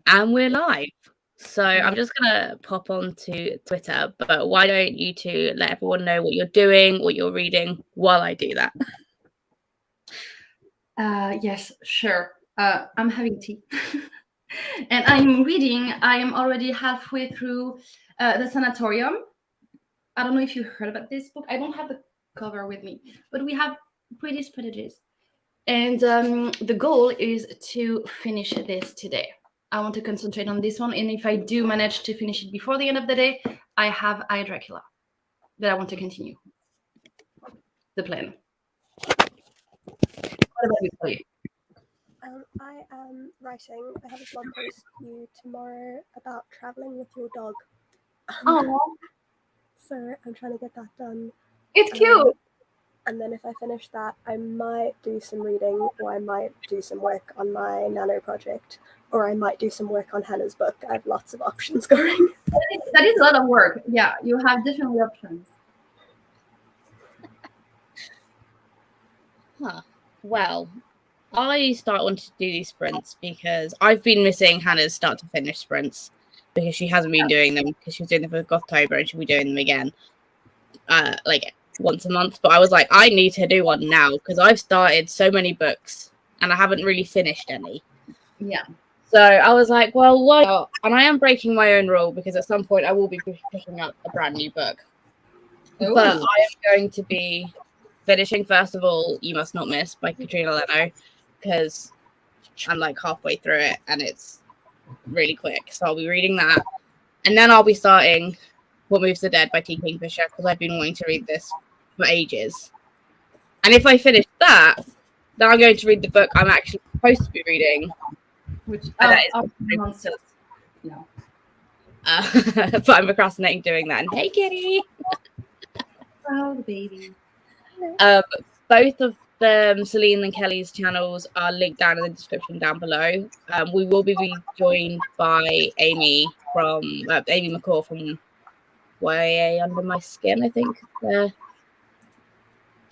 And we're live. So I'm just going to pop on to Twitter, but why don't you two let everyone know what you're doing, what you're reading while I do that? Yes, sure. I'm having tea. And I'm reading. I am already halfway through The Sanatorium. I don't know if you heard about this book. I don't have the cover with me, but we have pretty strategies. And the goal is to finish this today. I want to concentrate on this one. And if I do manage to finish it before the end of the day, I have I, Dracula that I want to continue. The plan. What about you, Chloe? I am writing. I have a blog post due tomorrow about traveling with your dog. Oh, So I'm trying to get that done. it's cute. And then if I finish that, I might do some reading, or I might do some work on my nano project, or I might do some work on Hannah's book. I have lots of options going. That is a lot of work. Yeah, you have different options. Well, I start wanting to do these sprints because I've been missing Hannah's start to finish sprints because she hasn't been doing them because she was doing them for Gothtober and she'll be doing them again like once a month. But I was like, I need to do one now because I've started so many books and I haven't really finished any. Yeah. So I was like, well, why not? And I am breaking my own rule because at some point I will be picking up a brand new book. Ooh. But I am going to be finishing, first of all, You Must Not Miss by Katrina Leno, because I'm like halfway through it and it's really quick. So I'll be reading that. And then I'll be starting What Moves the Dead by T. Kingfisher, because I've been wanting to read this for ages. And if I finish that, then I'm going to read the book I'm actually supposed to be reading. Which Monsters. No. But I'm procrastinating doing that. And hey, kitty! Oh, the baby. Both of them, Celine and Kelly's channels, are linked down in the description down below. We will be joined by Amy McCaw from YA Under My Skin, I think their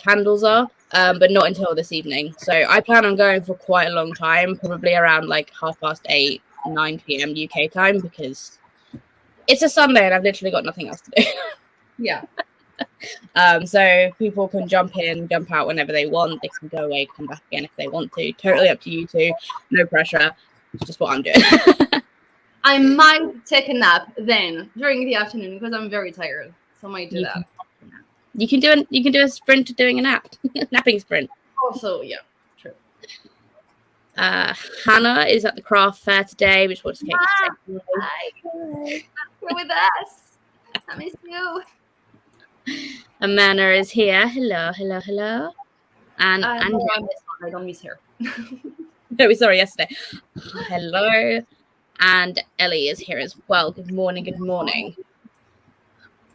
handles are, but not until this evening. So I plan on going for quite a long time, probably around like 8:30, 9 p.m. UK time, because it's a Sunday and I've literally got nothing else to do. Yeah. So people can jump in, jump out whenever they want. They can go away, come back again if they want to. Totally up to you two. No pressure. It's just what I'm doing. I might take a nap then during the afternoon because I'm very tired. So I might do that. You can do a sprint of doing a nap. Napping sprint. Also, yeah, true. Hannah is at the craft fair today, which was Hi, you're with us. I miss you. Amanda is here. Hello. And I don't miss her. No, we saw her yesterday. Hello. And Ellie is here as well. Good morning.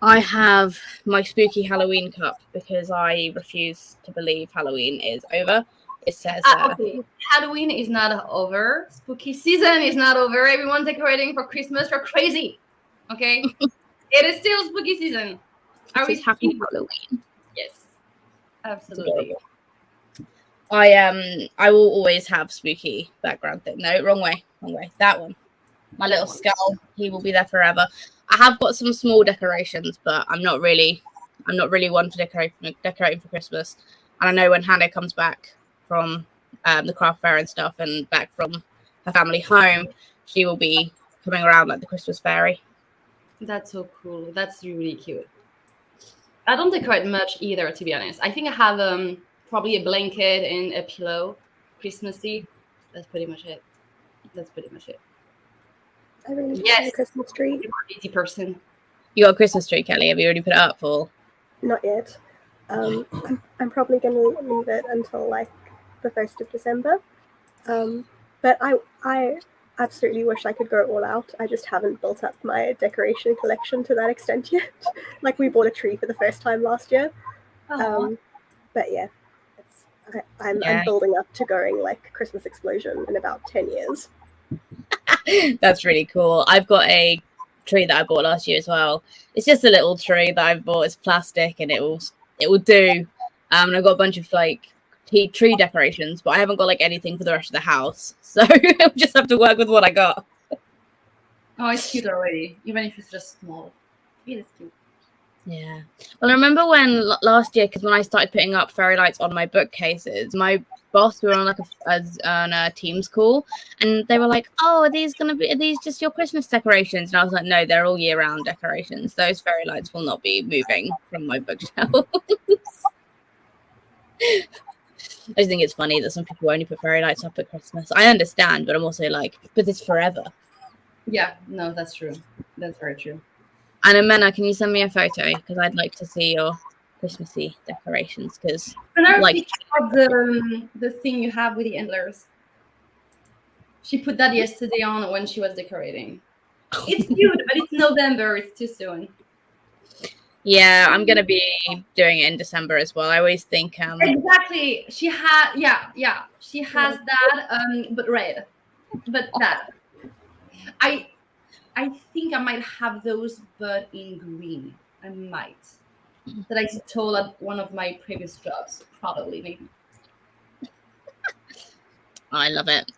I have my spooky Halloween cup because I refuse to believe Halloween is over. It says okay. Halloween is not over. Spooky season is not over. Everyone decorating for Christmas. You're crazy. Okay? It is still spooky season. Are we happy Halloween? Yes. Absolutely. I will always have spooky background thing. No, wrong way. That one. My little skull, he will be there forever. I have got some small decorations, but I'm not really one for decorating for Christmas. And I know when Hannah comes back from the craft fair and stuff and back from her family home, she will be coming around like the Christmas fairy. That's so cool. That's really cute. I don't decorate much either, to be honest. I think I have probably a blanket and a pillow, Christmassy. That's pretty much it. I really like a Christmas tree. You're a crazy person. You got a Christmas tree, Kelly? Have you already put it up or? Not yet. I'm probably going to leave it until like the 1st of December. But I absolutely wish I could go all out. I just haven't built up my decoration collection to that extent yet. Like we bought a tree for the first time last year. But yeah, I'm building up to going like Christmas explosion in about 10 years. That's really cool. I've got a tree that I bought last year as well. It's just a little tree that I bought. It's plastic and it will do. And I've got a bunch of like tree decorations, but I haven't got like anything for the rest of the house. So I'll just have to work with what I got. Oh, it's cute already, even if it's just small. It is cute. Yeah. Well, I remember when last year, because when I started putting up fairy lights on my bookcases, my boss, we were on like on a Teams call, and they were like, "Oh, are these just your Christmas decorations?" And I was like, "No, they're all year-round decorations. Those fairy lights will not be moving from my bookshelf." I just think it's funny that some people only put fairy lights up at Christmas. I understand, but I'm also like, but it's forever. Yeah, no, that's true. That's very true. And Amena, can you send me a photo? Because I'd like to see your Christmassy decorations. Because Another like, picture of the thing you have with the antlers. She put that yesterday on when she was decorating. It's cute, but it's November. It's too soon. yeah, I'm gonna be doing it in December as well. I always think Exactly. She had yeah. She has that but red. But that. I I think I might have those but in green. I might. That I stole at one of my previous jobs. Probably maybe. I love it.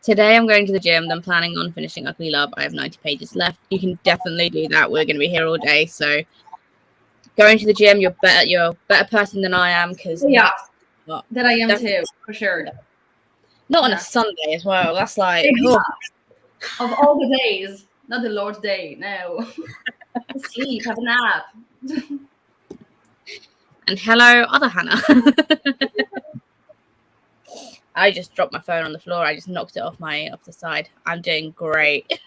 Today I'm going to the gym. I'm planning on finishing Ugly Love. I have 90 pages left. You can definitely do that. We're gonna be here all day. So going to the gym, you're better person than I am because Yeah, not, that I am too, for sure. not on Yeah. a Sunday as well. That's like Of all the days, not the Lord's day. No. Sleep, have a nap. And hello, other Hannah. I just dropped my phone on the floor. I just knocked it off the side. I'm doing great.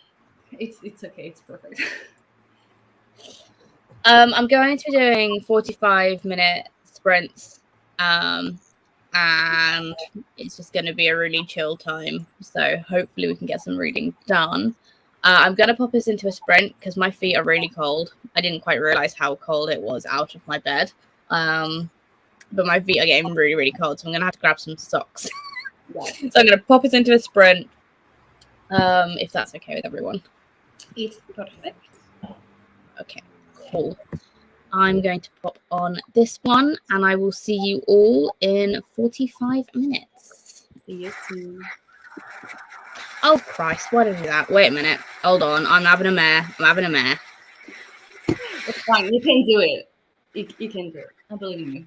It's okay. It's perfect. I'm going to be doing 45-minute sprints. And it's just going to be a really chill time. So hopefully we can get some reading done. I'm going to pop us into a sprint because my feet are really cold. I didn't quite realize how cold it was out of my bed. But my feet are getting really, really cold. So I'm going to have to grab some socks. Yeah. So I'm going to pop us into a sprint. If that's okay with everyone. It's perfect. Okay, cool. I'm going to pop on this one and I will see you all in 45 minutes. See you soon. Oh, Christ, why did I do that? Wait a minute. Hold on. I'm having a mare. It's fine. You can do it. You can do it. I believe in you.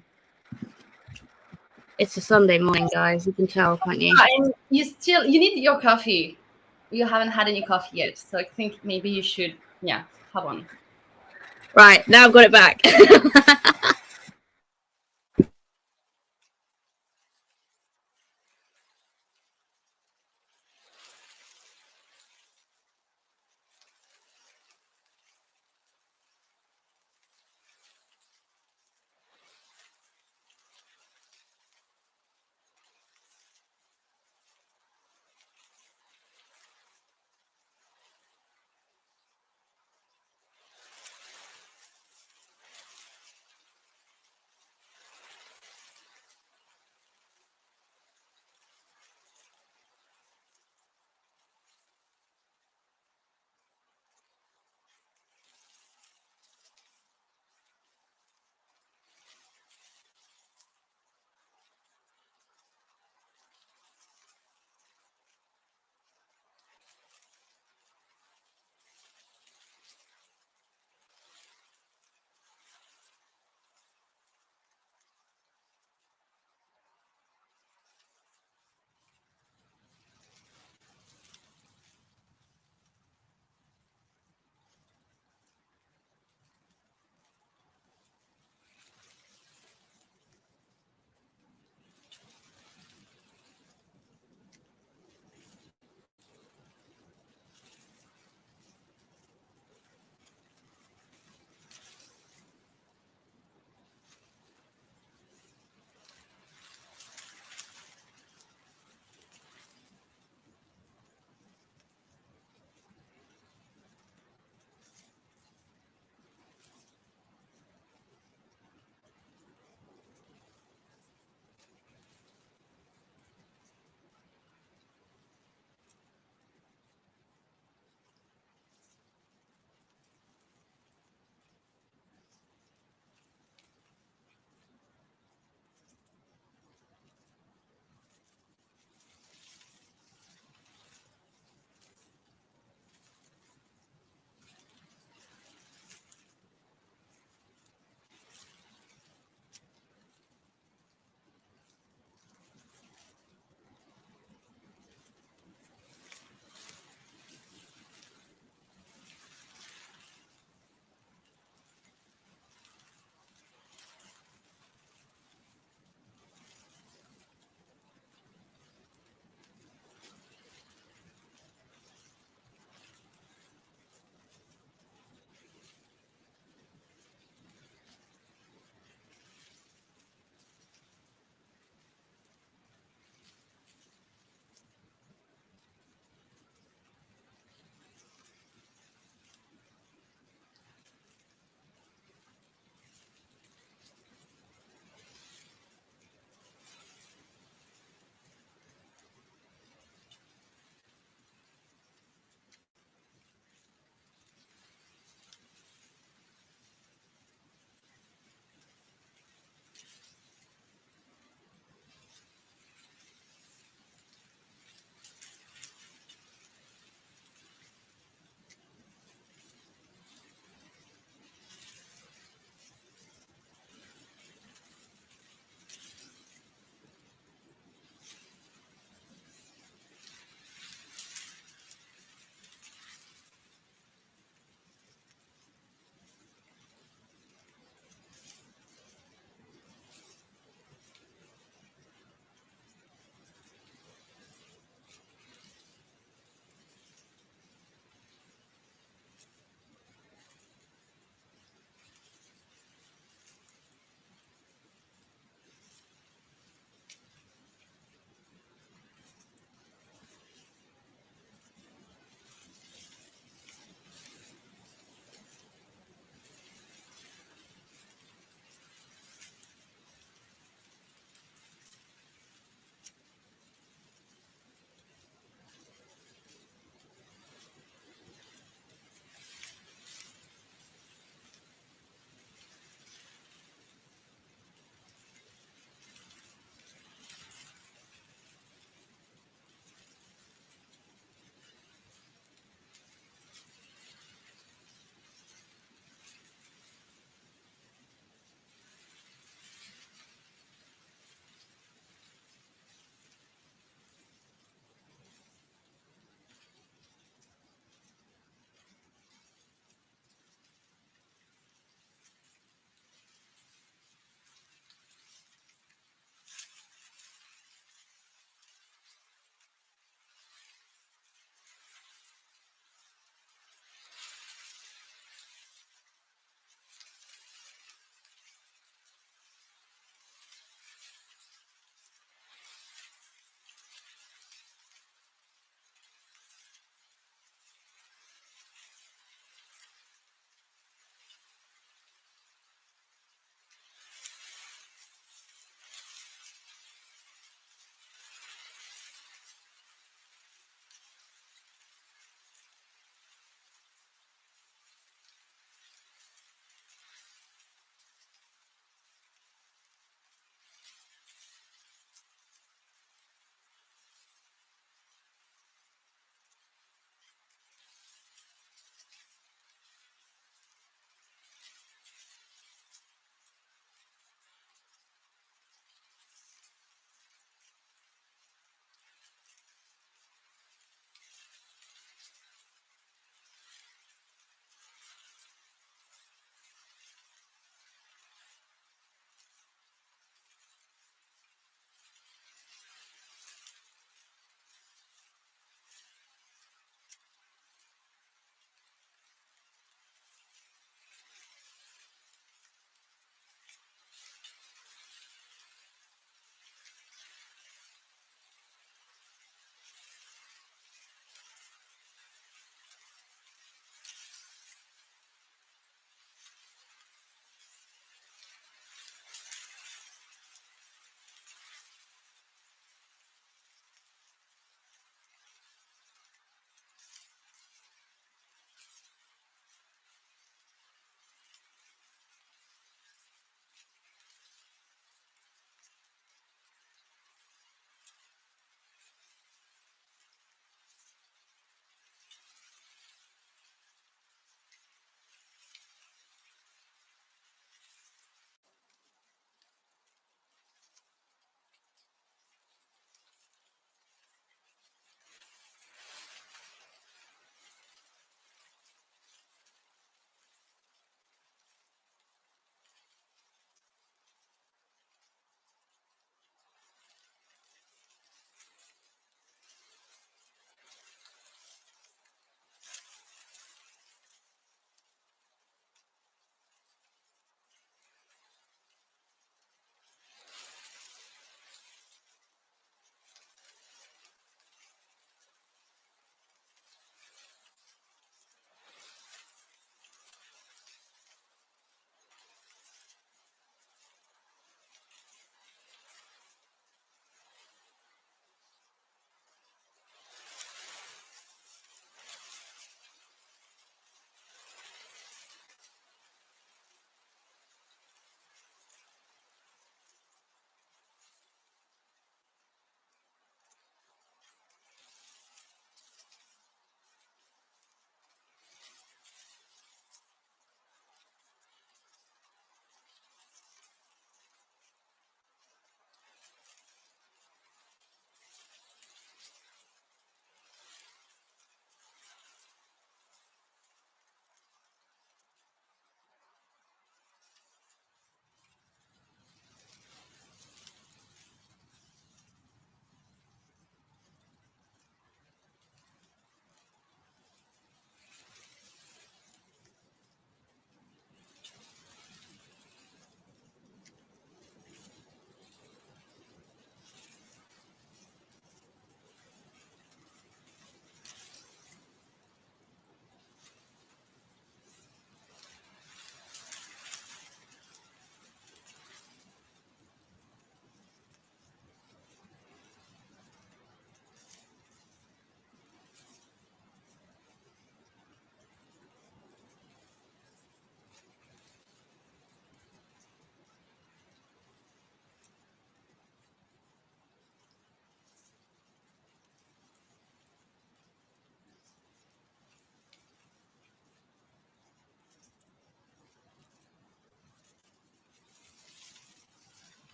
It's a Sunday morning, guys. You can tell, can't you? And you need your coffee. You haven't had any coffee yet, so I think maybe you should have one. Right, now I've got it back.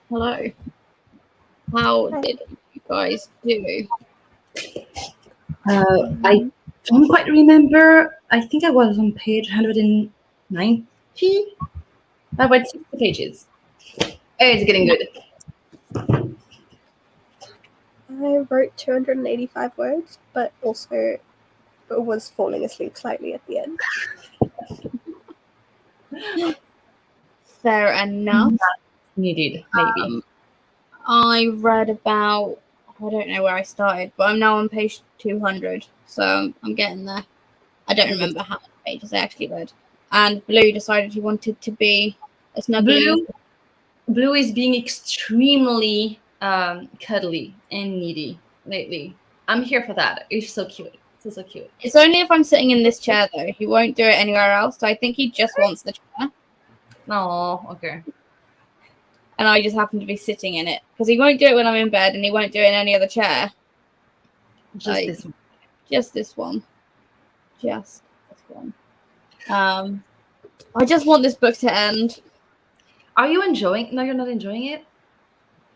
Hello. How Hi. did you guys do? I don't quite remember. I think I was on page 190. I read 60 pages. It's getting good. I wrote 285 words, but also was falling asleep slightly at the end. Fair enough. Needed, maybe. I read about, I don't know where I started, but I'm now on page 200, so I'm getting there. I don't remember how many pages I actually read. And Blue decided he wanted to be a snuggly. Blue is being extremely cuddly and needy lately. I'm here for that. It's so cute. So cute. It's only if I'm sitting in this chair, though. He won't do it anywhere else, so I think he just wants the chair. Oh, okay. And I just happen to be sitting in it. Because he won't do it when I'm in bed, and he won't do it in any other chair. Just this one. Just this one. Just this one. I just want this book to end. Are you enjoying? No, you're not enjoying it.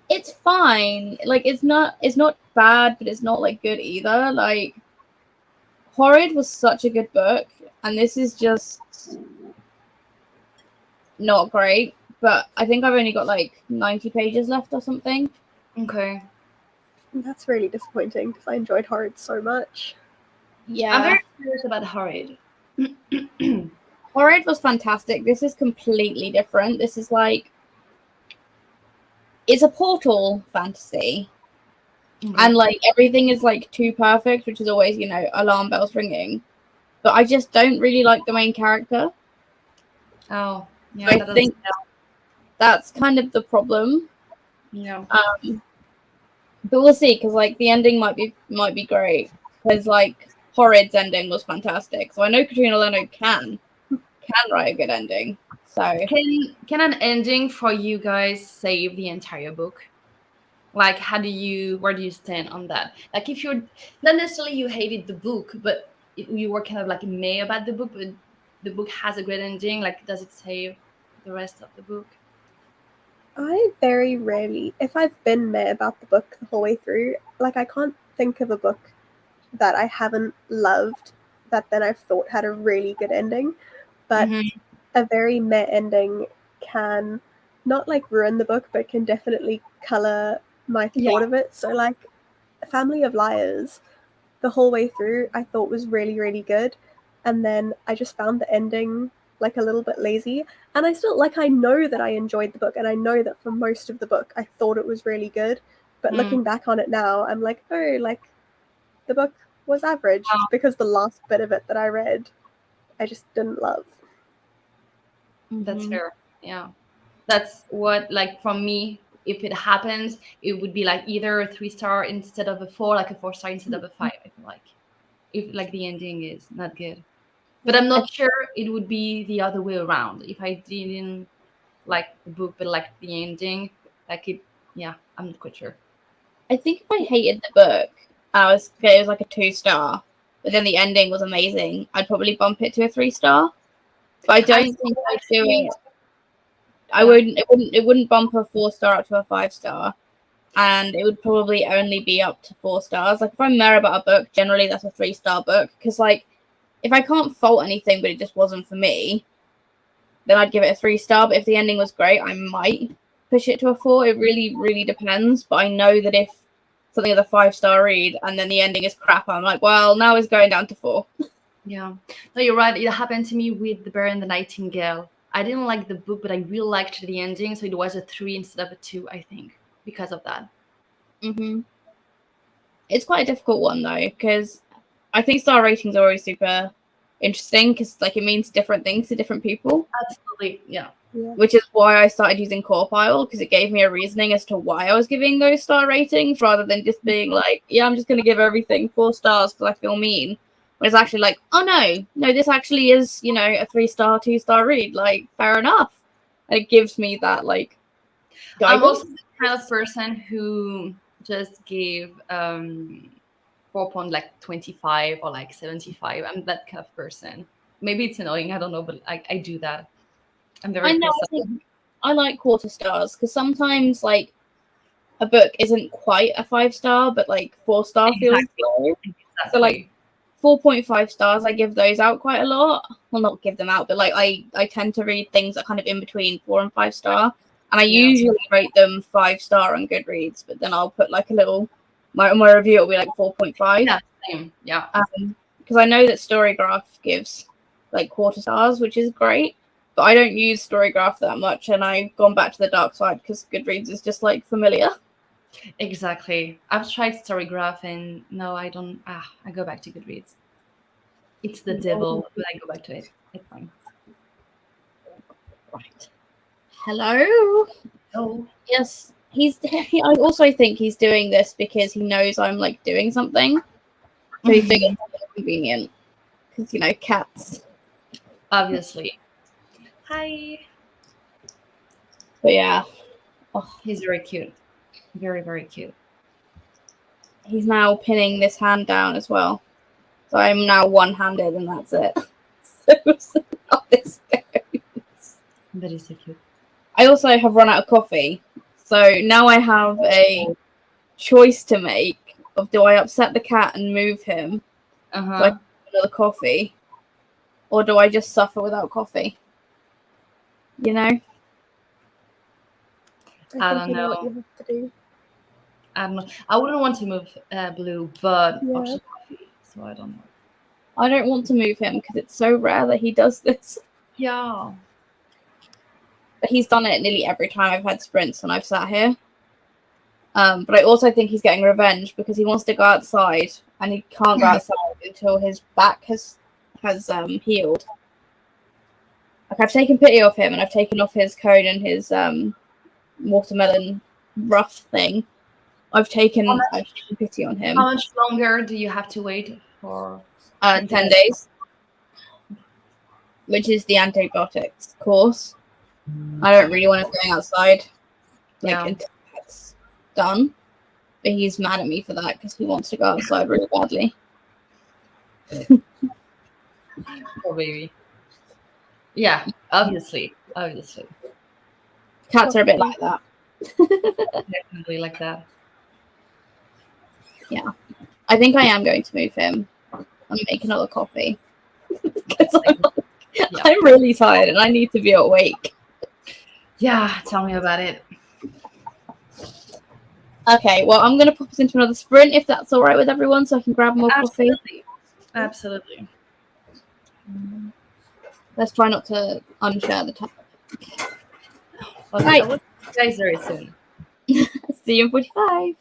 It's fine. Like it's not bad, but it's not like good either. Like Horrid was such a good book, and this is just not great. But I think I've only got like 90 pages left or something. Okay. That's really disappointing because I enjoyed Horrid so much. Yeah. I'm very curious about Horrid. Horrid was fantastic. This is completely different. This is like it's a portal fantasy. Okay. And like everything is like too perfect, which is always, alarm bells ringing. But I just don't really like the main character. Oh, yeah. I think that's kind of the problem. Yeah. But we'll see, because like the ending might be great. Because like Horrid's ending was fantastic. So I know Katrina Leno can write a good ending. So can an ending for you guys save the entire book? Like, where do you stand on that? Like, if you're not necessarily you hated the book, but you were kind of like meh about the book, but the book has a great ending, like, does it save the rest of the book? I very rarely, if I've been meh about the book the whole way through, like I can't think of a book that I haven't loved that then I've thought had a really good ending. But a very meh ending can not like ruin the book, but can definitely color my thought of it. So like Family of Liars, the whole way through I thought was really, really good. And then I just found the ending like a little bit lazy. And I still I know that I enjoyed the book, and I know that for most of the book I thought it was really good. But looking back on it now, I'm like, oh, like the book was average because the last bit of it that I read I just didn't love. That's fair. Yeah. That's what, like, for me, if it happens, it would be like either a 3-star instead of a 4, like a 4-star instead of a 5. I feel like if like the ending is not good. But I'm not sure it would be the other way around. If I didn't like the book but like the ending, like it, yeah, I'm not quite sure. I think if I hated the book, it was like a 2-star, but then the ending was amazing, I'd probably bump it to a 3-star. But I don't think I'd do it. I wouldn't. It wouldn't bump a 4-star up to a 5-star, and it would probably only be up to 4 stars. Like if I'm mad about a book, generally that's a 3-star book. Because like if I can't fault anything, but it just wasn't for me, then I'd give it a 3-star. But if the ending was great, I might push it to a 4. It really, really depends. But I know that if something is a 5-star read and then the ending is crap, I'm like, well, now it's going down to 4. Yeah. No, you're right. It happened to me with The Bear and the Nightingale. I didn't like the book, but I really liked the ending, so it was a 3 instead of a 2, I think, because of that. It's quite a difficult one though, because I think star ratings are always super interesting because like it means different things to different people. Absolutely, yeah. Which is why I started using Corepile, because it gave me a reasoning as to why I was giving those star ratings rather than just being like, yeah, I'm just going to give everything 4 stars because I feel mean. But it's actually like, oh no, this actually is, a 3-star, 2-star read. Like, fair enough. And it gives me that like guidance. I'm also the kind of person who just gave 4.25 or like 75. I'm that kind of person. Maybe it's annoying, I don't know, but I do that. I'm very I know. I like quarter stars because sometimes like a book isn't quite a 5-star, but like 4-star feels low. So like 4.5 stars, I give those out quite a lot. Well, not give them out, but like I tend to read things that kind of in between 4 and 5-star, and I usually rate them 5-star on Goodreads. But then I'll put like a little my review will be like 4.5. Yeah, same. Yeah. Because I know that Storygraph gives like quarter stars, which is great. But I don't use Storygraph that much, and I've gone back to the dark side because Goodreads is just like familiar. Exactly. I've tried Storygraph and no, I don't. I go back to Goodreads. It's the devil, but I go back to it. It's fine. Right. Hello. Oh. Yes, I also think he's doing this because he knows I'm like doing something, so he figures it's convenient. Because cats. Obviously. Hi. But yeah, He's very cute. Very, very cute. he's now pinning this hand down as well. So I'm now one-handed, and that's it. So how this goes. That is so cute. I also have run out of coffee, so now I have a choice to make of do I upset the cat and move him so I can have another coffee, or do I just suffer without coffee? I I think don't you know know. what you have to do. I don't know. I wouldn't want to move Blue, but Yeah. also coffee. So I don't know. I don't want to move him because it's so rare that he does this. Yeah. But he's done it nearly every time I've had sprints when I've sat here. But I also think he's getting revenge because he wants to go outside and he can't go outside until his back has healed. Like I've taken pity of him and I've taken off his cone and his watermelon rough thing. I've taken pity on him. How much longer do you have to wait for? 10 days, which is the antibiotics course. I don't really want him going outside until that's done. But he's mad at me for that because he wants to go outside really badly. Poor baby. Yeah, obviously. Cats are a bit like that. Definitely like that. Yeah. I think I am going to move him and make another coffee. I'm really tired and I need to be awake. Yeah, tell me about it. Okay, well, I'm going to pop us into another sprint if that's all right with everyone so I can grab more coffee. Absolutely. Let's try not to unshare the tab. Okay, Right. I will see you guys very soon. See you in 45.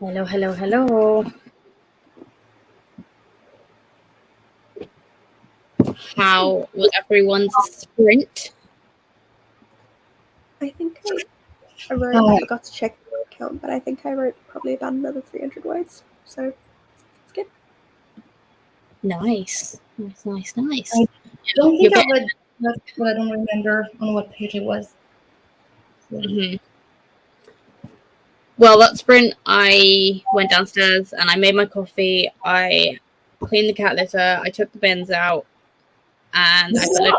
Hello, hello, hello. How was everyone's sprint? I think I wrote, I forgot to check the account, but I think I wrote probably about another 300 words. So it's good. Nice. Nice. I don't think I read that, but I don't remember on what page it was. Mm-hmm. Well, that sprint, I went downstairs and I made my coffee. I cleaned the cat litter. I took the bins out, and I put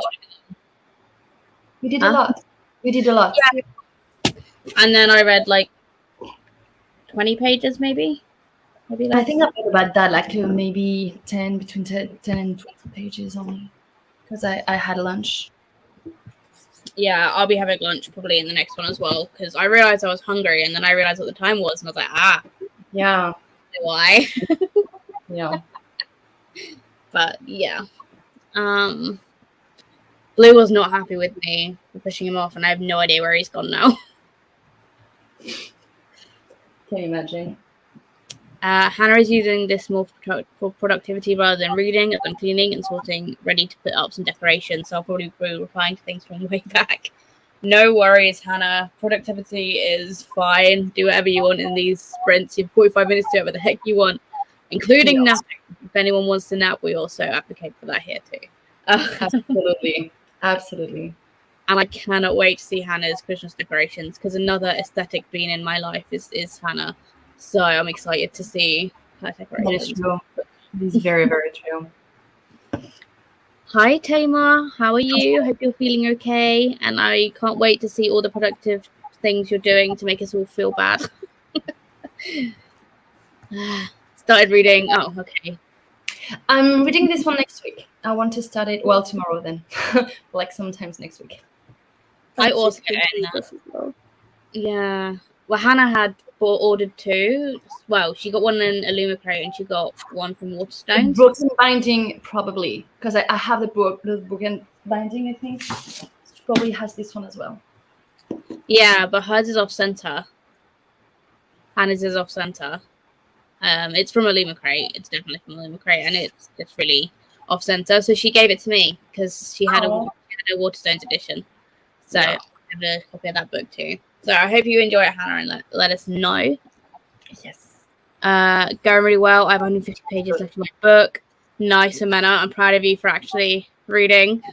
We did a lot. We did a lot. Yeah. And then I read like 20 pages, maybe less. I think I read about that, like maybe 10, between 10 and 20 pages only, because I had lunch. Yeah, I'll be having lunch probably in the next one as well, because I realized I was hungry, and then I realized what the time was, and I was like, Yeah. Why? Yeah. But yeah. Blue was not happy with me for pushing him off, and I have no idea where he's gone now. Can you imagine? Hannah is using this more for productivity rather than reading, as I'm cleaning and sorting, ready to put up some decorations. So I'll probably be replying to things from way back. No worries, Hannah. Productivity is fine. Do whatever you want in these sprints. You have 45 minutes to do whatever the heck you want, including napping. If anyone wants to nap, we also advocate for that here too. Absolutely. Absolutely. And I cannot wait to see Hannah's Christmas decorations, because another aesthetic being in my life is Hannah. So I'm excited to see her decorations. That is true. It is very, very true. Hi Tamar, how are you? Hope you're feeling okay. And I can't wait to see all the productive things you're doing to make us all feel bad. Started reading. Oh, okay. I'm reading this one next week. I want to start it, well, tomorrow then. Like sometimes next week. I also get in that. As well. Yeah. Well, Hannah had ordered two. Well, she got one in Illumicrate and she got one from Waterstones. Broken binding, probably, because I have the broken binding, I think. She probably has this one as well. Yeah, but hers is off center. Hannah's is off center. It's from Illumicrate. It's definitely from Illumicrate, and it's really off center. So she gave it to me because she had a Waterstones edition. So I have a copy of that book too. So I hope you enjoy it, Hannah, and let us know. Yes. Going really well. I have 150 pages left in my book. Nice, Amanda. I'm proud of you for actually reading.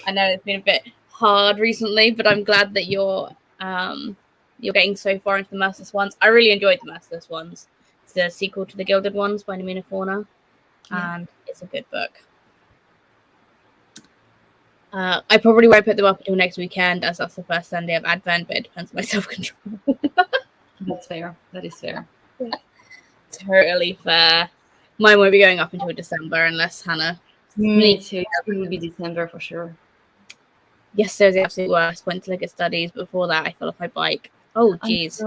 I know it's been a bit hard recently, but I'm glad that you're getting so far into the Merciless Ones. I really enjoyed the Merciless Ones. It's the sequel to the Gilded Ones by Namina Fauna, and it's a good book. I probably won't put them up until next weekend, as that's the first Sunday of Advent, but it depends on my self-control. That's fair. That is fair. Yeah. Totally fair. Mine won't be going up until December unless Hannah. Me too. It will be December for sure. Yesterday was the absolute worst. Went to look at studies. Before that, I fell off my bike. Oh, jeez.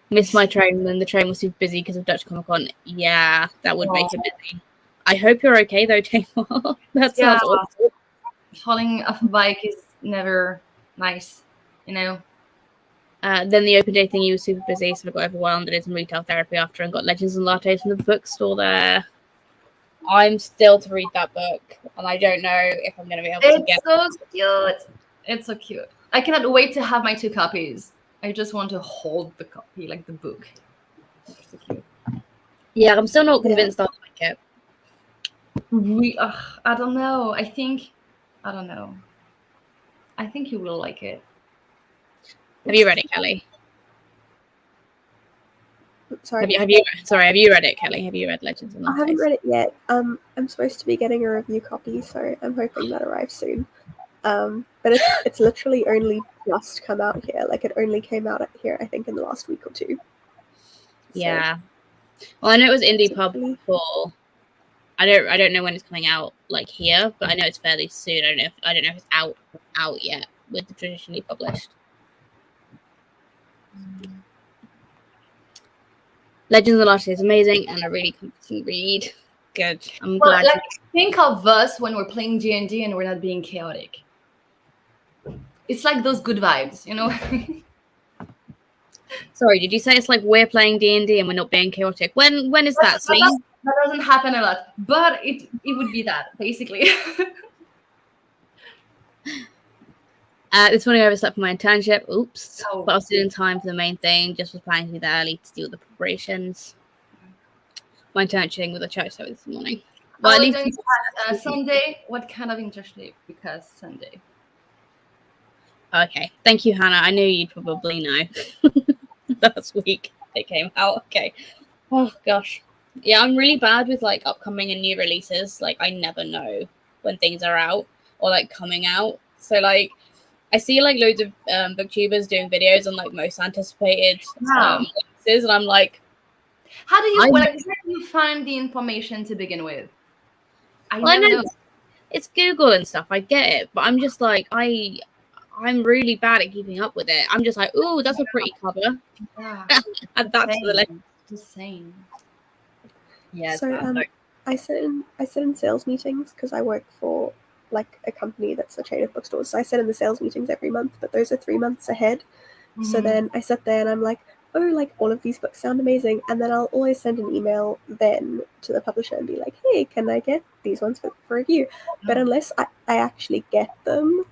Missed my train, and then the train was super busy because of Dutch Comic Con. Yeah, that would make it busy. I hope you're okay, though, Tamar. That sounds awful. Falling off a bike is never nice, you know. Then the open day thingy was super busy, so I got overwhelmed. I did some retail therapy after and got Legends and Lattes from the bookstore there. I'm still to read that book, and I don't know if I'm going to be able to get it. It's so cute. It's so cute. I cannot wait to have my 2 copies. I just want to hold the copy, like the book. It's so cute. Yeah, I'm still not convinced I'll like it. I don't know. I don't know. I think you will like it. Have you read it, Kelly? Sorry. Have you read it, Kelly? Have you read Legends and Lattes? I haven't read it yet. I'm supposed to be getting a review copy, so I'm hoping that arrives soon. But it's literally only just come out here. Like, it only came out here, I think, in the last week or two. Yeah. Well, I know it was Indie Pub before. I don't know when it's coming out, like, here, but I know it's fairly soon. I don't know if it's out yet with the traditionally published. Legends of the Lattes is amazing and a really comforting read. Good. I'm glad. Like, think of us when we're playing D&D and we're not being chaotic. It's like those good vibes, you know. Sorry, did you say it's like we're playing D&D and we're not being chaotic? When is that, Celine? That doesn't happen a lot, but it would be that basically. This morning I overslept for my internship. Oops. Oh. But I was still in time for the main thing. Just was planning to be there early to do the preparations. My internship with a church service this morning. Well, I at was least going to ask, Sunday, what kind of internship? Because Sunday. Okay. Thank you, Hannah. I knew you'd probably know. Last week it came out. Okay. Oh gosh. Yeah, I'm really bad with like upcoming and new releases. Like I never know when things are out or like coming out. So like I see like loads of booktubers doing videos on like most anticipated releases, and I'm like, how do you where do you find the information to begin with? I never know. It's Google and stuff. I get it, but I'm just like I'm really bad at keeping up with it. I'm just like, ooh, that's a pretty cover. Yeah. And that's the list. Just saying. Yeah. So I sit in sales meetings because I work for like a company that's a chain of bookstores. So I sit in the sales meetings every month, but those are 3 months ahead. Mm-hmm. So then I sit there and I'm like, oh, like all of these books sound amazing. And then I'll always send an email then to the publisher and be like, hey, can I get these ones for review? But unless I actually get them,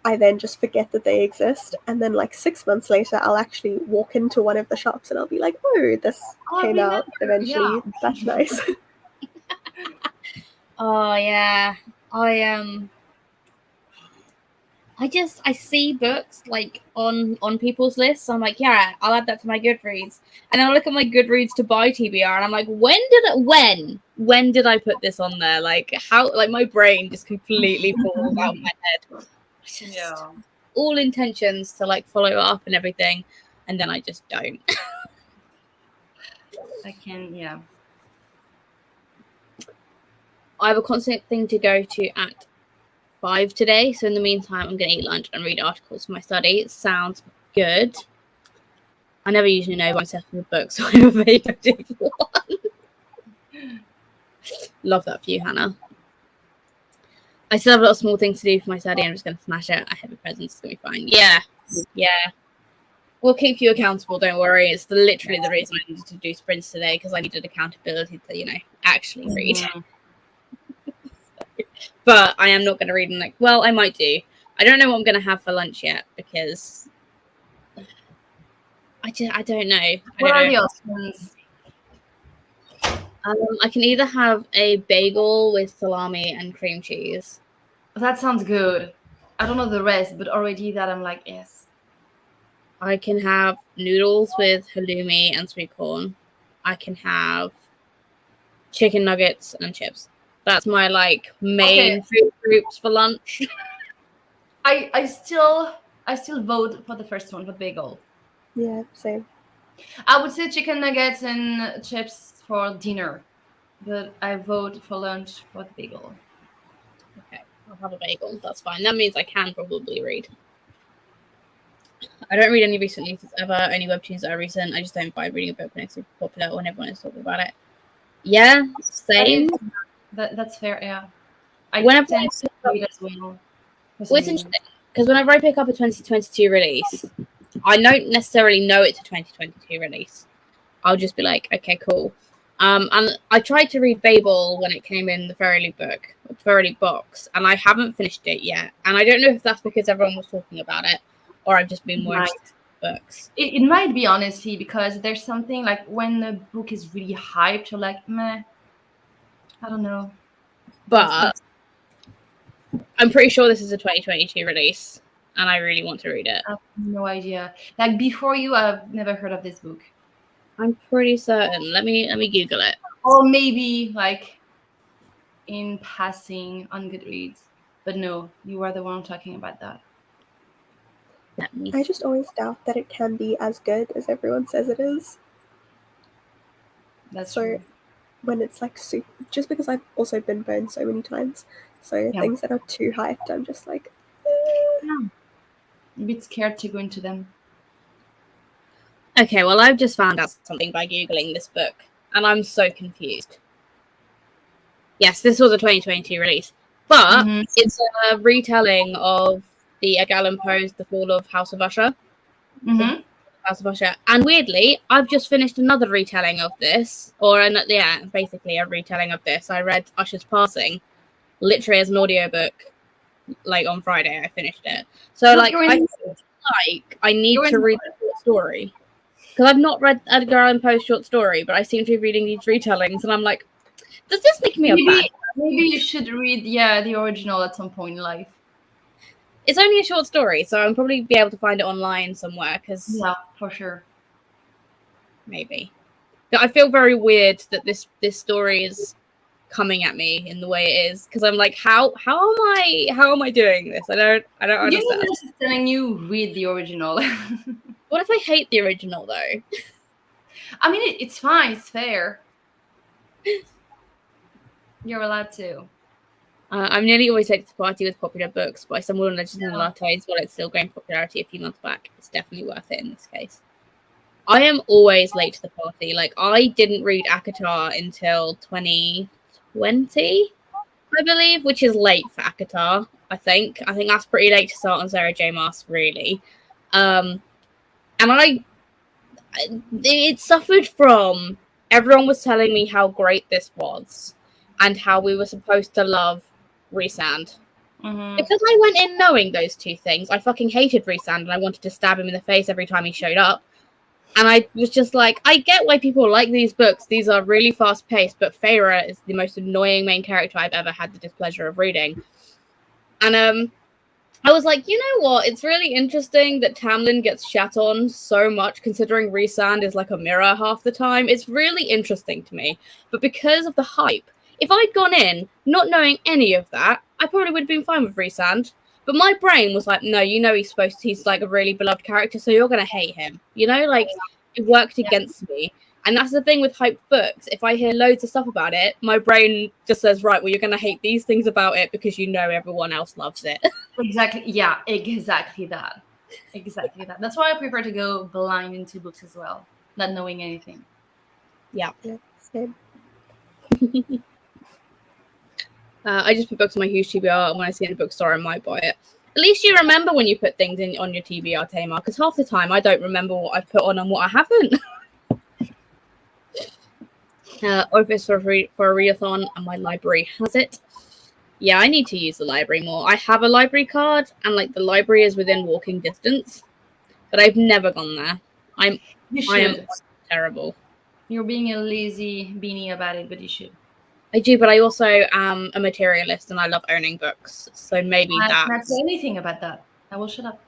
I then just forget that they exist. And then like 6 months later, I'll actually walk into one of the shops and I'll be like, oh, this came out eventually. Yeah. That's nice. Oh yeah. I see books like on people's lists. I'm like, yeah, I'll add that to my Goodreads. And then I look at my Goodreads to buy TBR and I'm like, when did I put this on there? Like how like my brain just completely falls out of my head. Yeah. All intentions to like follow up and everything, and then I just don't. Yeah. I have a constant thing to go to at 5 today, so in the meantime I'm gonna eat lunch and read articles for my study. It sounds good. I never usually know myself in the book, so I have a vague idea for one. Love that for you, Hannah. I still have a lot of small things to do for my study. I'm just gonna smash it. I have a present, it's gonna be fine. Yeah. We'll keep you accountable, don't worry. It's literally the reason I needed to do sprints today, because I needed accountability to, actually read. But I am not going to read them. I might do. I don't know what I'm going to have for lunch yet, because I don't know. What are the options? I can either have a bagel with salami and cream cheese. That sounds good. I don't know the rest, but already that I'm like, yes. I can have noodles with halloumi and sweet corn. I can have chicken nuggets and chips. That's my main food groups for lunch. I still vote for the first one, for bagel. Yeah, same. I would say chicken nuggets and chips for dinner, but I vote for lunch for the bagel. Okay, I'll have a bagel. That's fine. That means I can probably read. I don't read any recent news ever, only webtoons that are recent. I just don't find reading a book when it's super popular, when everyone is talking about it. Yeah, same. That's fair, yeah. Whenever I tend to read as well. Well, it's interesting, because whenever I pick up a 2022 release, I don't necessarily know it's a 2022 release. I'll just be like, okay, cool. And I tried to read Babel when it came in the Verily box, and I haven't finished it yet. And I don't know if that's because everyone was talking about it, or I've just been more interested in books. It might be, honestly, because there's something like when the book is really hyped, you're like, meh. I don't know. But I'm pretty sure this is a 2022 release, and I really want to read it. I have no idea. Like, before you, I've never heard of this book. I'm pretty certain. Let me Google it. Or maybe in passing on Goodreads. But no, you are the one talking about that. I just always doubt that it can be as good as everyone says it is. That's true. When it's just because I've also been burned so many times, so things that are too hyped, I'm just like, I'm a bit scared to go into them. Okay, well, I've just found out something by Googling this book, and I'm so confused. Yes, this was a 2022 release, but it's a retelling of the Edgar Allan Poe's The Fall of House of Usher. Mm-hmm. House of Usher. And weirdly, I've just finished another retelling of this, basically a retelling of this. I read Usher's Passing, literally as an audiobook, like on Friday. I finished it. So like, I feel like I need to read the short story because I've not read Edgar Allan Poe's short story, but I seem to be reading these retellings, and I'm like, does this make me a bad? Maybe you should read the original at some point in life. It's only a short story, so I'll probably be able to find it online somewhere. Because for sure, maybe. But I feel very weird that this story is coming at me in the way it is, because I'm like, how am I doing this? I don't understand. Universe is telling you read the original. What if I hate the original though? I mean, it's fine. It's fair. You're allowed to. I'm nearly always late to the party with popular books by someone Legends and Lattes while it's still gaining popularity a few months back. It's definitely worth it in this case. I am always late to the party. Like, I didn't read ACOTAR until 2020, I believe, which is late for ACOTAR, I think. I think that's pretty late to start on Sarah J. Maas, really. And it suffered from everyone was telling me how great this was and how we were supposed to love Rhysand. Mm-hmm. Because I went in knowing those two things. I fucking hated Rhysand and I wanted to stab him in the face every time he showed up. And I was just like, I get why people like these books. These are really fast-paced, but Feyre is the most annoying main character I've ever had the displeasure of reading. And I was like, you know what? It's really interesting that Tamlin gets shat on so much, considering Rhysand is like a mirror half the time. It's really interesting to me. But because of the hype, if I'd gone in not knowing any of that, I probably would have been fine with Rhysand. But my brain was like, no, you know he's like a really beloved character, so you're going to hate him. You know, like, it worked against me. And that's the thing with hyped books. If I hear loads of stuff about it, my brain just says, right, well, you're going to hate these things about it because you know everyone else loves it. Exactly. Yeah, exactly that. Exactly that. That's why I prefer to go blind into books as well, not knowing anything. Yeah. Same. I just put books on my huge TBR, and when I see it in a bookstore, I might buy it. At least you remember when you put things in on your TBR, Tamar, because half the time I don't remember what I've put on and what I haven't. Office for a readathon, and my library has it. Yeah, I need to use the library more. I have a library card, and like the library is within walking distance, but I've never gone there. I am terrible. You're being a lazy beanie about it, but you should. I do, but I also am a materialist and I love owning books. So maybe I can't say anything about that. I will shut up.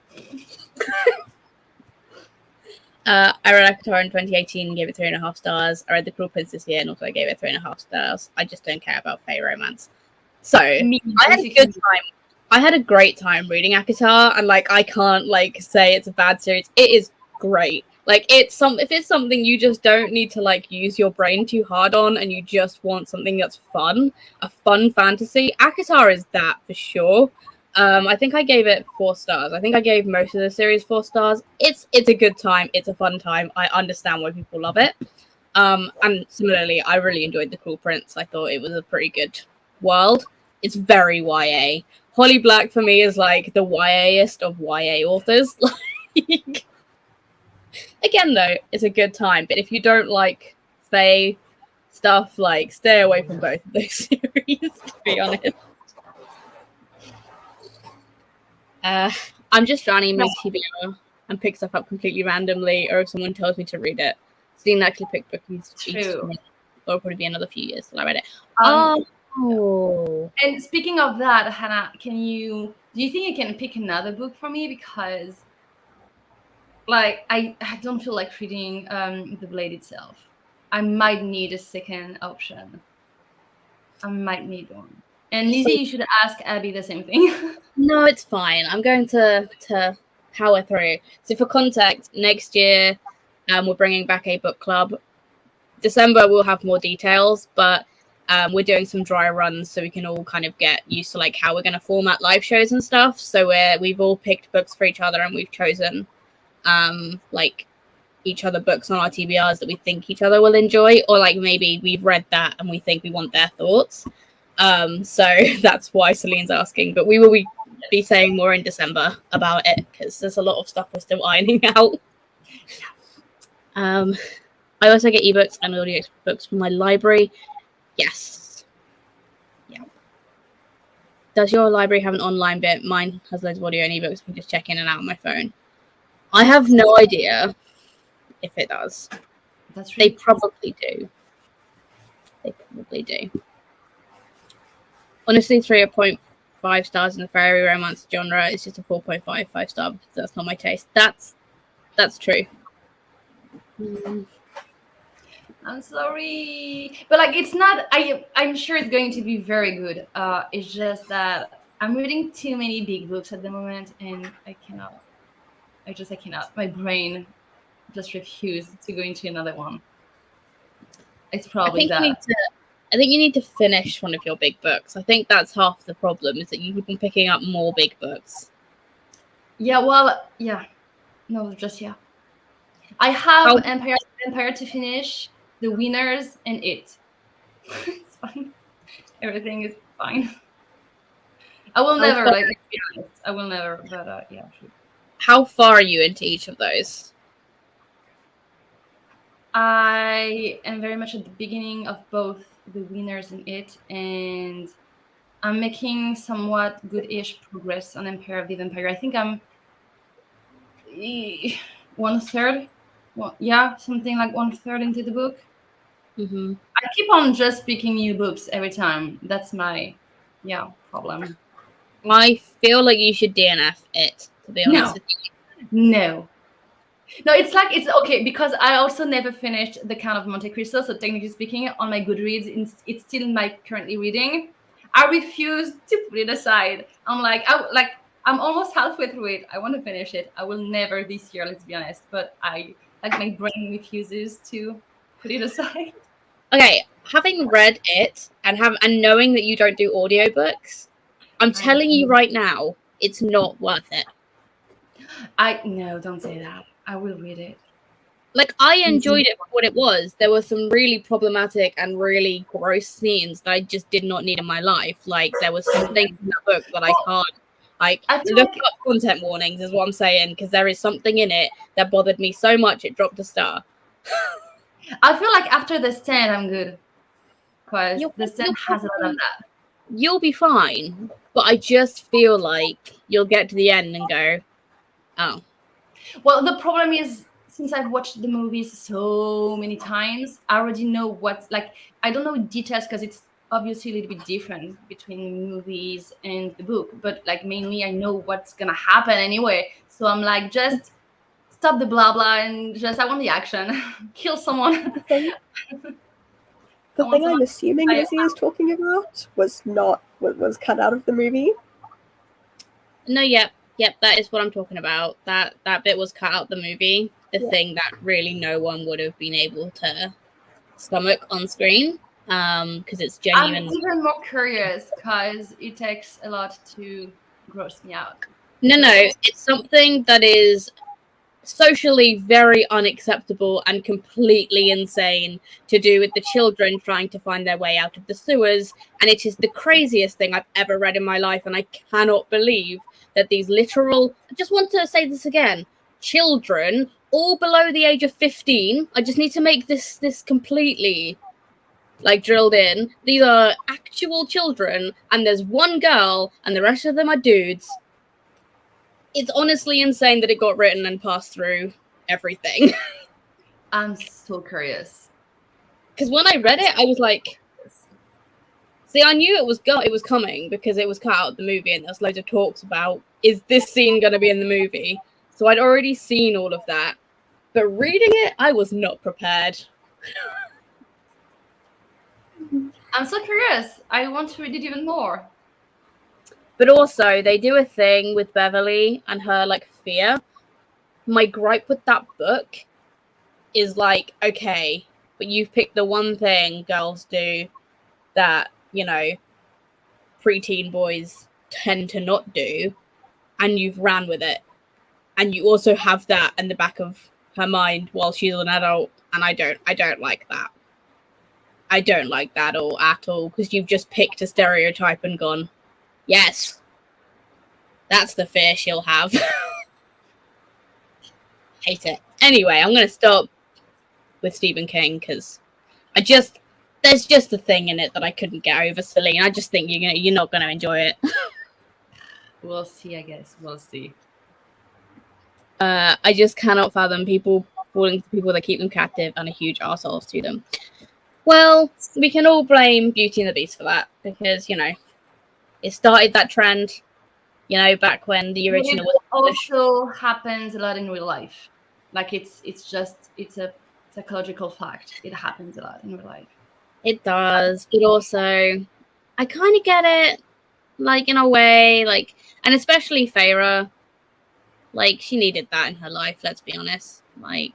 I read ACOTAR in 2018 and gave it 3.5 stars. I read The Cruel Prince this year and also gave it 3.5 stars. I just don't care about Fae romance. So I had a good time. I had a great time reading ACOTAR, and like I can't like say it's a bad series. It is great. Like if it's something you just don't need to like use your brain too hard on, and you just want something that's fun, a fun fantasy, ACOTAR is that for sure. I think I gave it 4 stars. I think I gave most of the series 4 stars. It's a good time. It's a fun time. I understand why people love it. And similarly, I really enjoyed The Cruel Prince. I thought it was a pretty good world. It's very YA. Holly Black for me is like the YA-est of YA authors. Like. Again, though, it's a good time. But if you don't like Fae stuff, like, stay away from both of those series, to be honest. I'm just drowning in my TBR and pick stuff up completely randomly, or if someone tells me to read it. Celine actually picked books each month. It'll probably be another few years till I read it. And speaking of that, Hannah, do you think you can pick another book for me? Because like I don't feel like reading The Blade itself. I might need a second option. I might need one. And Lizzie, you should ask Abby the same thing. No, it's fine. I'm going to power through. So for context, next year we're bringing back a book club. December we'll have more details, but we're doing some dry runs so we can all kind of get used to like how we're going to format live shows and stuff. So we've all picked books for each other, and we've chosen like each other books on our TBRs that we think each other will enjoy, or like maybe we've read that and we think we want their thoughts. So that's why Celine's asking, but we will be saying more in December about it because there's a lot of stuff we're still ironing out. I also get ebooks and audio books from my library. Yes. Yeah. Does your library have an online bit? Mine has loads of audio and ebooks. I can just check in and out on my phone. I have no idea if it does. That's They really probably do. They probably do. Honestly, 3.5 stars in the fairy romance genre. It's just a 4.5 5-star because that's not my taste. That's true. I'm sorry, but like it's not. I'm sure it's going to be very good. It's just that I'm reading too many big books at the moment, and I cannot. I cannot. My brain just refused to go into another one. It's probably that. I think you need to finish one of your big books. I think that's half the problem, is that you keep on picking up more big books. Yeah. Well. Yeah. No. Just yeah. I have Empire to finish, The Winners, and It. It's fine. Everything is fine. I will never, like, be honest. I will never, but yeah. How far are you into each of those? I am very much at the beginning of both The Winners and It, and I'm making somewhat good-ish progress on Empire of the Vampire. I think I'm 1/3. Well, yeah, something like 1/3 into the book. Mm-hmm. I keep on just picking new books every time. That's my problem. I feel like you should DNF it, to be honest with you. No, it's okay because I also never finished The Count of Monte Cristo. So technically speaking, on my Goodreads, it's still my currently reading. I refuse to put it aside. I'm almost halfway through it. I want to finish it. I will never this year. Let's be honest. But my brain refuses to put it aside. Okay, having read it and knowing that you don't do audiobooks, I'm telling you right now, it's not worth it. No, don't say that. I will read it. Like, I enjoyed it for what it was. There were some really problematic and really gross scenes that I just did not need in my life. Like, there was some things in that book that I can't. Look up content warnings is what I'm saying, because there is something in it that bothered me so much it dropped a star. I feel like after The Stand, I'm good. Because The Stand has a lot of that. You'll be fine. But I just feel like you'll get to the end and go, oh. Well, the problem is, since I've watched the movies so many times, I already know what's like. I don't know details because it's obviously a little bit different between movies and the book. But like mainly, I know what's gonna happen anyway. So I'm like, just stop the blah blah and just I want the action, kill someone. The thing I'm assuming Lizzie is talking about was cut out of the movie. No, yep, that is what I'm talking about. That bit was cut out the movie. The thing that really no one would have been able to stomach on screen, because it's genuine. I'm even more curious because it takes a lot to gross me out. No, it's something that is socially very unacceptable and completely insane to do with the children trying to find their way out of the sewers, and it is the craziest thing I've ever read in my life, and I cannot believe that these literal, I just want to say this again, children all below the age of 15, I just need to make this completely like drilled in, these are actual children and there's one girl and the rest of them are dudes. It's honestly insane that it got written and passed through everything. I'm so curious. Because when I read it, I was like, see, I knew it was coming because it was cut out of the movie and there's loads of talks about, is this scene going to be in the movie? So I'd already seen all of that. But reading it, I was not prepared. I'm so curious. I want to read it even more. But also, they do a thing with Beverly and her, like, fear. My gripe with that book is, like, okay, but you've picked the one thing girls do that, you know, preteen boys tend to not do, and you've ran with it. And you also have that in the back of her mind while she's an adult, and I don't like that. I don't like that at all, because you've just picked a stereotype and gone, yes, that's the fear she'll have. Hate it. Anyway, I'm going to stop with Stephen King because there's just a thing in it that I couldn't get over, Celine. I just think you're not going to enjoy it. We'll see, I guess. We'll see. I just cannot fathom people falling to people that keep them captive and are huge assholes to them. Well, we can all blame Beauty and the Beast for that because, it started that trend, back when the original was published. Also happens a lot in real life. Like it's a psychological fact. It happens a lot in real life. It does, but also I kind of get it, like in a way, like, and especially Feyre, like she needed that in her life. Let's be honest. Like,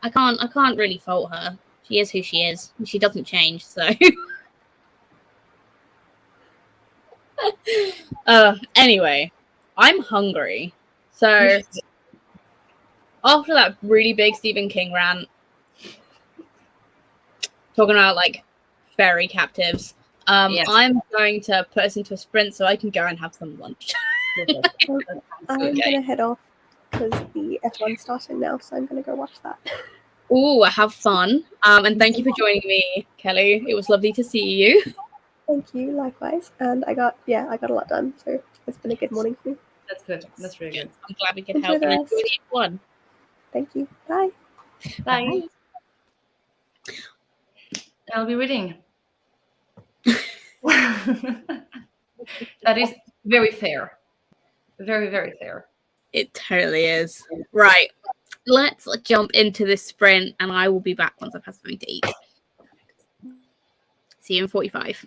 I can't really fault her. She is who she is. And she doesn't change. So, anyway, I'm hungry. So after that really big Stephen King rant, talking about like fairy captives, Yes. I'm going to put us into a sprint so I can go and have some lunch. I'm gonna head off because the F1's starting now, so I'm gonna go watch that. Ooh, have fun. And thank you for joining me, Kelly. It was lovely to see you. Thank you, likewise. And I got a lot done, so it's been a good morning for me. That's good. That's really good. I'm glad we could Enjoy help the and rest. enjoy the F1. Thank you. Bye. Bye. I'll be reading. That is very fair. Very, very fair. It totally is. Right. Let's jump into this sprint and I will be back once I've had something to eat. See you in 45.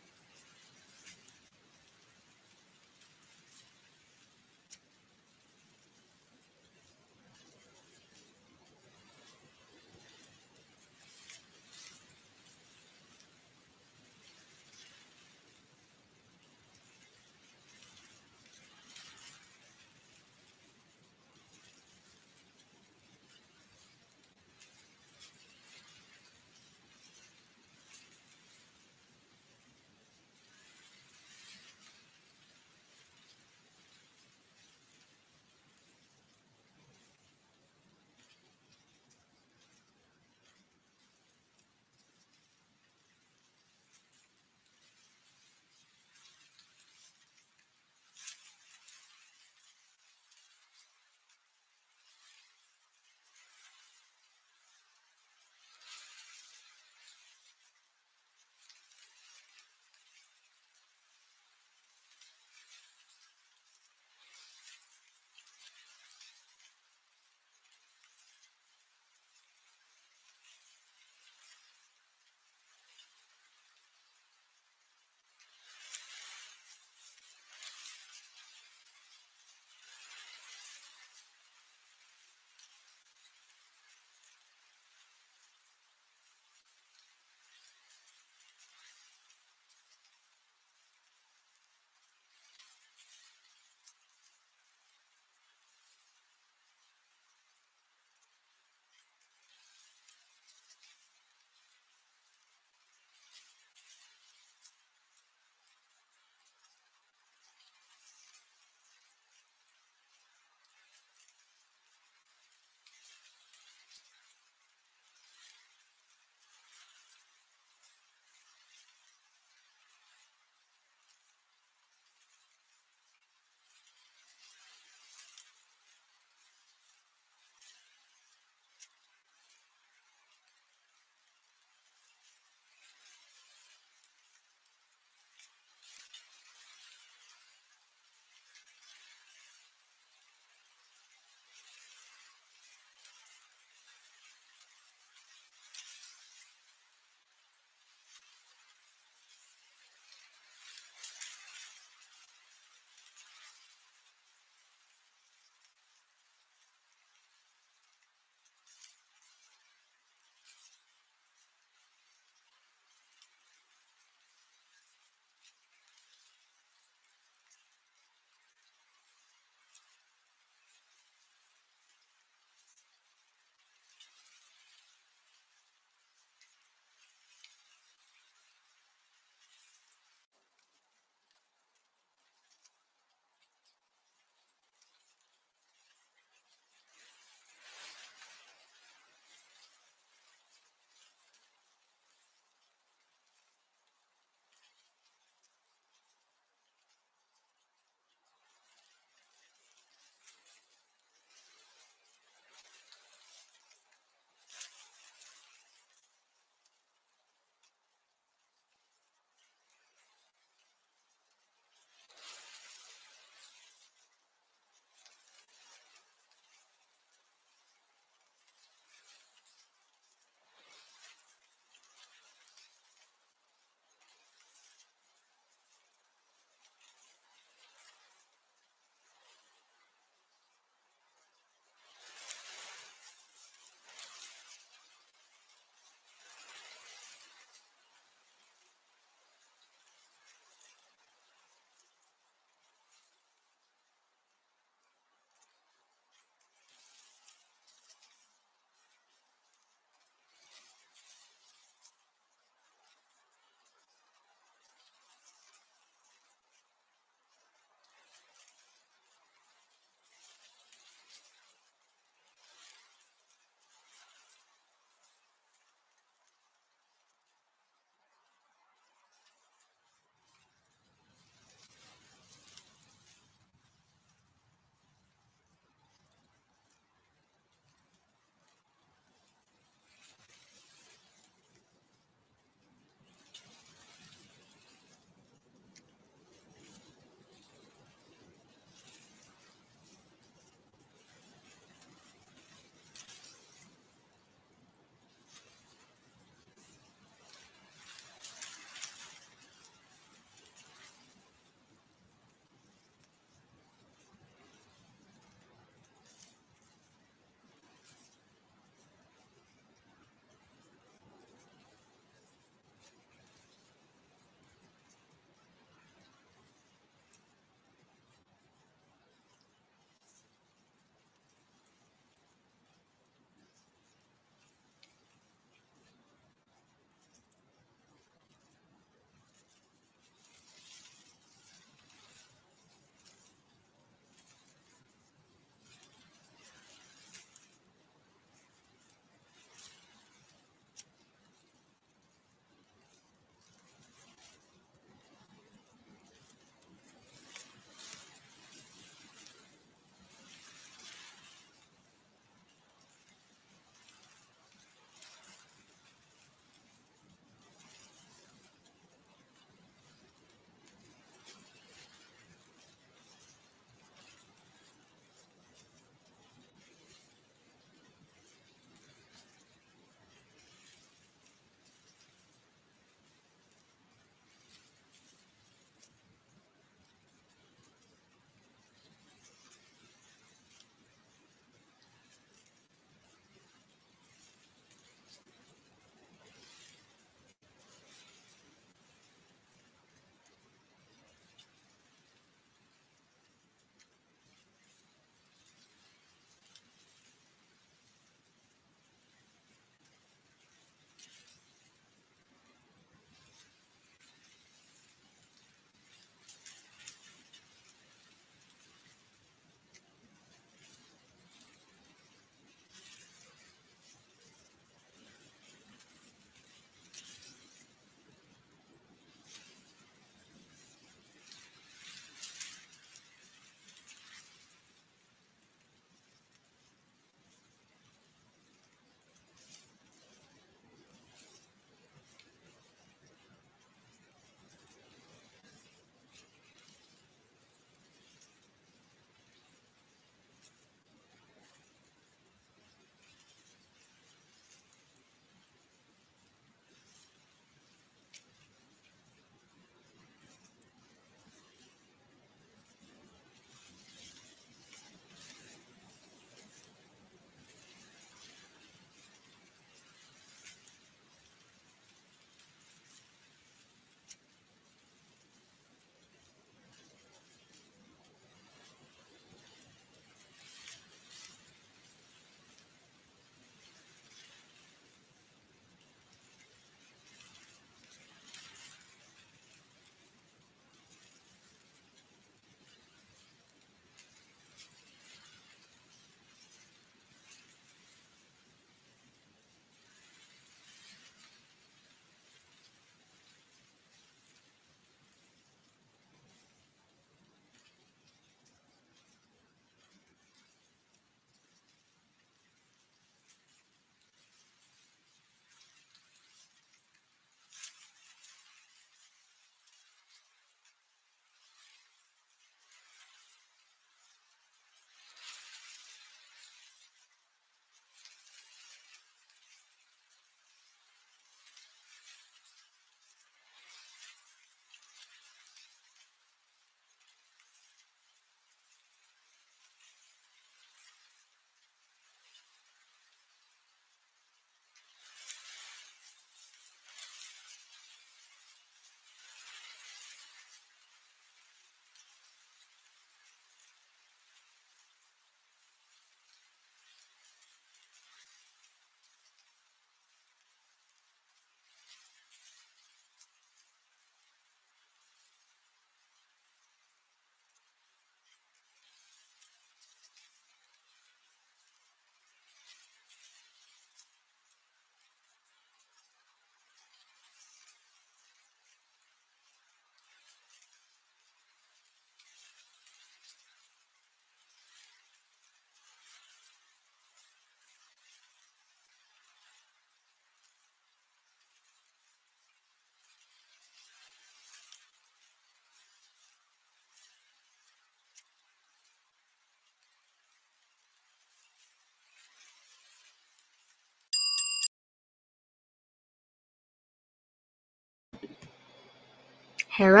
Hello.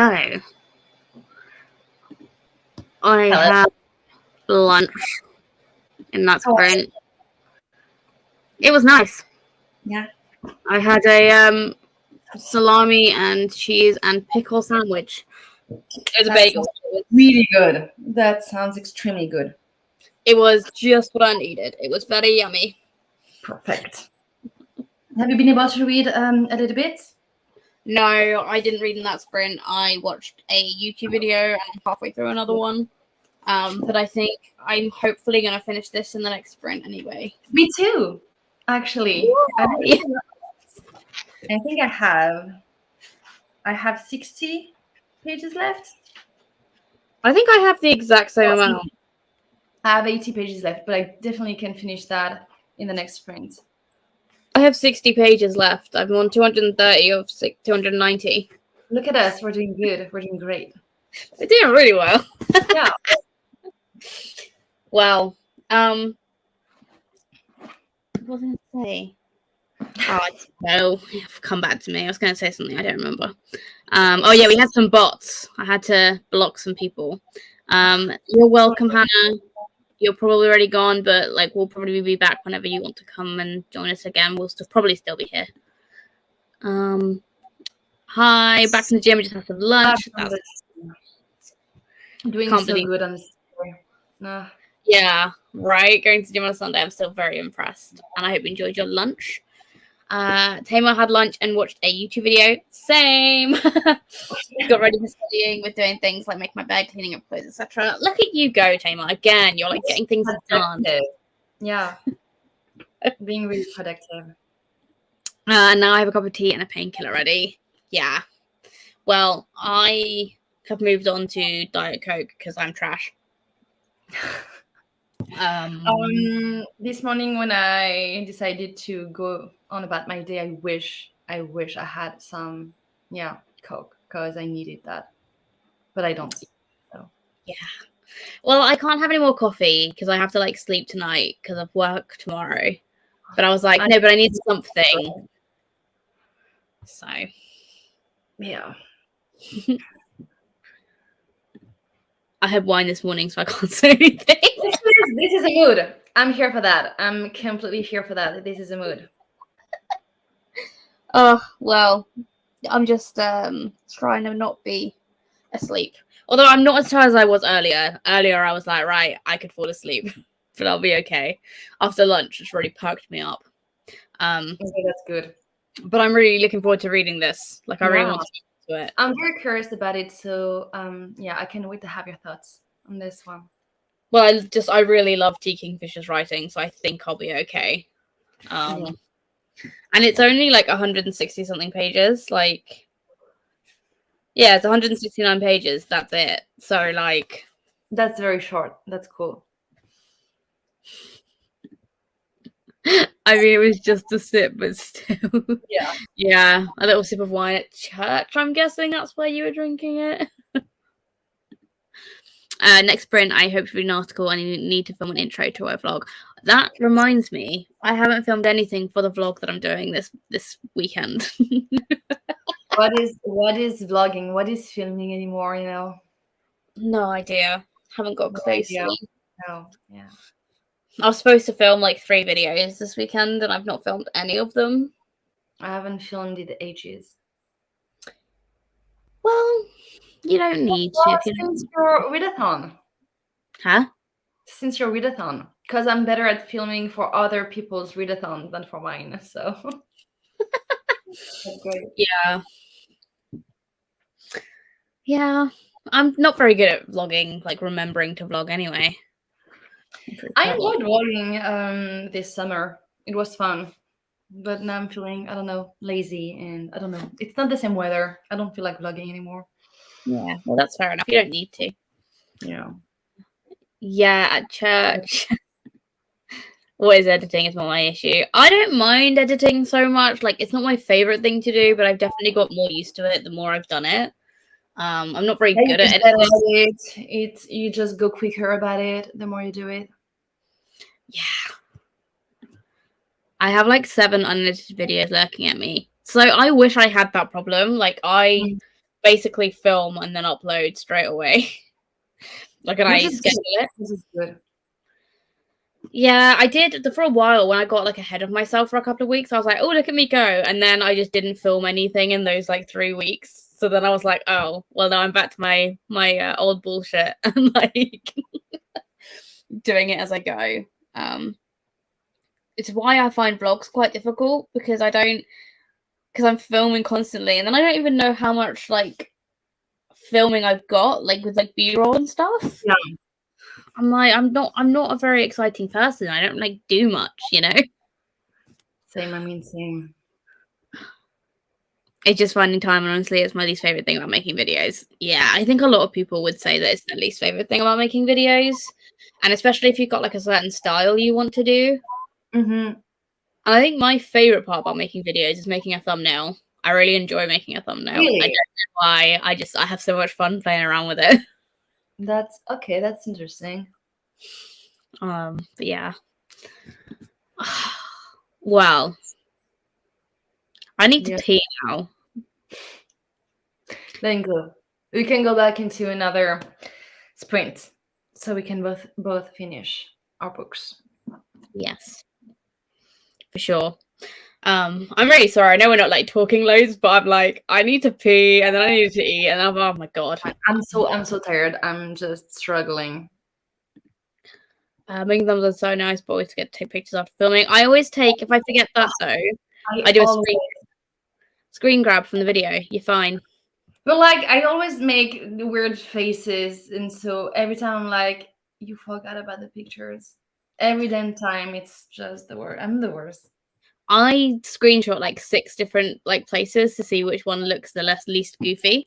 I Hello. had lunch in that How was sprint. It was nice. Yeah. I had a salami and cheese and pickle sandwich. It was a That bagel. sounds really good. That sounds extremely good. It was just what I needed. It was very yummy. Perfect. Have you been able to read a little bit? No, I didn't read in that sprint. I watched a YouTube video and I'm halfway through another one. But I think I'm hopefully going to finish this in the next sprint anyway. Me too, actually. I Yay. think I have 60 pages left. I think I have the exact same amount. I have 80 pages left, but I definitely can finish that in the next sprint. I have 60 pages left. I'm on 230 of 290. Look at us. We're doing good. We're doing great. We're doing really well. Yeah. Well, what was I going to say? Oh, no, come back to me. I was going to say something. I don't remember. Oh, yeah, we had some bots. I had to block some people. You're welcome, Hannah. You're probably already gone, but like we'll probably be back whenever you want to come and join us again. We'll probably still be here. Hi, back from the gym. We just had some lunch. Doing Can't so believe- good on this. No. Yeah, right. Going to the gym on a Sunday. I'm still very impressed, and I hope you enjoyed your lunch. Tamar had lunch and watched a YouTube video. Same. Got ready for studying. We're doing things like making my bed, cleaning up clothes, etc. Look at you go, Tamar. Again, you're like getting things done. Yeah. Being really productive. Now I have a cup of tea and a painkiller ready. Yeah. Well, I have moved on to Diet Coke because I'm trash. This morning when I decided to go on about my day, I wish I had some Coke because I needed that, but I don't. So. Yeah. Well, I can't have any more coffee because I have to like sleep tonight because of work tomorrow. But I was like, no, but I need something. So yeah. I had wine this morning, so I can't say anything. This is a mood. I'm here for that. I'm completely here for that. This is a mood. Oh, well, I'm just trying to not be asleep. Although I'm not as tired as I was earlier. Earlier, I was like, right, I could fall asleep, but I'll be okay. After lunch, it's really perked me up. Okay, that's good. But I'm really looking forward to reading this. Like, I really want to get into it. I'm very curious about it. So, I can't wait to have your thoughts on this one. Well, I really love T. Kingfisher's writing, so I think I'll be okay. And it's only like 160 something pages. Like, yeah, it's 169 pages. That's it. So, like, that's very short. That's cool. I mean, it was just a sip, but still. Yeah. Yeah, a little sip of wine at church. I'm guessing that's where you were drinking it. Next sprint, I hope to read an article and I need to film an intro to our vlog. That reminds me, I haven't filmed anything for the vlog that I'm doing this weekend. What is vlogging? What is filming anymore? You know? No idea. Haven't got close. No. Yeah. I was supposed to film like 3 videos this weekend, and I've not filmed any of them. I haven't filmed it ages. Well, you don't need to. Since your readathon. Huh? Since your readathon. Because I'm better at filming for other people's readathons than for mine. So that's great. Yeah. Yeah. I'm not very good at vlogging, like remembering to vlog anyway. I enjoyed vlogging this summer. It was fun. But now I'm feeling, I don't know, lazy, and I don't know. It's not the same weather. I don't feel like vlogging anymore. Yeah, well, that's fair enough. You don't need to. Yeah. Yeah, at church. Always editing is not my issue. I don't mind editing so much. Like, it's not my favorite thing to do, but I've definitely got more used to it the more I've done it. I'm not very good at editing. It's you just go quicker about it the more you do it. Yeah. I have like 7 unedited videos lurking at me. So I wish I had that problem. Like, I basically film and then upload straight away. Like, and I schedule it. This is good. Yeah, I did for a while when I got like ahead of myself for a couple of weeks. I was like, oh, look at me go. And then I just didn't film anything in those like 3 weeks. So then I was like, oh, well, now I'm back to my old bullshit and like doing it as I go. It's why I find vlogs quite difficult because I'm filming constantly and then I don't even know how much like filming I've got, like with like B-roll and stuff. Yeah. I'm like, I'm not a very exciting person. I don't like do much, you know? Same, I mean, same. It's just finding time, and honestly, it's my least favorite thing about making videos. Yeah, I think a lot of people would say that it's their least favorite thing about making videos, and especially if you've got like a certain style you want to do. Mm-hmm. And I think my favorite part about making videos is making a thumbnail. I really enjoy making a thumbnail. Really? I don't know why. I have so much fun playing around with it. That's okay. That's interesting. But yeah. Well, I need to pee now. Then go. We can go back into another sprint, so we can both finish our books. Yes, for sure. I'm really sorry. I know we're not like talking loads, but I'm like, I need to pee and then I need to eat, and I'm oh my god. I'm so tired. I'm just struggling. Making thumbs are so nice, but always forget to take pictures after filming. I always take, if I forget that though, I do a screen grab from the video. You're fine. But like, I always make the weird faces, and so every time I'm like, you forgot about the pictures. Every damn time, it's just the worst. I'm the worst. I screenshot like 6 different like places to see which one looks the least goofy,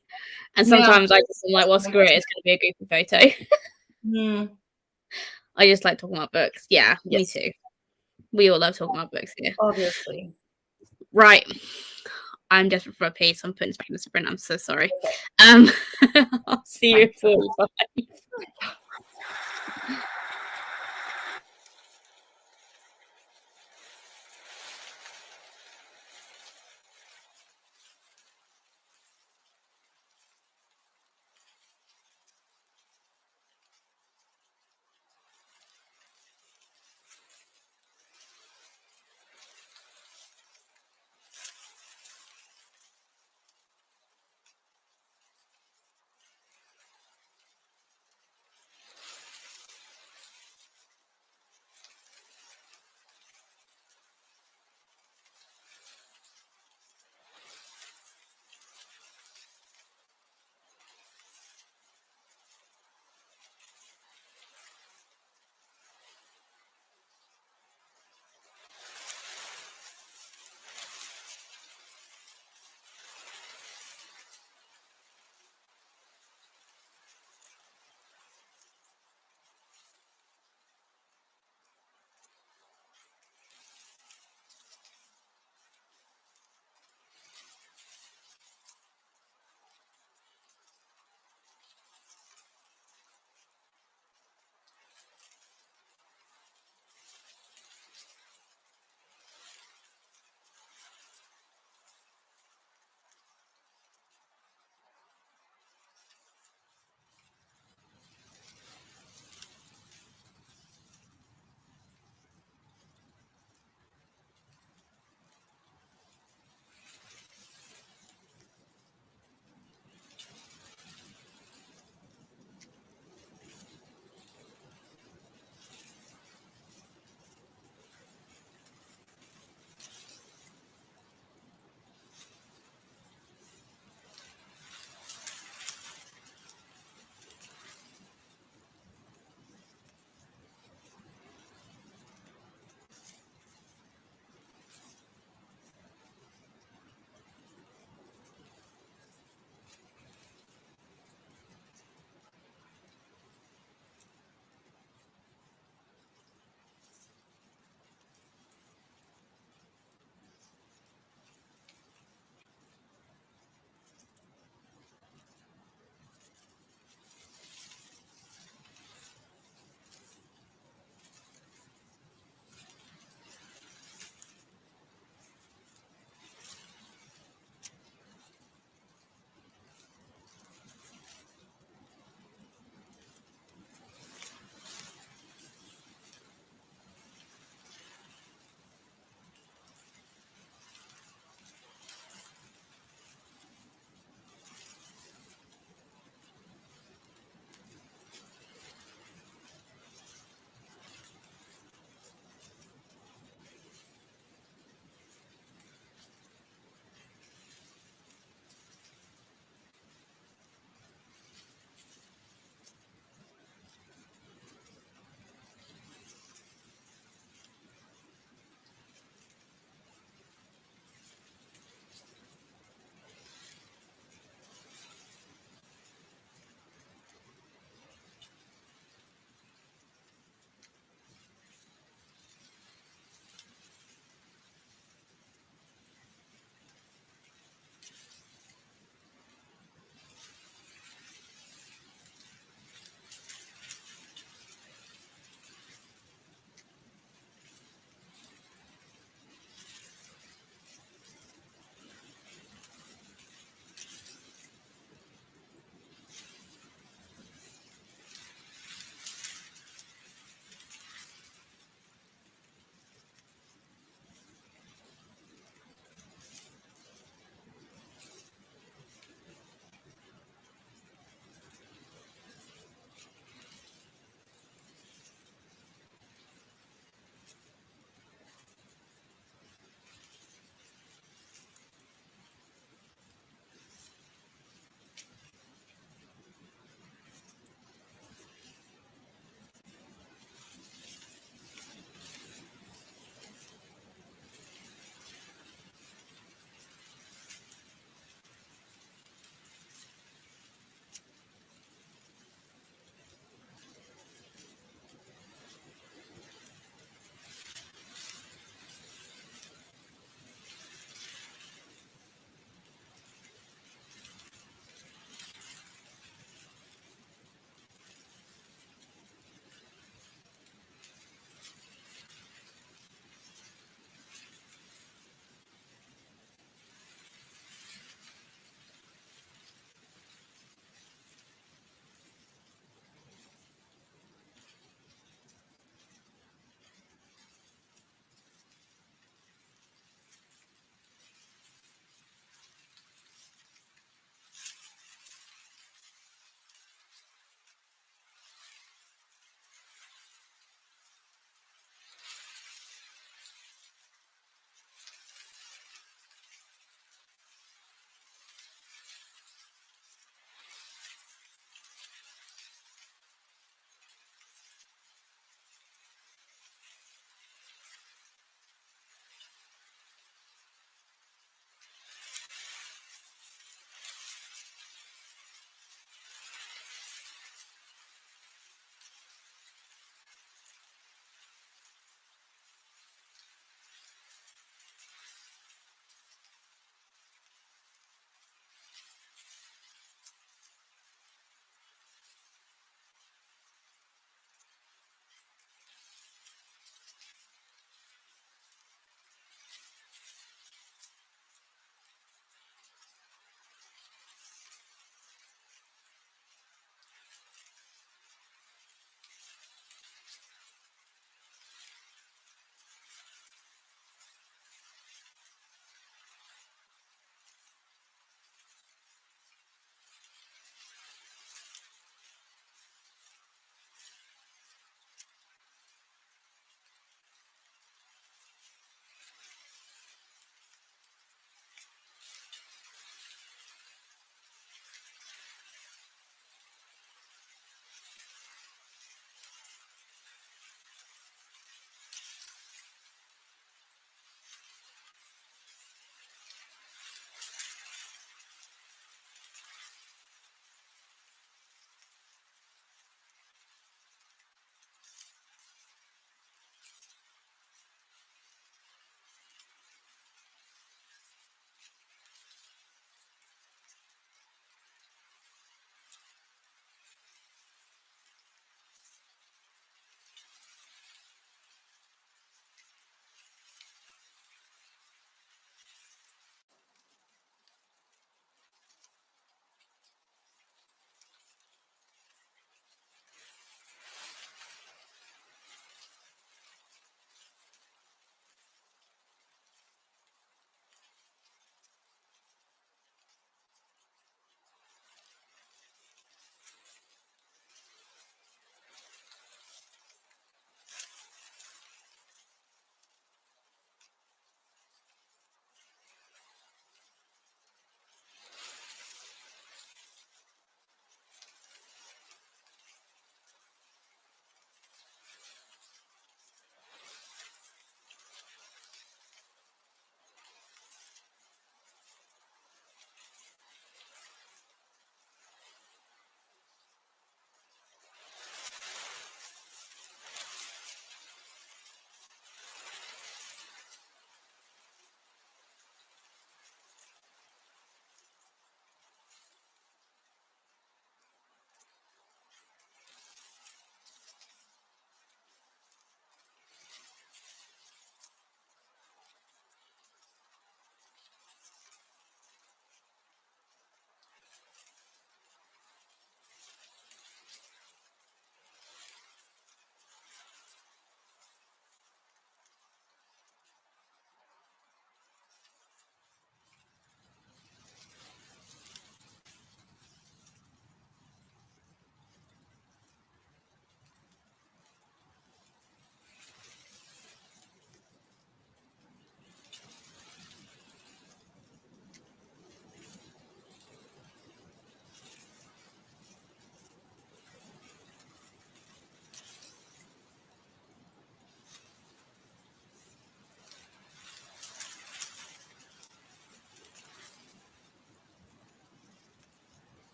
and sometimes I just am like, well, screw it, it's gonna be a goofy photo. I just like talking about books. Yeah, yes. Me too. We all love talking about books here. Obviously. Right. I'm desperate for a pee, so I'm putting this in the sprint. I'm so sorry. I'll see you in 45.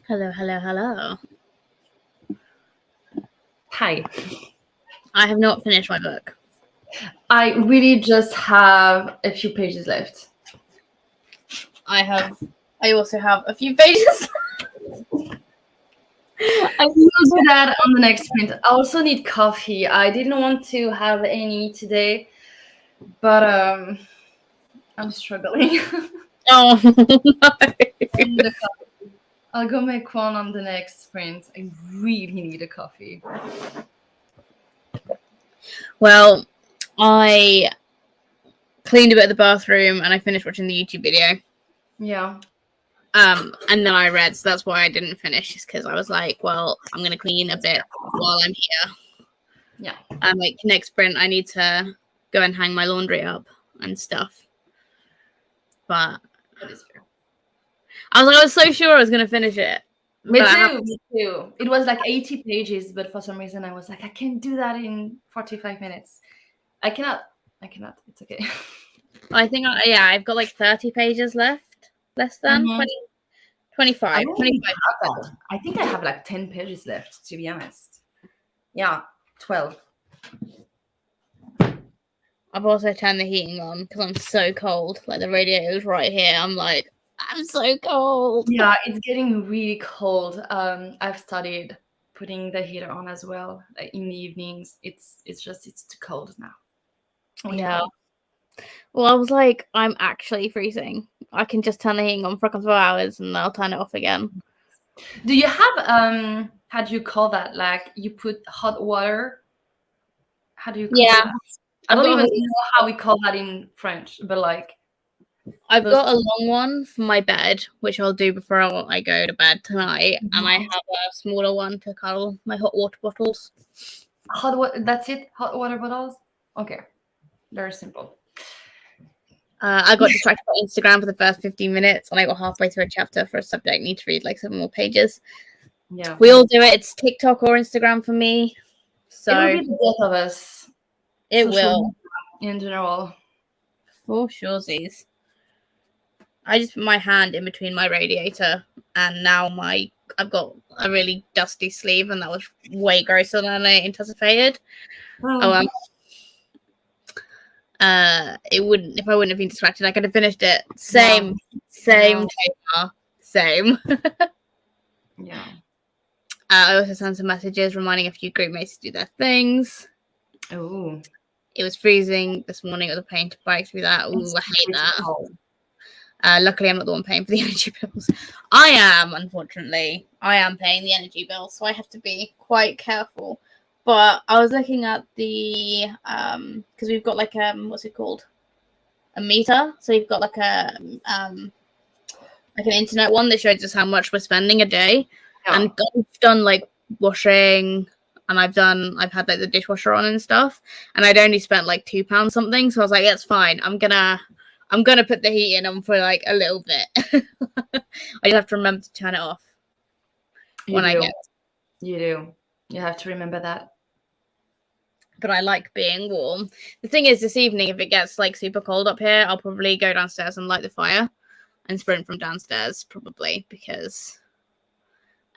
Hello, hello, hello. Hi. I have not finished my book. I really just have a few pages left. I also have a few pages. I will do that on the next print. I also need coffee. I didn't want to have any today, but I'm struggling. Oh no. I need a coffee. I'll go make one on the next print. I really need a coffee. Well, I cleaned a bit of the bathroom and I finished watching the YouTube video. Yeah. And then I read, so that's why I didn't finish, just because I was like, well, I'm gonna clean a bit while I'm here. Yeah. Like next sprint, I need to go and hang my laundry up and stuff. But That is fair. I was so sure I was gonna finish it. Me but I too. haven't. Me too. It was like 80 pages, but for some reason I was like, I can't do that in 45 minutes. I cannot. It's okay. I think I've got like 30 pages left. Less than 20, 25. I don't think I have that. I think I have like 10 pages left, to be honest. Yeah, 12. I've also turned the heating on because I'm so cold. Like the radiator's right here. I'm like, I'm so cold. Yeah, it's getting really cold. I've started putting the heater on as well, like in the evenings. It's too cold now. Yeah. Well, I was like, I'm actually freezing. I can just turn the heating on for a couple of hours and I'll turn it off again. Do you have how do you call that? Like you put hot water? How do you call that? I don't even know how we call that in French, but like I've got a long one for my bed, which I'll do before I go to bed tonight, and I have a smaller one to cuddle my hot water bottles. Hot water. That's it. Hot water bottles. Okay, very simple. I got distracted by Instagram for the first 15 minutes, and I got halfway through a chapter for a subject. I need to read like 7 more pages. Yeah, we all do it. It's TikTok or Instagram for me. So it will be the death of us. It will, in general. For surezies. I just put my hand in between my radiator, and now I've got a really dusty sleeve, and that was way grosser than I anticipated. It wouldn't if I wouldn't have been distracted. I could have finished it. Same. Yeah. I also sent some messages reminding a few group mates to do their things. Oh. It was freezing this morning. It was a pain to bike through that. Ooh, I hate that. Luckily, I'm not the one paying for the energy bills. I am, unfortunately. I am paying the energy bill, so I have to be quite careful. But I was looking at the because we've got like what's it called? A meter. So we've got like a like an internet one that shows us how much we're spending a day. Yeah. And I've done like washing, and I've had like the dishwasher on and stuff, and I'd only spent like £2 something. So I was like, that's fine. I'm gonna put the heat in on for like a little bit. I just have to remember to turn it off You do. You have to remember that. But I like being warm. The thing is, this evening, if it gets like super cold up here, I'll probably go downstairs and light the fire and sprint from downstairs, probably, because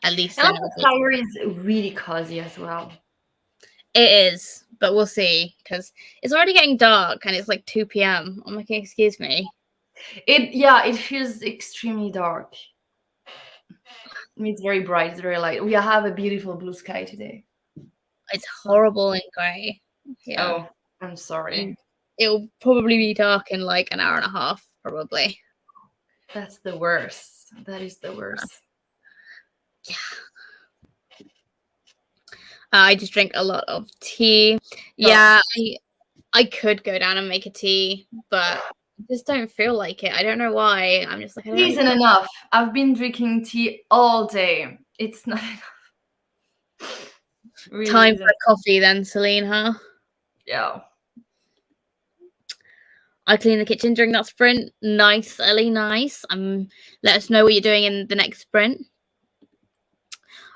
at least the fire is really cozy as well. It is, but we'll see, because it's already getting dark and it's like 2 p.m. I'm like, excuse me. It feels extremely dark. It's very bright, it's very light. We have a beautiful blue sky today. It's horrible and grey. Yeah. Oh, I'm sorry. It'll probably be dark in like an hour and a half, probably. That's the worst. That is the worst. Yeah. I just drink a lot of tea. Yeah, I could go down and make a tea, but I just don't feel like it. I don't know why. I'm just like, it isn't enough. I've been drinking tea all day. It's not enough. Really time for a coffee then, Celine, huh? Yeah. I cleaned the kitchen during that sprint. Nice, Ellie, nice. Let us know what you're doing in the next sprint.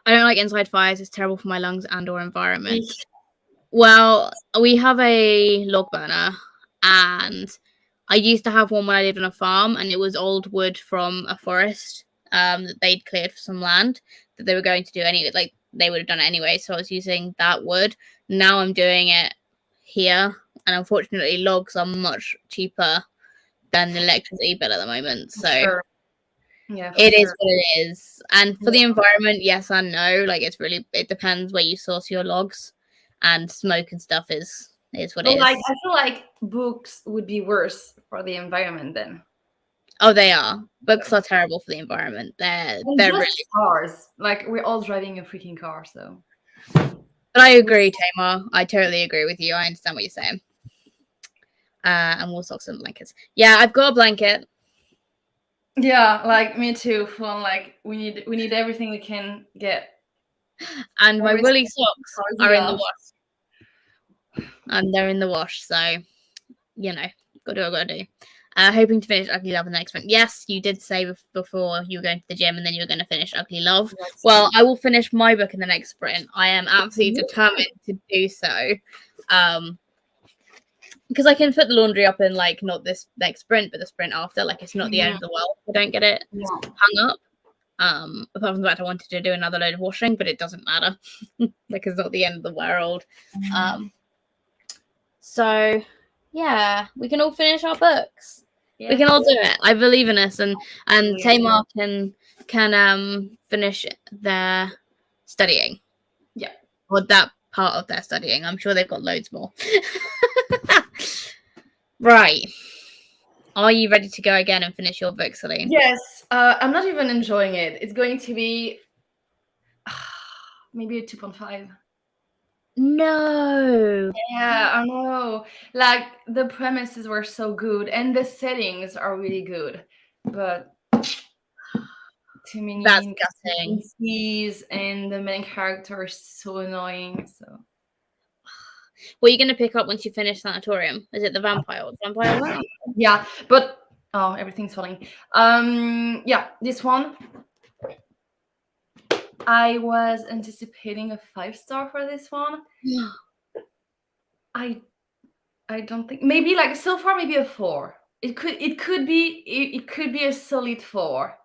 I don't like inside fires. It's terrible for my lungs and or environment. Well, we have a log burner, and I used to have one when I lived on a farm, and it was old wood from a forest. that they'd cleared for some land that they were going to do anyway. Like they would have done it anyway. So I was using that wood. Now I'm doing it here, and unfortunately, logs are much cheaper than the electricity bill at the moment. So Sure. Yeah, it is sure. what it is. And for the environment, yes and no. Like it depends where you source your logs, and smoke and stuff is what But it like, is. I feel like books would be worse for the environment then. Oh, they are. Books are terrible for the environment. They're And just really. cars. Like, we're all driving a freaking car, so. But I agree, Tamar. I totally agree with you. I understand what you're saying. And we'll talk some blankets. Yeah, I've got a blanket. Yeah, like me too. Well, like we need everything we can get. And my Everything woolly socks are in the yeah. wash. And they're in the wash, so you know, gotta do what I gotta do. Hoping to finish Ugly Love in the next one. Yes, you did say before you were going to the gym and then you were going to finish Ugly Love. Well, I will finish my book in the next sprint. I am absolutely determined to do so. Because I can put the laundry up in like not this next sprint, but the sprint after. Like it's not the end of the world. I don't get it hung up. Apart from the fact I wanted to do another load of washing, but it doesn't matter. Like it's not the end of the world. So yeah, we can all finish our books. Yes. We can all do it. I believe in us, and Tamar can finish their studying. Yeah, or that part of their studying. I'm sure they've got loads more. Right. Are you ready to go again and finish your book, Celine? Yes. I'm not even enjoying it. It's going to be maybe a 2.5. No. Yeah, I know. Like the premises were so good and the settings are really good, but too many inconsistencies and the main character is so annoying. So, what are you going to pick up once you finish Sanatorium? Is it the vampire? Vampire one? Yeah, but everything's falling. Yeah, this one. I was anticipating a 5-star for this one. I don't think, maybe like so far maybe a 4. It could be a solid 4,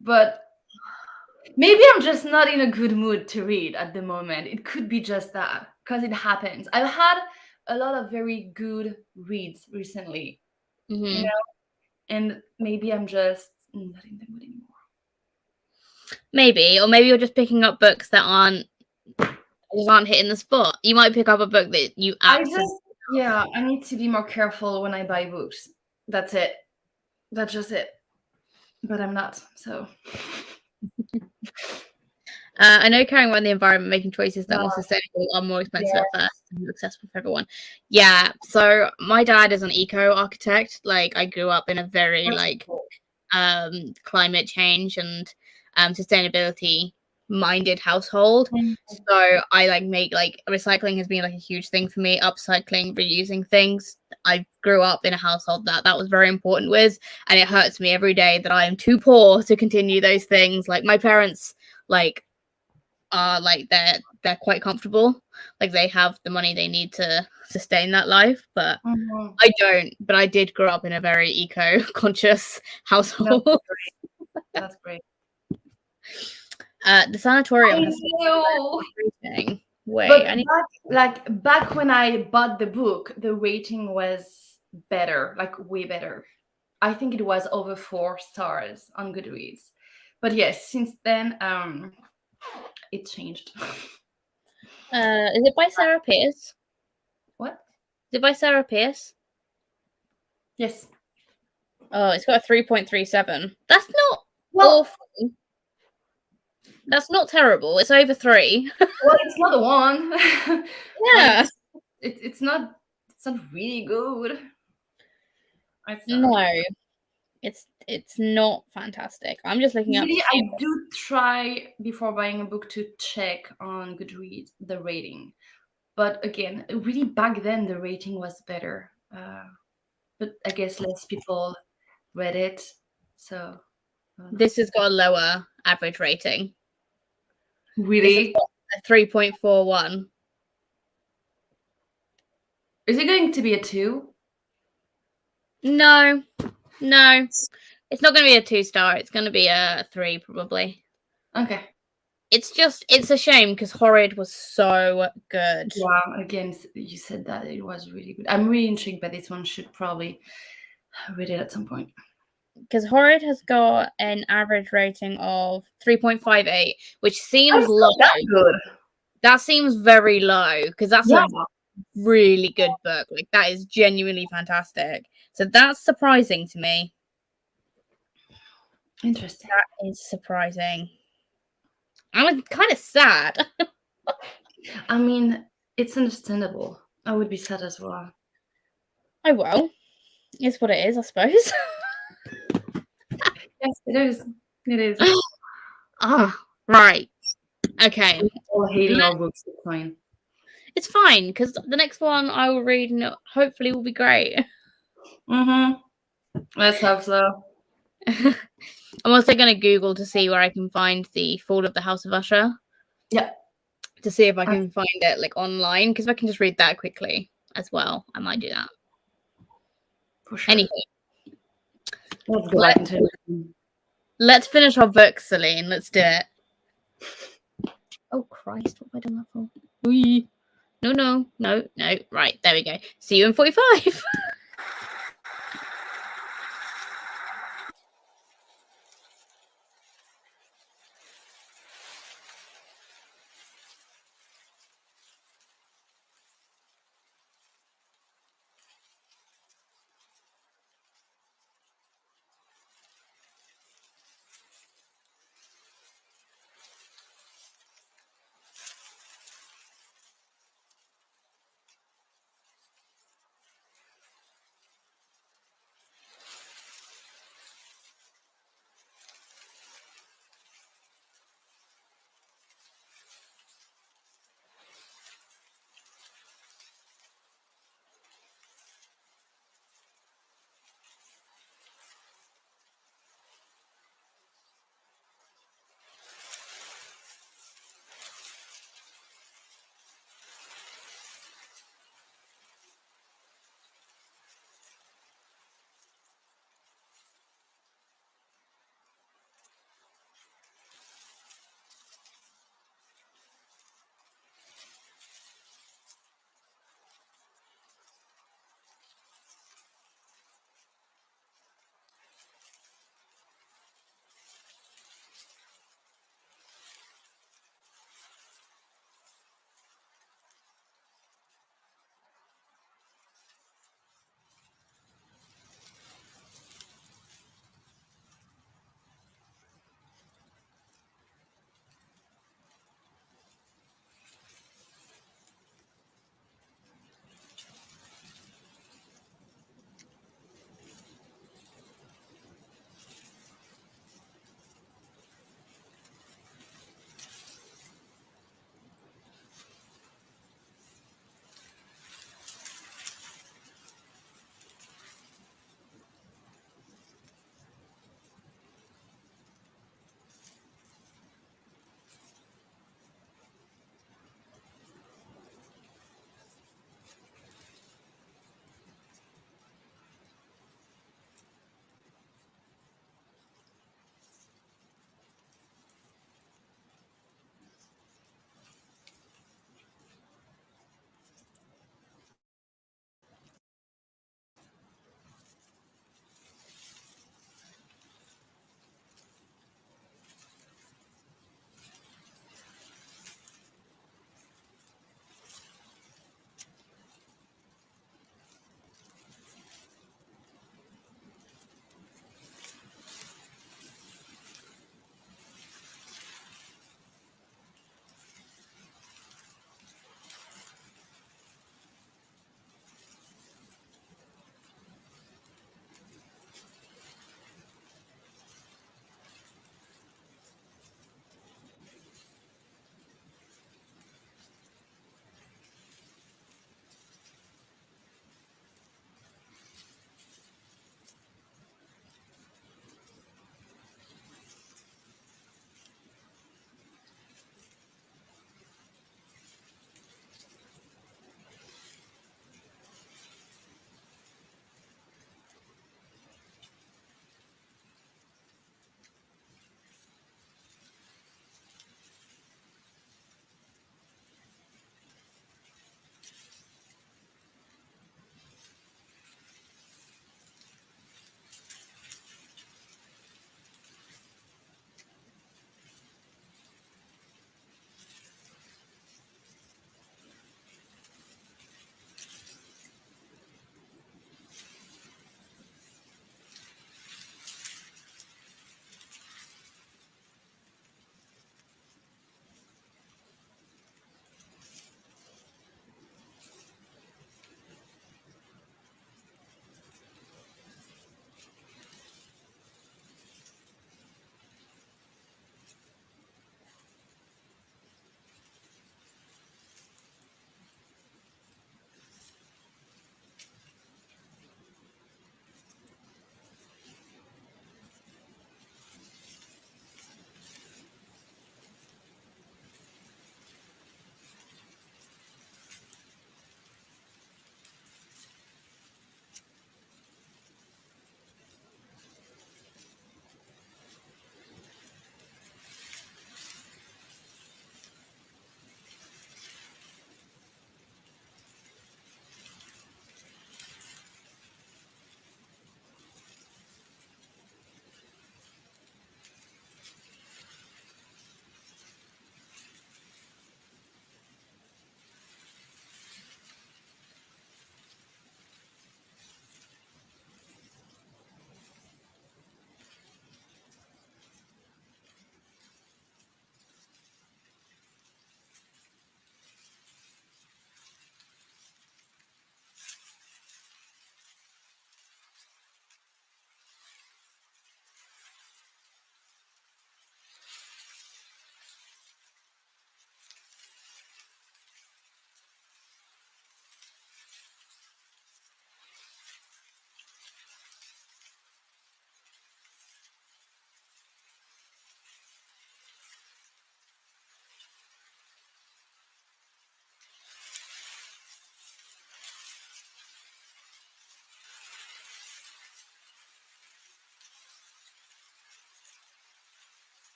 but maybe I'm just not in a good mood to read at the moment. It could be just that, because it happens. I've had a lot of very good reads recently, you know, and maybe I'm just not in the mood anymore. Maybe, or maybe you're just picking up books that aren't hitting the spot. You might pick up a book that you absolutely. I need to be more careful when I buy books. That's it. That's just it. But I'm not, so. I know caring about the environment, making choices that are more sustainable are more expensive at first and accessible for everyone. Yeah, so my dad is an eco-architect. Like I grew up in a very climate change and sustainability minded household. So I make recycling has been like a huge thing for me, upcycling, reusing things. I grew up in a household that was very important with, and it hurts me every day that I am too poor to continue those things. Like my parents are they're quite comfortable, like they have the money they need to sustain that life, but I don't. But I did grow up in a very eco-conscious household. That's great. The Sanatorium has rating. Back when I bought the book, the rating was better, like way better. I think it was over 4 stars on Goodreads. But yes, since then, it changed. Is it by Sarah Pierce? What? Is it by Sarah Pierce? Yes. Oh, it's got a 3.37. That's not awful. That's not terrible. It's over 3. Well, it's not a 1. Yeah. It's not really good. No. It's not fantastic. I'm just looking up. I do try before buying a book to check on Goodreads the rating, but again, really back then the rating was better. But I guess less people read it, so. This has got a lower average rating. Really? A 3.41. Is it going to be a 2? No. It's not going to be a 2-star. It's going to be a 3 probably. Okay. It's a shame because Horrid was so good. Yeah, again, you said that it was really good. I'm really intrigued by this one. Should probably read it at some point. Because Horrid has got an average rating of 3.58, which seems low. That's good. That seems very low because that's Yeah. a really good book. Like, that is genuinely fantastic. So that's surprising to me. Interesting. That is surprising. I'm kind of sad. I mean, it's understandable. I would be sad as well. Oh well, it's what it is, I suppose. Yes, it is. It is. Right. Okay. All hating our books. It's fine. It's fine because the next one I will read and it hopefully will be great. Let's hope so. I'm also going to Google to see where I can find the Fall of the House of Usher. Yeah. To see if I can find it like online, because if I can just read that quickly as well, I might do that. For sure. Anyway, Let's go back into it. Let's finish our book, Celine. Let's do it. Oh Christ, what have I done that for? Wee. No. Right, there we go. See you in 45.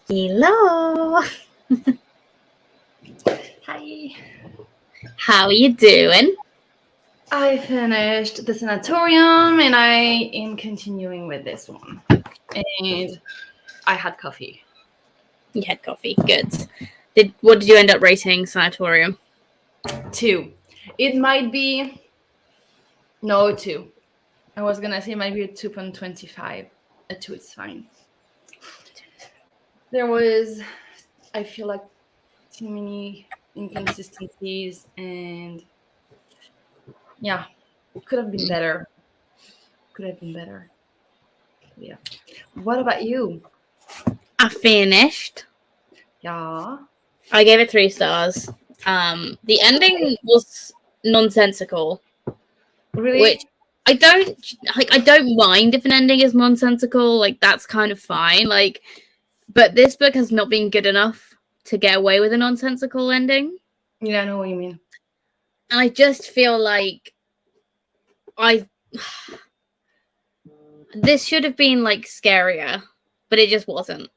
Hello. Hi. How are you doing? I finished the sanatorium and I am continuing with this one. And I had coffee. You had coffee. Good. What did you end up rating Sanatorium? 2. It might be... No, 2. I was going to say maybe a 2.25. A 2 is fine. There was, I feel like, too many inconsistencies and yeah, could have been better. Yeah. What about you? I finished. Yeah. I gave it 3 stars. The ending was nonsensical, Really? which I don't mind if an ending is nonsensical. Like, that's kind of fine. Like, but this book has not been good enough to get away with a nonsensical ending. Yeah, I know what you mean. And I just feel like this should have been like scarier, but it just wasn't.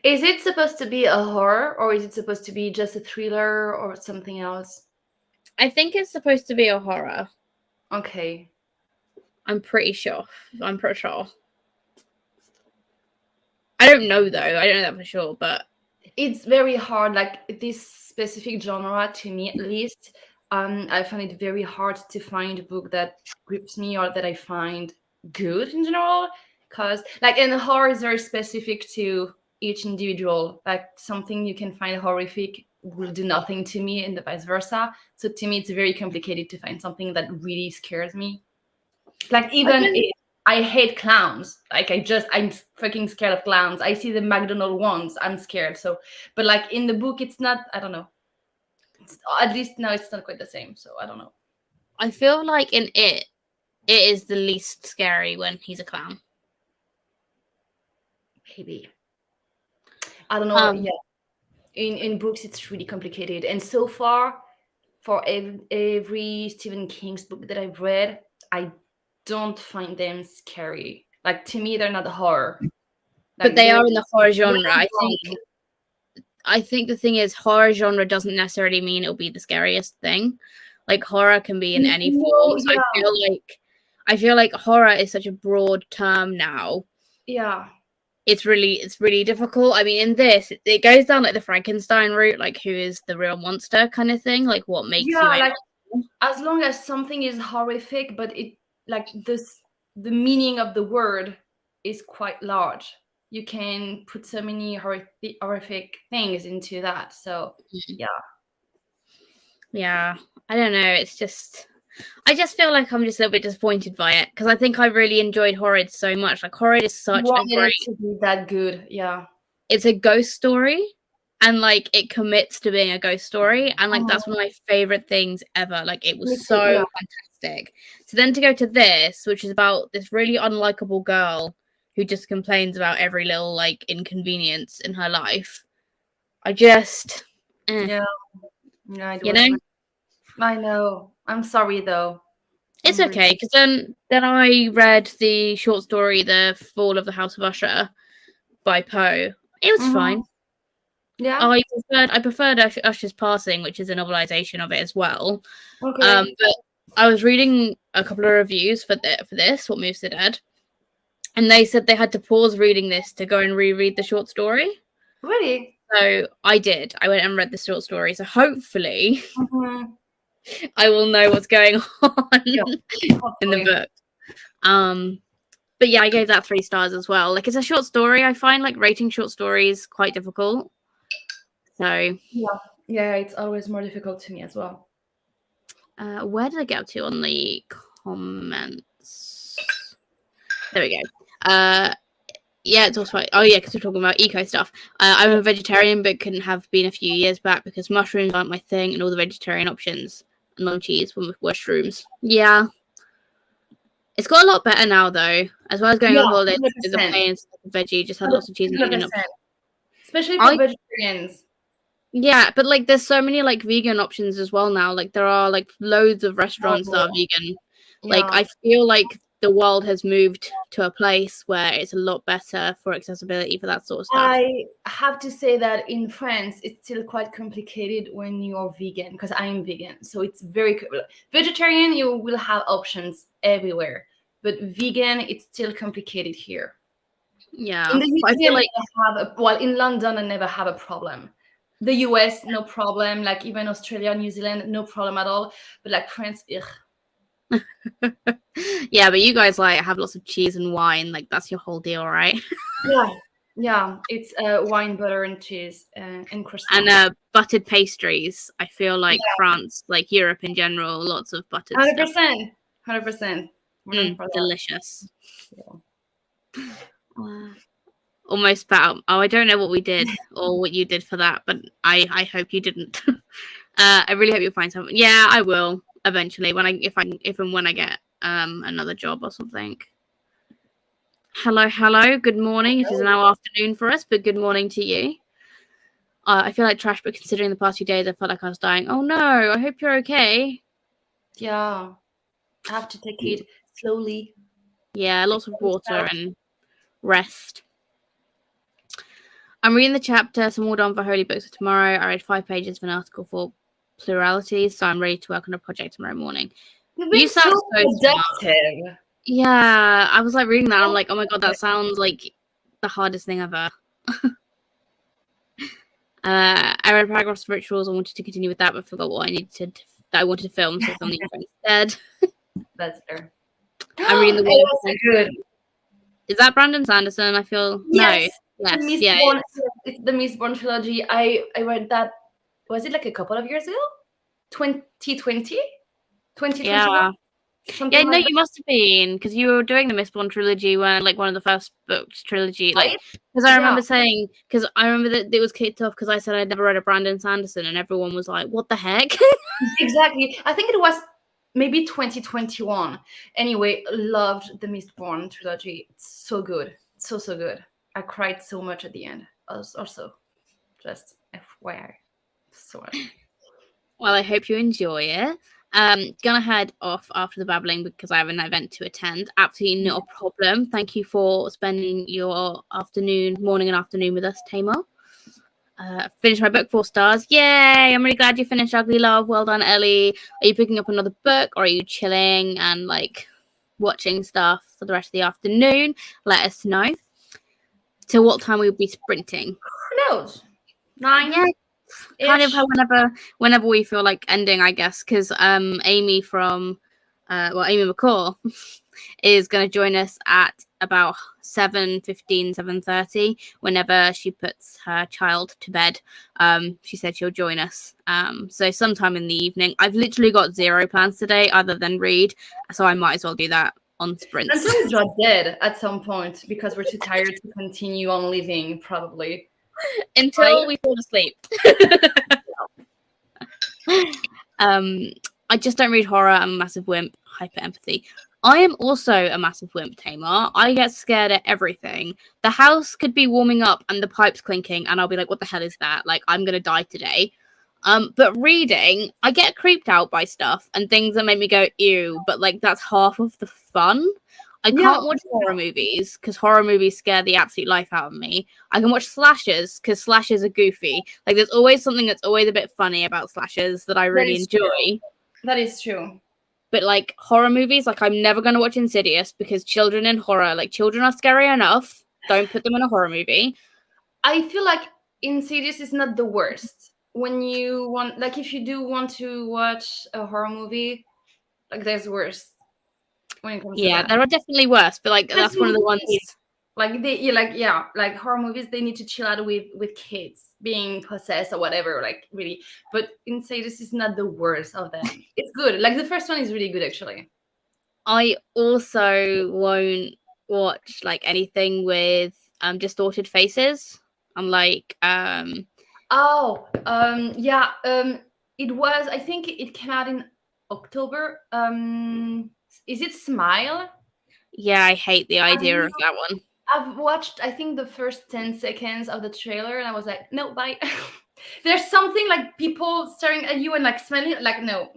Is it supposed to be a horror or is it supposed to be just a thriller or something else? I think it's supposed to be a horror. Okay. I'm pretty sure. I don't know though. I don't know that for sure, but It's very hard, like this specific genre, to me at least. I find it very hard to find a book that grips me or that I find good in general. Because, like, and horror is very specific to each individual. Like, something you can find horrific will do nothing to me, and the vice versa. So, to me, it's very complicated to find something that really scares me. Like, even if I hate clowns. Like, I'm fucking scared of clowns. I see the McDonald's ones, I'm scared. So, but like in the book, it's not, I don't know. At least now it's not quite the same. So I don't know. I feel like in it is the least scary when he's a clown. Maybe. I don't know. Yeah. In books, it's really complicated. And so far, for every Stephen King's book that I've read, I don't find them scary. Like, to me, they're not horror. But they are in the horror genre. I think the thing is, horror genre doesn't necessarily mean it'll be the scariest thing. Like, horror can be in any form. So yeah. I feel like horror is such a broad term now. Yeah. It's really difficult. I mean, in this, it goes down like the Frankenstein route, like who is the real monster kind of thing. Like, what makes you like, as long as something is horrific, but it, like, the meaning of the word is quite large. You can put so many horrific things into that. So yeah, I don't know. It's just, I just feel like I'm just a little bit disappointed by it because I think I really enjoyed Horrid so much. Like, Horrid is such a great, to be that good. Yeah, it's a ghost story, and like it commits to being a ghost story, and like that's one of my favorite things ever. Like, it was so fantastic. So then to go to this, which is about this really unlikable girl who just complains about every little like inconvenience in her life. I just yeah, you know. I know. I'm sorry though. It's okay, because then I read the short story "The Fall of the House of Usher" by Poe. It was fine. Yeah, I preferred Usher's Passing, which is a novelization of it as well. Okay. But I was reading a couple of reviews for this, What Moves the Dead, and they said they had to pause reading this to go and reread the short story. Really? So I did. I went and read the short story. So hopefully, I will know what's going on in the book. But yeah, I gave that 3 stars as well. Like, it's a short story. I find like rating short stories quite difficult. So yeah, it's always more difficult to me as well. Where did I get up to on the comments? There we go. Yeah, it's also oh yeah, because we're talking about eco stuff. I'm a vegetarian, but couldn't have been a few years back because mushrooms aren't my thing, and all the vegetarian options and no cheese were mushrooms. Yeah, it's got a lot better now though. As well as going on holidays, the plain veggie just had lots of cheese and especially for vegetarians. Yeah, but like there's so many like vegan options as well now. Like there are like loads of restaurants that are vegan. Like I feel like the world has moved to a place where it's a lot better for accessibility for that sort of stuff. I have to say that in France, it's still quite complicated when you're vegan, because I'm vegan. So it's very vegetarian. You will have options everywhere, but vegan, it's still complicated here. Yeah, In the but I UK, feel like in London, I never have a problem. The US, no problem. Like even Australia, New Zealand, no problem at all. But like France, ugh. yeah, but you guys like have lots of cheese and wine, like that's your whole deal, right? Yeah, it's wine, butter, and cheese, and croissant. And buttered pastries. I feel like France, like Europe in general, lots of buttered stuff. 100%. Delicious. Yeah. Almost about. Oh, I don't know what we did or what you did for that, but I hope you didn't. I really hope you'll find something. Yeah, I will eventually if and when I get another job or something. Hello. Good morning. It is now afternoon for us, but good morning to you. I feel like trash, but considering the past few days, I felt like I was dying. Oh no! I hope you're okay. Yeah, I have to take it slowly. Yeah, lots of water and rest. I'm reading the chapter Some More Done for Holy Books for tomorrow. I read 5 pages of an article for plurality, so I'm ready to work on a project tomorrow morning. You sound so productive. Yeah, I was like reading that. And I'm like, oh my god, that sounds like the hardest thing ever. I read paragraphs of rituals. I wanted to continue with that, but forgot what I wanted to film, so I filmed the instead. That's fair. I'm reading the That's good. Is that Brandon Sanderson? I feel yes. No. Yes, it's the Mistborn trilogy. I read that. Was it like a couple of years ago? 2020? 2021? Yeah. Something No, you must have been, because you were doing the Mistborn trilogy when, like, one of the first books trilogy, like, because I remember saying, because I remember that it was kicked off because I said I'd never read a Brandon Sanderson, and everyone was like, "What the heck?" Exactly. I think it was maybe 2021. Anyway, loved the Mistborn trilogy. It's so good, so good. I cried so much at the end. Also, just FYI, so much. Well, I hope you enjoy it. Gonna head off after the babbling because I have an event to attend. Absolutely not a problem. Thank you for spending your morning and afternoon with us, Tamar. Finished my book, 4 stars. Yay! I'm really glad you finished Ugly Love. Well done, Ellie. Are you picking up another book, or are you chilling and like watching stuff for the rest of the afternoon? Let us know. Till what time we'll be sprinting? Who knows? 9. Yeah. Kind of whenever we feel like ending, I guess, because Amy from Amy McCall is going to join us at about 7:15, 7:30 whenever she puts her child to bed. She said she'll join us, so sometime in the evening. I've literally got 0 plans today other than read, so I might as well do that on sprints. Until we drop dead at some point because we're too tired to continue on living, probably. Until we fall asleep. I just don't read horror. I'm a massive wimp. Hyper empathy. I am also a massive wimp, Tamar. I get scared at everything. The house could be warming up and the pipes clinking, and I'll be like, what the hell is that? Like, I'm gonna die today. But reading, I get creeped out by stuff and things that make me go, ew, but like that's half of the fun. I can't watch horror movies because horror movies scare the absolute life out of me. I can watch slashers because slashers are goofy. Like, there's always something that's always a bit funny about slashers that I really enjoy. True. That is true. But like horror movies, like I'm never going to watch Insidious because children in horror, like children are scary enough. Don't put them in a horror movie. I feel like Insidious is not the worst. When you want, like, if you do want to watch a horror movie, like there's worse. When it comes to that. There are definitely worse, but like that's one of the ones. Like horror movies, they need to chill out with kids being possessed or whatever, like really. But Insidious is not the worst of them. It's good. Like the first one is really good, actually. I also won't watch like anything with distorted faces. I'm like it was, I think it came out in October. Is it Smile? Yeah, I hate the idea of that one. I've watched, I think, the first 10 seconds of the trailer, and I was like, no, bye. There's something like people staring at you and like smelling, like, no.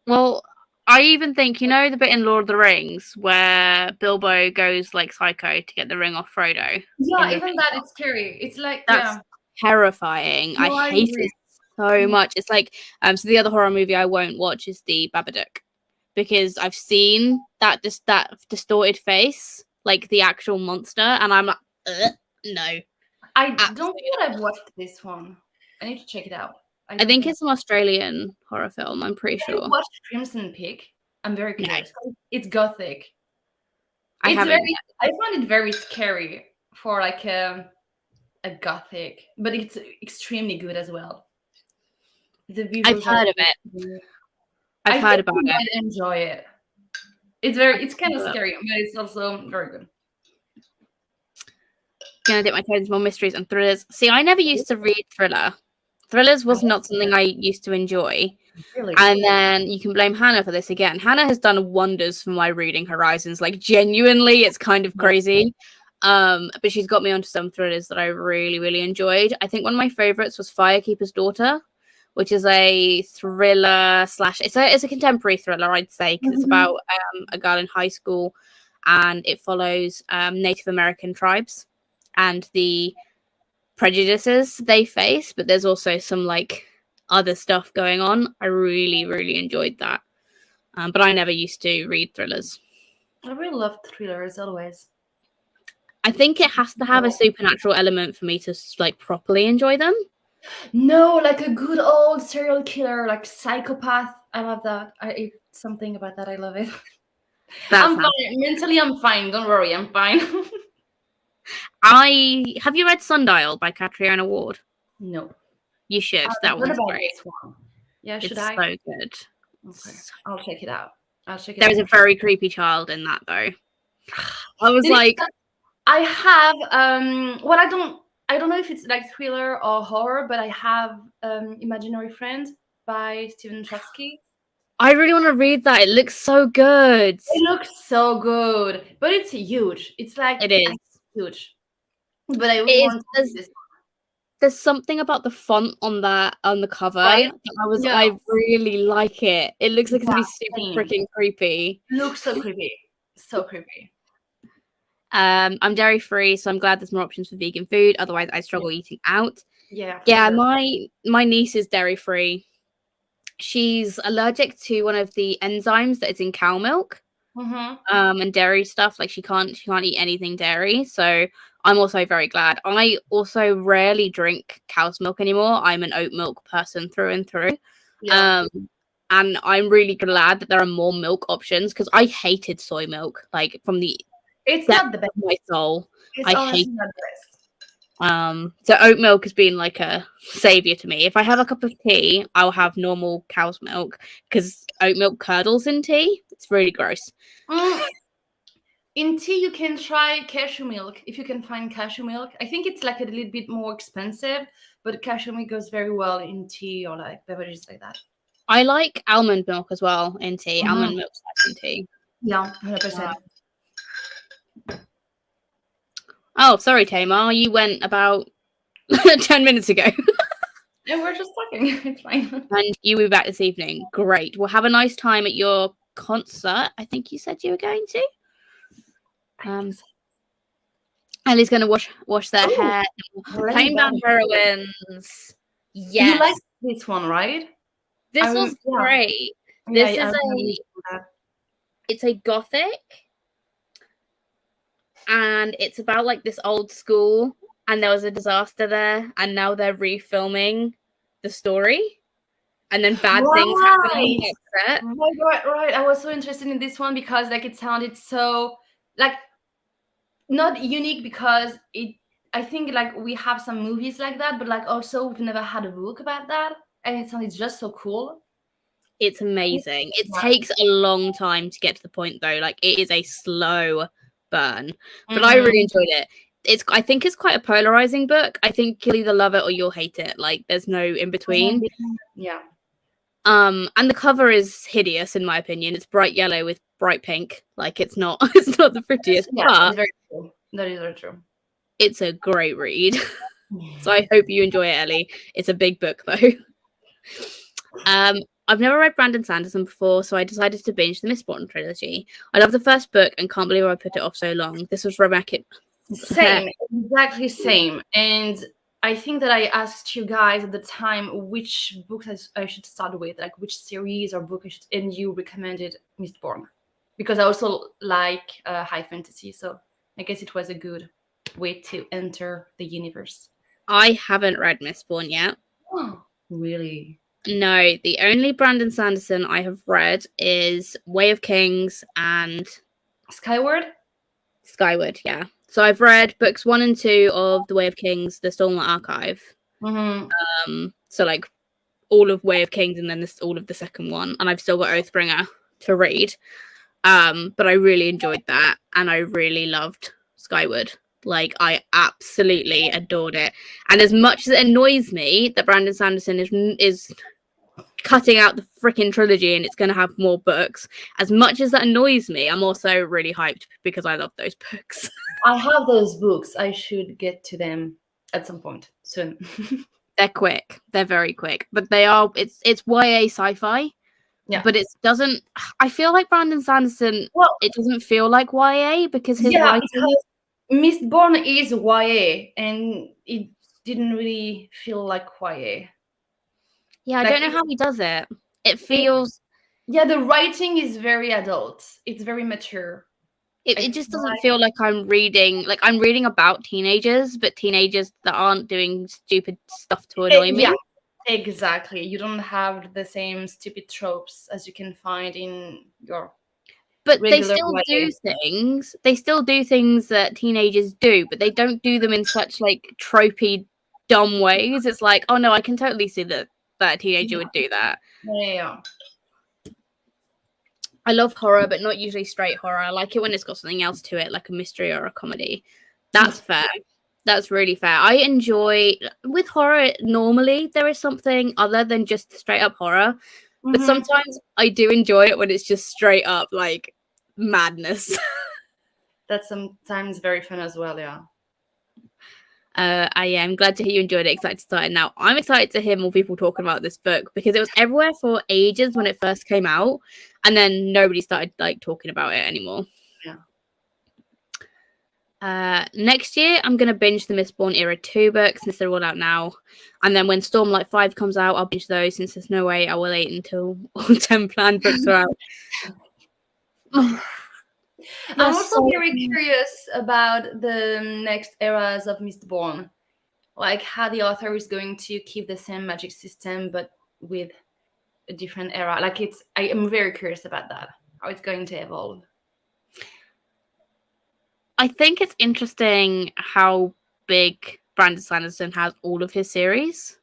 Well, I even think, you know, the bit in Lord of the Rings where Bilbo goes like psycho to get the ring off Frodo. Yeah, in the even that it's scary. It's like That's terrifying. No, I I hate agree. it so much. It's like so the other horror movie I won't watch is the Babadook because I've seen that distorted face, like the actual monster, and I'm like, no. I don't Absolutely think I've watched this one. I need to check it out. I think it's an Australian horror film. I'm pretty Have you sure. watched Crimson Peak? I'm very No. curious. It's gothic. I It's haven't. very. I find it very scary for like a gothic, but it's extremely good as well. The I've visuals are heard of it. I I've heard think about you it. might enjoy it. It's kind of scary, but it's also very good. Gonna dip my toes into more mysteries and thrillers. See, I never used to read thriller. Thrillers was not something I used to enjoy. Really? And then you can blame Hannah for this again. Hannah has done wonders for my reading horizons. Like genuinely, it's kind of crazy. But she's got me onto some thrillers that I really, really enjoyed. I think one of my favorites was Firekeeper's Daughter, which is a thriller slash it's a contemporary thriller, I'd say, because it's about a girl in high school, and it follows Native American tribes and the prejudices they face, but there's also some like other stuff going on. I really, really enjoyed that. But I never used to read thrillers. I really love thrillers always. I think it has to have a supernatural element for me to like properly enjoy them. No, like a good old serial killer, like psychopath. I love that. It's something about that. I love it. I'm fine. Mentally, I'm fine. Don't worry, I'm fine. Have you read Sundial by Catriona Ward? No. You should. That one's great. Yeah, should it's I? So good. Okay. I'll check it out. There is a very creepy child in that though. I was like, I have well, I don't know if it's like thriller or horror, but I have Imaginary Friend by Stephen Chbosky. I really want to read that. It looks so good. It looks so good, but it's huge. It's like it is huge. But I really want to see this. There's something about the font on the cover. Right? I really like it. It looks like it's gonna be super freaking creepy. Looks so creepy. So creepy. I'm dairy free, so I'm glad there's more options for vegan food. Otherwise, I struggle eating out. Yeah. Yeah, sure. My niece is dairy free. She's allergic to one of the enzymes that is in cow milk. And dairy stuff. Like she can't eat anything dairy. So I'm also very glad. I also rarely drink cow's milk anymore. I'm an oat milk person through and through. Yeah. And I'm really glad that there are more milk options because I hated soy milk. Like from the it's not the best. My soul. It's I hate not the best. So oat milk has been like a savior to me. If I have a cup of tea, I'll have normal cow's milk because oat milk curdles in tea. It's really gross. In tea, you can try cashew milk if you can find cashew milk. I think it's like a little bit more expensive, but cashew milk goes very well in tea or like beverages like that. I like almond milk as well in tea. Almond milk in tea. Yeah, 100%. Oh, sorry, Tamar. You went about 10 minutes ago. And we're just talking. It's fine. And you will be back this evening. Great. Well, have a nice time at your concert. I think you said you were going to. Ellie's going to wash their hair. Tame Down Heroines. Yes. You like this one, right? This was great. This is it's a gothic. And it's about like this old school, and there was a disaster there, and now they're refilming the story, and then bad things happen. Right. I was so interested in this one because like it sounded so like not unique because I think like we have some movies like that, but like also we've never had a book about that, and it sounded just so cool. It's amazing. It takes a long time to get to the point though. Like it is a slow burn, but I really enjoyed it. I think it's quite a polarizing book. I think you'll either love it or you'll hate it. Like there's no in between. Yeah. And the cover is hideous in my opinion. It's bright yellow with bright pink. Like it's not the prettiest. Yeah, but it's very true. That is very true. It's a great read. So I hope you enjoy it, Ellie. It's a big book though. I've never read Brandon Sanderson before, so I decided to binge the Mistborn trilogy. I love the first book and can't believe I put it off so long. This was romantic. Same, exactly same. And I think that I asked you guys at the time which books I should start with, like which series or book I should, and you recommended Mistborn because I also like high fantasy. So I guess it was a good way to enter the universe. I haven't read Mistborn yet. Oh, really? No, the only Brandon Sanderson I have read is Way of Kings and Skyward? Skyward, yeah. So I've read books 1 and 2 of The Way of Kings, the Stormlight Archive. Mm-hmm. So like all of Way of Kings and then all of the second one, and I've still got Oathbringer to read. But I really enjoyed that, and I really loved Skyward. Like, I absolutely adored it. And as much as it annoys me that Brandon Sanderson is cutting out the freaking trilogy and it's going to have more books, as much as that annoys me, I'm also really hyped because I love those books. I have those books. I should get to them at some point soon. They're quick. They're very quick. But they are, it's YA sci-fi. Yeah. But it doesn't, I feel like Brandon Sanderson, it doesn't feel like YA because his writing... Because Mistborn is YA and it didn't really feel like YA. Yeah, I don't know how he does it. It feels... the writing is very adult. It's very mature. It just doesn't feel like I'm reading about teenagers, but teenagers that aren't doing stupid stuff to annoy me. Yeah, exactly. You don't have the same stupid tropes as you can find in your... But they still do things. They still do things that teenagers do, but they don't do them in such like tropey, dumb ways. It's like, oh no, I can totally see that a teenager would do that. Yeah. I love horror, but not usually straight horror. I like it when it's got something else to it, like a mystery or a comedy. That's fair. That's really fair. I enjoy with horror. Normally, there is something other than just straight up horror, but sometimes I do enjoy it when it's just straight up like madness. That's sometimes very fun as well. Yeah. I am glad to hear you enjoyed it. Excited to start it now. I'm excited to hear more people talking about this book because it was everywhere for ages when it first came out, and then nobody started like talking about it anymore. Yeah. Next year, I'm gonna binge the Mistborn Era 2 books since they're all out now, and then when Stormlight 5 comes out, I'll binge those since there's no way I will wait until all 10 planned books are out. I'm also very curious about the next eras of Mistborn, like how the author is going to keep the same magic system but with a different era. Like I am very curious about that, how it's going to evolve. I think it's interesting how big Brandon Sanderson has all of his series.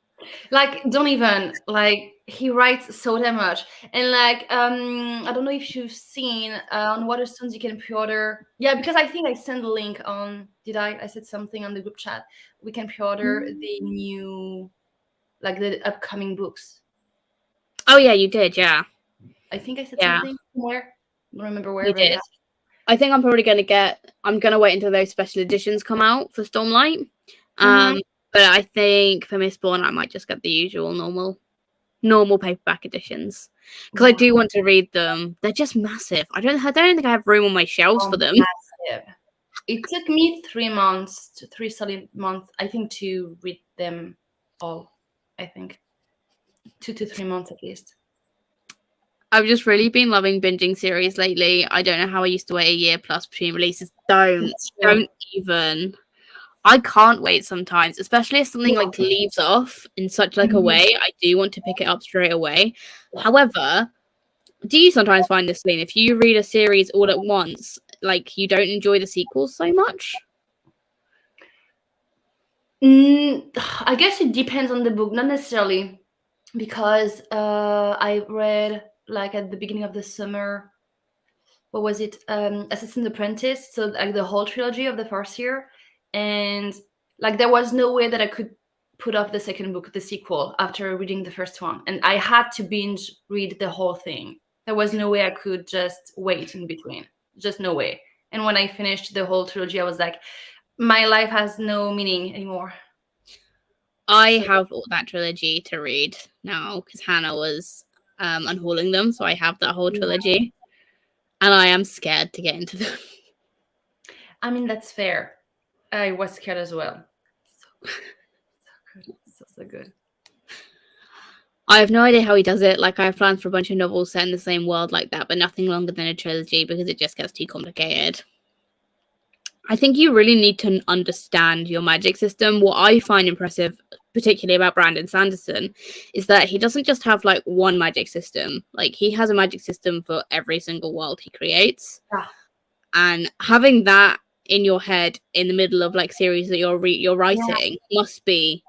Like, don't even, like, he writes so damn much. And like, I don't know if you've seen on Waterstones you can pre-order. Yeah, because I think I sent the link on, did I said something on the group chat. We can pre-order the new, like the upcoming books. Oh yeah, you did, yeah. I think I said something somewhere. I don't remember where. You did. I think I'm probably going to wait until those special editions come out for Stormlight. But I think for Mistborn, I might just get the usual normal paperback editions because I do want to read them. They're just massive. I don't think I have room on my shelves for them. Massive. It took me 3 months, 3 solid months, I think, to read them all. I think 2 to 3 months at least. I've just really been loving binging series lately. I don't know how I used to wait a year plus between releases. Don't even. I can't wait sometimes, especially if something like leaves off in such like a way. I do want to pick it up straight away. However, do you sometimes find this, Celine, if you read a series all at once, like you don't enjoy the sequels so much? I guess it depends on the book, not necessarily, because I read like at the beginning of the summer, what was it? Assassin's Apprentice, so like the whole trilogy of the first year. And like there was no way that I could put off the second book, the sequel, after reading the first one. And I had to binge read the whole thing. There was no way I could just wait in between. Just no way. And when I finished the whole trilogy, I was like, my life has no meaning anymore. I have all that trilogy to read now because Hannah was unhauling them, so I have that whole trilogy, and I am scared to get into them. I mean, that's fair. I was scared as well. So good. So good. I have no idea how he does it. Like, I have plans for a bunch of novels set in the same world like that, but nothing longer than a trilogy because it just gets too complicated. I think you really need to understand your magic system. What I find impressive, particularly about Brandon Sanderson, is that he doesn't just have like one magic system. Like, he has a magic system for every single world he creates. Ah. And having that in your head in the middle of like series that you're writing must be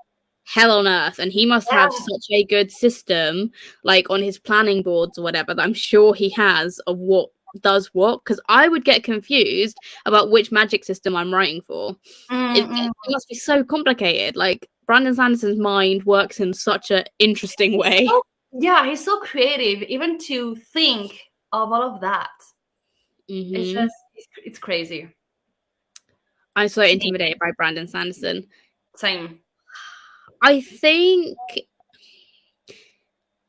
hell on earth. And he must have such a good system, like on his planning boards or whatever, that I'm sure he has of what does what, because I would get confused about which magic system I'm writing for. It must be so complicated. Like, Brandon Sanderson's mind works in such an interesting way. Yeah, he's so creative, even to think of all of that. It's just, it's crazy. I'm so intimidated by Brandon Sanderson. Same. I think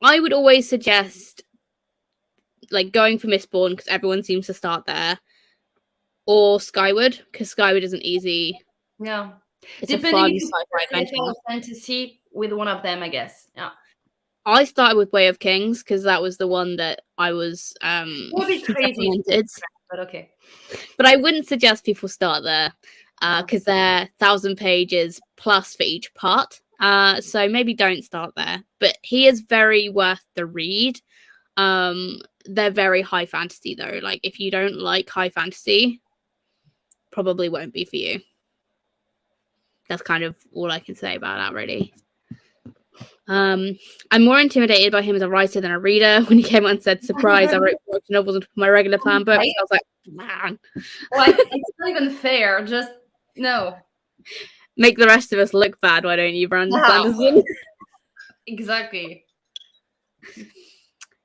I would always suggest like going for Mistborn because everyone seems to start there, or Skyward because Skyward isn't easy. Yeah, it's a depending fun if you sci-fi adventure. fantasy with one of them, I guess. Yeah, I started with Way of Kings because that was the one that I was would be crazy, but okay. But I wouldn't suggest people start there because they're 1,000 pages plus for each part. So maybe don't start there. But he is very worth the read. They're very high fantasy though. Like, if you don't like high fantasy, probably won't be for you. That's kind of all I can say about that, really. I'm more intimidated by him as a writer than a reader. When he came out and said, surprise, I wrote 4 novels into my regular plan books, I was like, man. Well, it's not even fair. Just no. Make the rest of us look bad, why don't you, Brandon Sanderson? Exactly.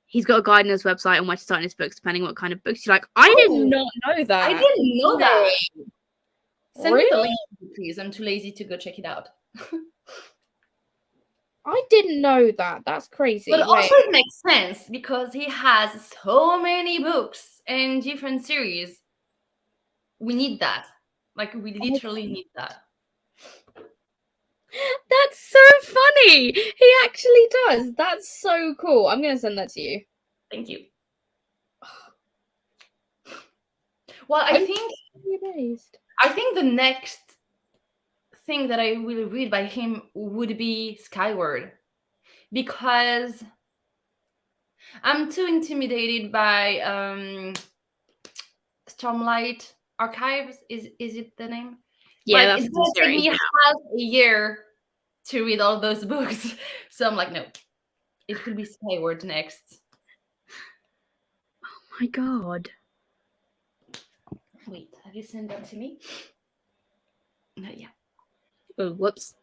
He's got a guide on his website on where to start his books, depending on what kind of books you like. I did not know that. I didn't know that. Send me the Really? link, please. I'm too lazy to go check it out. I didn't know that. That's crazy. But also it makes sense because he has so many books and different series. We need that. Like, we literally need that. That's so funny. He actually does. That's so cool. I'm going to send that to you. Thank you. Well, I think the next thing that I will read by him would be Skyward, because I'm too intimidated by Stormlight Archives. Is it the name? Yeah, but that's it's going to take me half a year to read all those books. So I'm like, no, it will be Skyward next. Oh my god. Wait, have you sent that to me? No, yeah. Oh, whoops.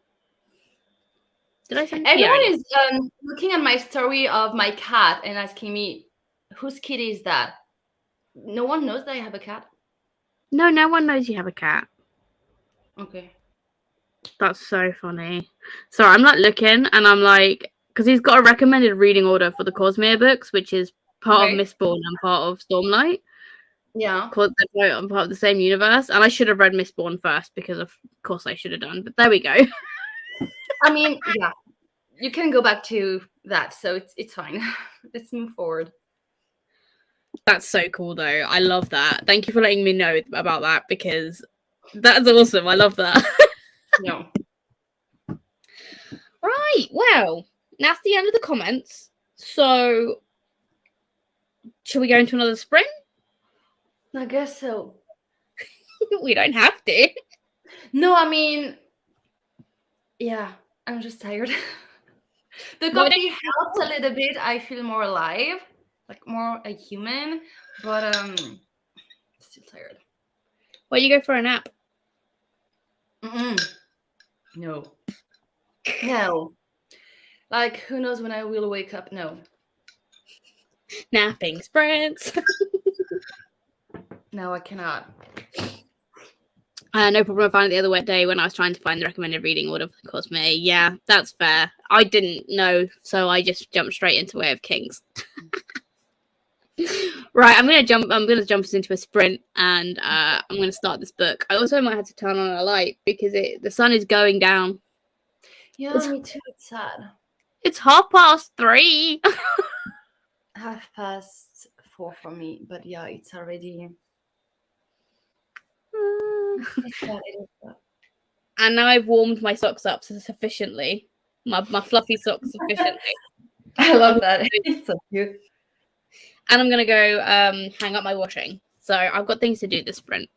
Did I send it? Everyone is looking at my story of my cat and asking me, whose kitty is that? No one knows that I have a cat? No, no one knows you have a cat. Okay. That's so funny. Sorry, I'm like looking and I'm like, because he's got a recommended reading order for the Cosmere books, which is part of Mistborn and part of Stormlight. Yeah. I'm part of the same universe. And I should have read Mistborn first because of course I should have done. But there we go. I mean, yeah. You can go back to that, so it's fine. Let's move forward. That's so cool though. I love that. Thank you for letting me know about that because that's awesome. I love that. No. Right. Well, that's the end of the comments. So, should we go into another sprint? I guess so. We don't have to. No, I mean, yeah, I'm just tired. The coffee helps a little bit. I feel more alive, like more a human, but still tired. Why don't you go for a nap? No. No. Like, who knows when I will wake up? No. Napping sprints. No, I cannot. No problem. I found it the other day when I was trying to find the recommended reading order for Cosme. Yeah, that's fair. I didn't know, so I just jumped straight into Way of Kings. Right, I'm gonna jump us into a sprint, and I'm gonna start this book. I also might have to turn on a light because the sun is going down. Yeah, me too. It's sad. It's 3:30. 4:30 for me, but yeah, it's already. It's sad, it is sad. And now I've warmed my socks up sufficiently. My fluffy socks sufficiently. I love that. It's so cute. And I'm gonna go hang up my washing. So I've got things to do this sprint.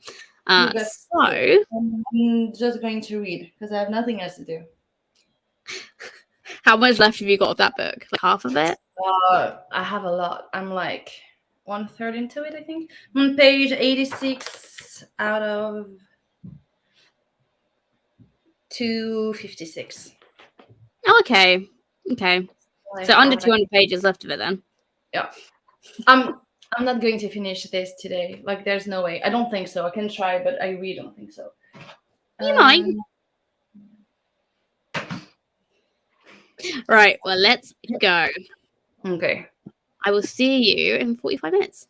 You got- So I'm just going to read because I have nothing else to do. how much left have you got of that book? Like half of it? I have a lot. I'm like 1/3 into it, I think. I'm on page 86 out of 256. Oh, okay. So under 200 pages left of it then. Yeah. I'm not going to finish this today. Like, there's no way. I don't think so. I can try, but I really don't think so. You might. Right, well, let's go. Okay. I will see you in 45 minutes.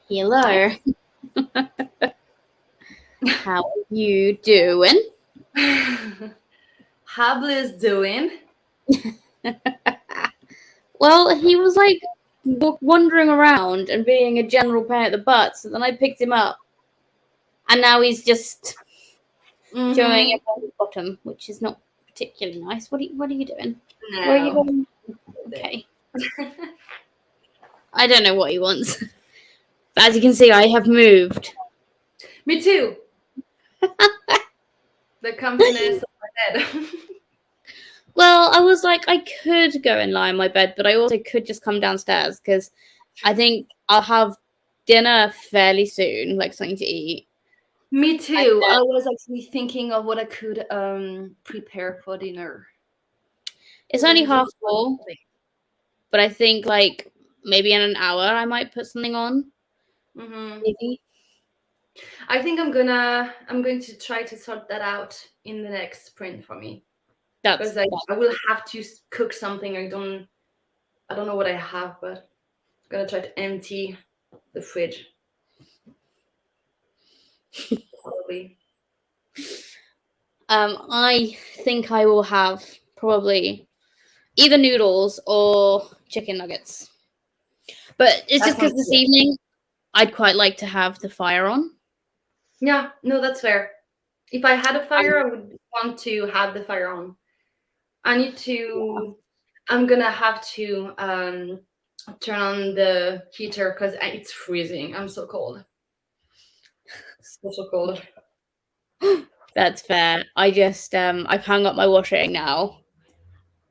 Hello. How are you doing? How Blue's doing? Well, he was like wandering around and being a general pain at the butt, so then I picked him up. And now he's just showing up on the bottom, which is not particularly nice. What are you doing? No. Where are you going? Okay. I don't know what he wants. But as you can see, I have moved. Me too. The comfiness of my head. Well, I was like, I could go and lie in my bed, but I also could just come downstairs because I think I'll have dinner fairly soon, like something to eat. Me too. I was actually thinking of what I could prepare for dinner. It's only 4:30, but I think like maybe in an hour I might put something on. Maybe. I think I'm going to try to sort that out in the next sprint for me. Because I will have to cook something. I don't know what I have, but I'm gonna try to empty the fridge. Probably. I think I will have probably either noodles or chicken nuggets. But it's just because this evening I'd quite like to have the fire on. Yeah, no, that's fair. If I had a fire, I would want to have the fire on. I need to. Yeah. I'm gonna have to turn on the heater because it's freezing. I'm so cold. So cold. That's fair. I just I've hung up my washing now.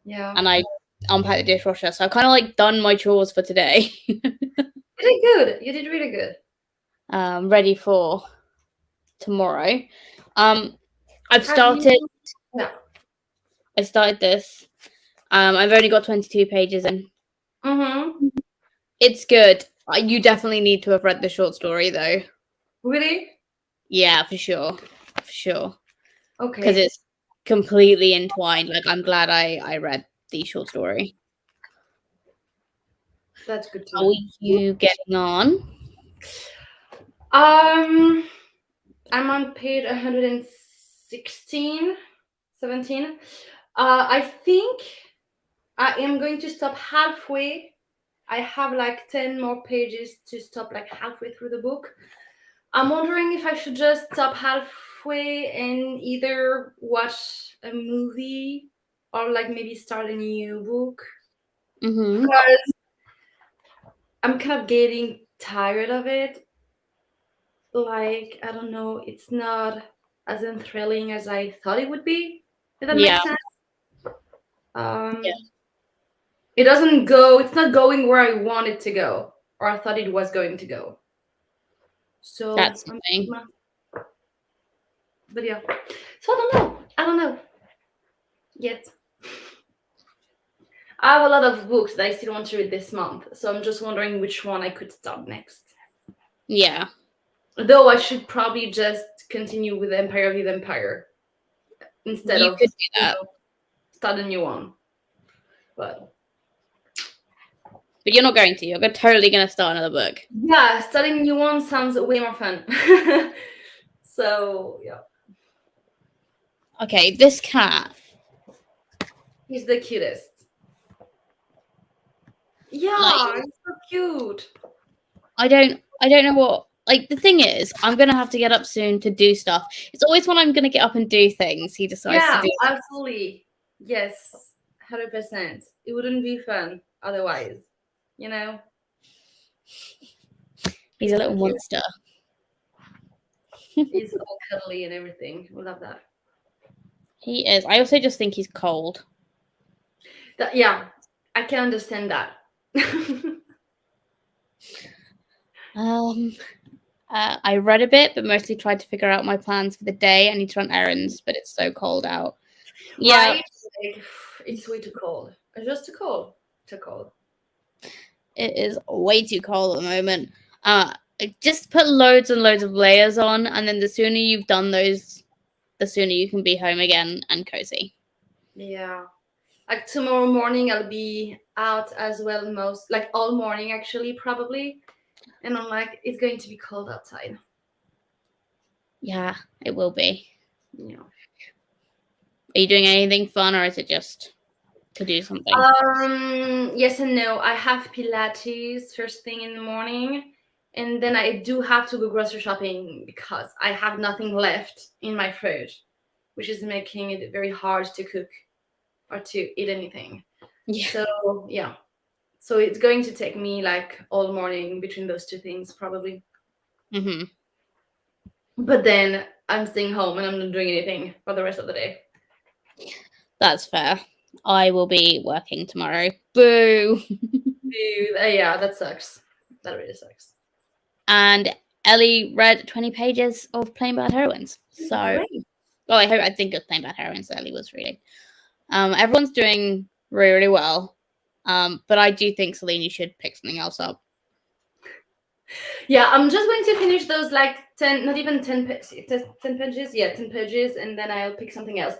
Yeah. And I unpacked the dishwasher, so I've kind of like done my chores for today. You did good. You did really good. Ready for tomorrow. I've started. Yeah. I started this. I've only got 22 pages in. It's good. You definitely need to have read the short story, though. Really? Yeah, for sure. For sure. Okay. Because it's completely entwined. Like, I'm glad I read the short story. That's good to know. How are you getting on? I'm on page 116, 17. I think I am going to stop halfway. I have like 10 more pages to stop like halfway through the book. I'm wondering if I should just stop halfway and either watch a movie or like maybe start a new book. Because I'm kind of getting tired of it. Like, I don't know, it's not as thrilling as I thought it would be. If that makes sense. It doesn't go, it's not going where I want it to go, or I thought it was going to go. So that's the thing. But yeah. So I don't know. Yet. I have a lot of books that I still want to read this month, so I'm just wondering which one I could start next. Yeah. Though I should probably just continue with Empire of the Empire instead you of could do that. Start a new one. But you're not going to. You're totally going to start another book. Yeah, starting a new one sounds way more fun. So, yeah. Okay, this cat. He's the cutest. Yeah, he's so cute. I don't know what. Like, the thing is, I'm going to have to get up soon to do stuff. It's always when I'm going to get up and do things, he decides to do Yeah, absolutely. Yes, 100%. It wouldn't be fun otherwise, you know? He's a little monster. He's all cuddly and everything. We love that. He is. I also just think he's cold. Yeah, I can understand that. I read a bit, but mostly tried to figure out my plans for the day. I need to run errands, but it's so cold out. Yeah, right? It's way too cold. It's just too cold. Too cold. It is way too cold at the moment. Just put loads and loads of layers on, and then the sooner you've done those, the sooner you can be home again and cozy. Yeah. Like tomorrow morning, I'll be out as well, all morning actually, probably. And I'm like, it's going to be cold outside. Yeah, it will be. Yeah. Are you doing anything fun, or is it just to do something? Yes and no. I have Pilates first thing in the morning, and then I do have to go grocery shopping because I have nothing left in my fridge, which is making it very hard to cook or to eat anything. Yeah. So yeah. So it's going to take me like all morning between those two things probably. Mm-hmm. But then I'm staying home and I'm not doing anything for the rest of the day. That's fair. I will be working tomorrow. Boo! Yeah, that sucks. That really sucks. And Ellie read 20 pages of Plain Bad Heroines. So, Great. well, I think it was Plain Bad Heroines that Ellie was reading. Everyone's doing really, really well. But I do think, Celine, you should pick something else up. Yeah, I'm just going to finish those like 10, not even 10 pages. 10 pages? Yeah, 10 pages, and then I'll pick something else.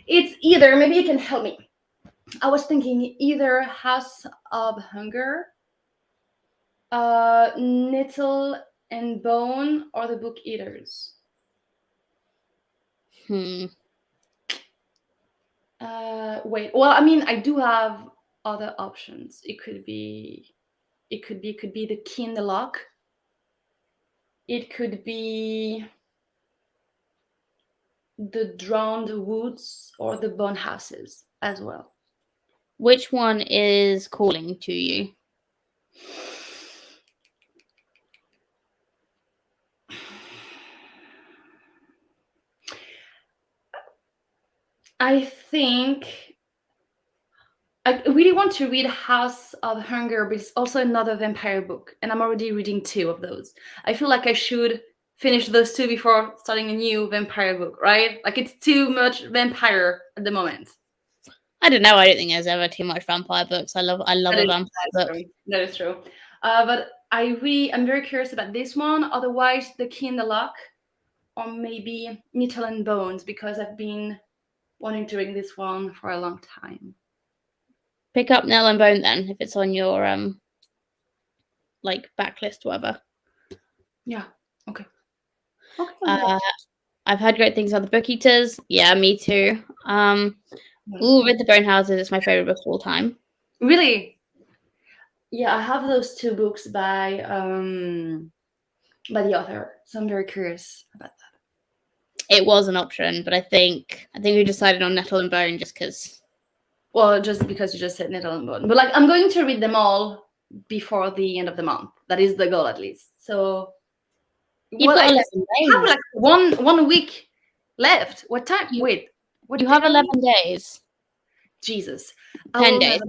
It's either, maybe you can help me. I was thinking either House of Hunger, Nettle and Bone, or The Book Eaters. Hmm. Wait. Well, I mean, I do have other options. It could be The Key in the Lock. It could be The Drowned Woods or The Bone Houses as well. Which one is calling to you? I think I really want to read House of Hunger, but it's also another vampire book, and I'm already reading 2 of those. I feel like I should finish those 2 before starting a new vampire book, right? Like it's too much vampire at the moment. I don't know. I don't think there's ever too much vampire books. I love a vampire book. True. That is true. But I'm very curious about this one. Otherwise, The Key in the Lock, or maybe Nettle and Bones, because I've been wanting to read this one for a long time. Pick up Nell and Bone then, if it's on your like backlist, whatever. Yeah. Okay. I've heard great things about the Book Eaters. Yeah, me too. Read the Bone Houses. It's my favorite book of all time. Really? Yeah, I have those 2 books by the author, so I'm very curious about that. It was an option, but I think we decided on Nettle and Bone just because. Well, just because you just said Nettle and Bone, but like I'm going to read them all before the end of the month. That is the goal, at least. So You've got 11 days. I have like one week left. What time? Wait, what? You have 11 days. Jesus. 10 days.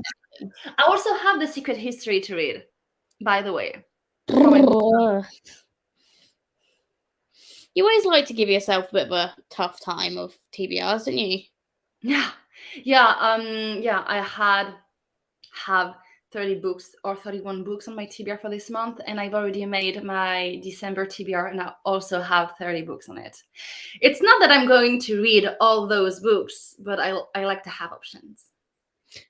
I also have The Secret History to read, by the way. You always like to give yourself a bit of a tough time of TBRs, don't you? Yeah. I have 30 books or 31 books on my TBR for this month, and I've already made my December TBR, and I also have 30 books on it. It's not that I'm going to read all those books, but I like to have options.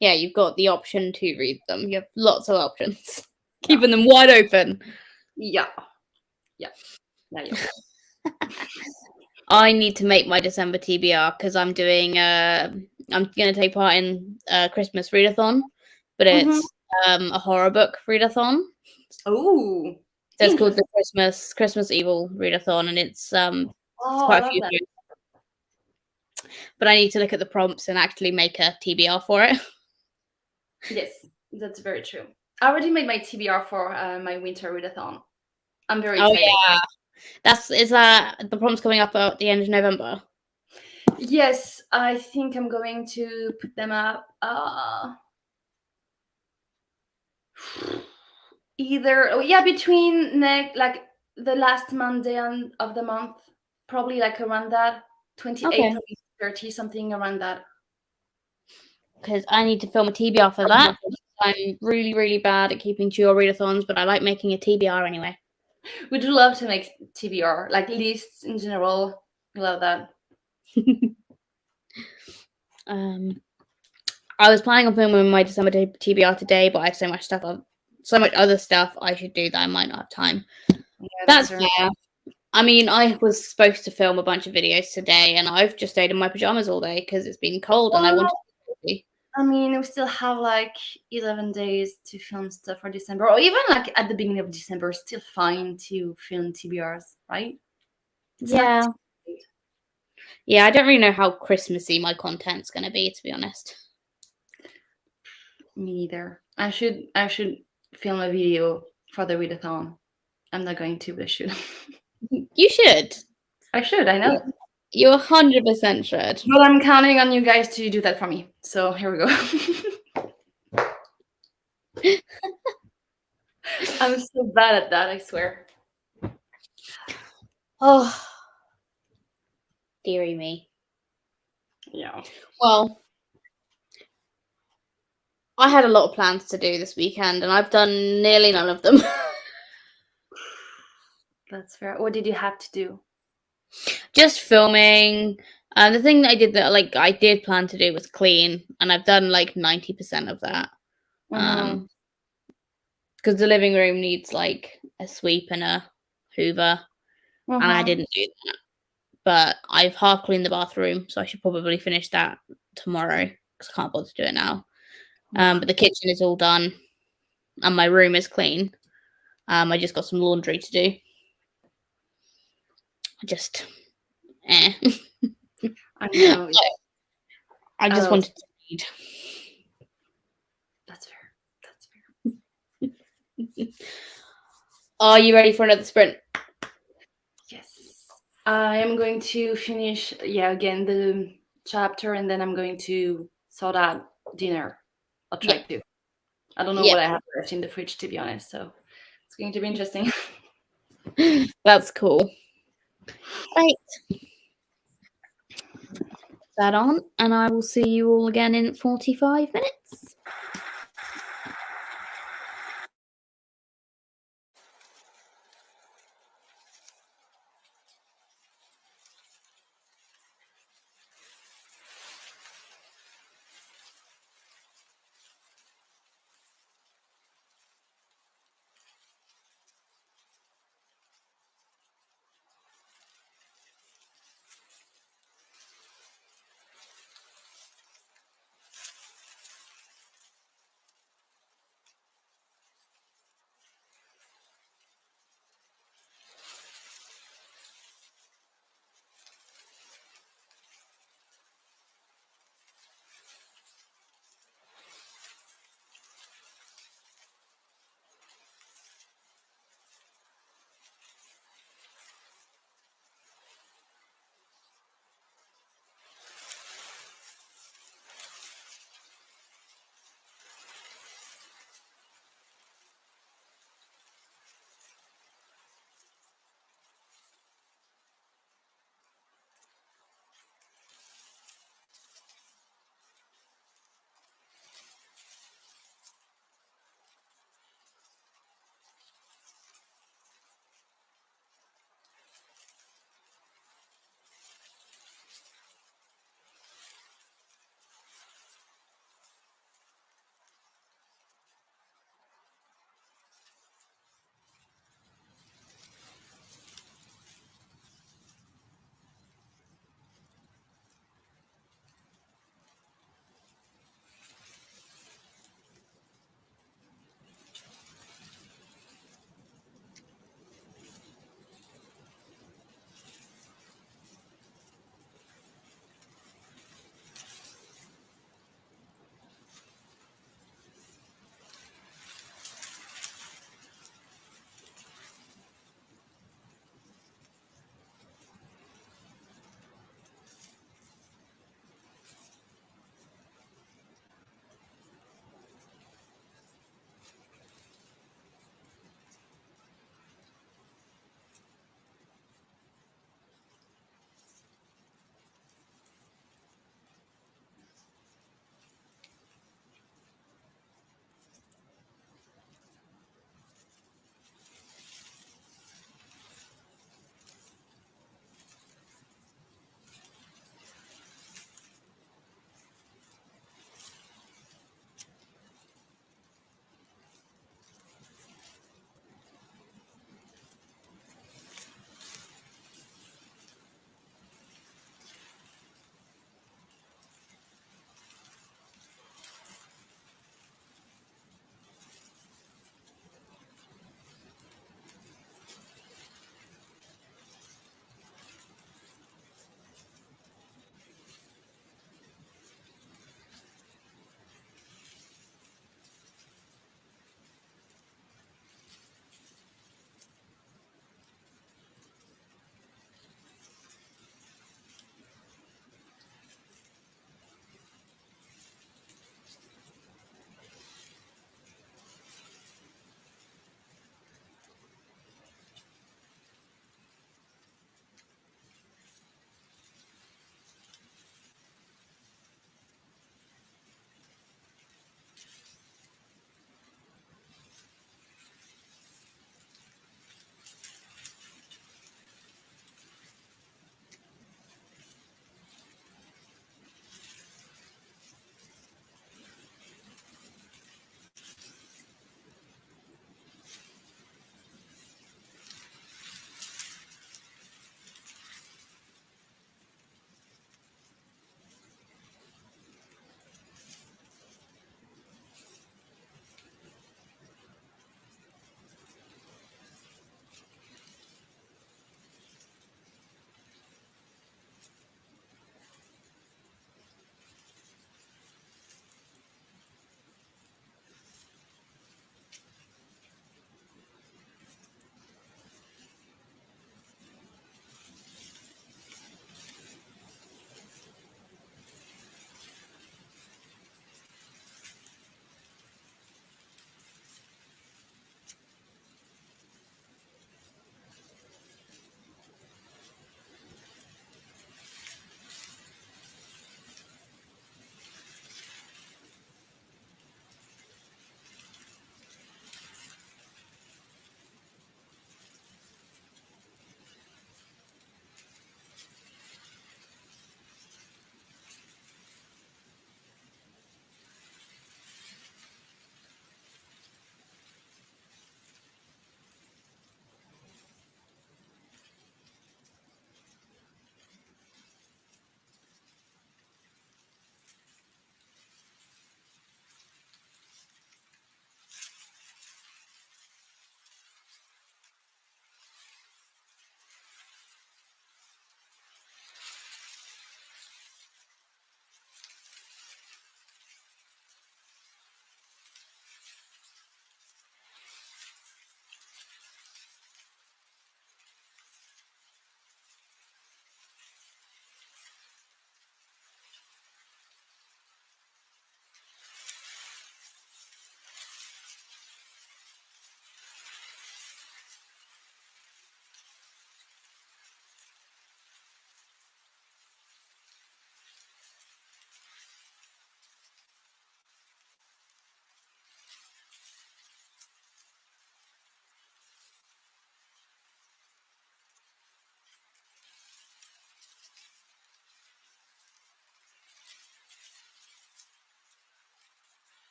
Yeah, you've got the option to read them. You have lots of options. Keeping them wide open. Yeah. I need to make my December TBR because I'm doing I'm going to take part in a Christmas readathon, but it's a horror book readathon. Oh, so it's called the Christmas Evil readathon, and it's quite a few things. But I need to look at the prompts and actually make a TBR for it. Yes, that's very true. I already made my TBR for my winter readathon. I'm very excited. Oh yeah, is that the prompts coming up at the end of November? Yes, I think I'm going to put them up between like the last Monday of the month, probably like around that 28th or 30, something around that. Because I need to film a TBR for that. I'm really, really bad at keeping to your readathons, but I like making a TBR anyway. We do love to make TBR, like lists in general. We love that. I was planning on filming my December TBR today, but I have so much stuff so much other stuff I should do that I might not have time. Yeah, That's fair. fair. I mean, I was supposed to film a bunch of videos today, and I've just stayed in my pajamas all day because it's been cold, and I wanted to. I mean, we still have like 11 days to film stuff for December, or even like at the beginning of December, still fine to film TBRs, right? It's not Yeah. too late. Yeah, I don't really know how Christmassy my content's going to be, to be honest. Me neither. I should film a video for the readathon. I'm not going to, but I should. You should. I should. I know. You 100% should. But I'm counting on you guys to do that for me. So here we go. I'm so bad at that, I swear. Oh, dearie me. Yeah. Well, I had a lot of plans to do this weekend, and I've done nearly none of them. That's fair. What did you have to do? Just filming. The thing that I did that I did plan to do was clean, and I've done like 90% of that. Mhm. Because the living room needs like a sweep and a hoover, and I didn't do that. But I've half cleaned the bathroom, so I should probably finish that tomorrow because I can't bother to do it now. But the kitchen is all done, and my room is clean. I just got some laundry to do. I know. I just wanted to read. That's fair. That's fair. Are you ready for another sprint? Yes. I am going to finish, again, the chapter, and then I'm going to sort out dinner. I'll try to. I don't know what I have left in the fridge, to be honest, so it's going to be interesting. That's cool. Right. That on, and I will see you all again in 45 minutes.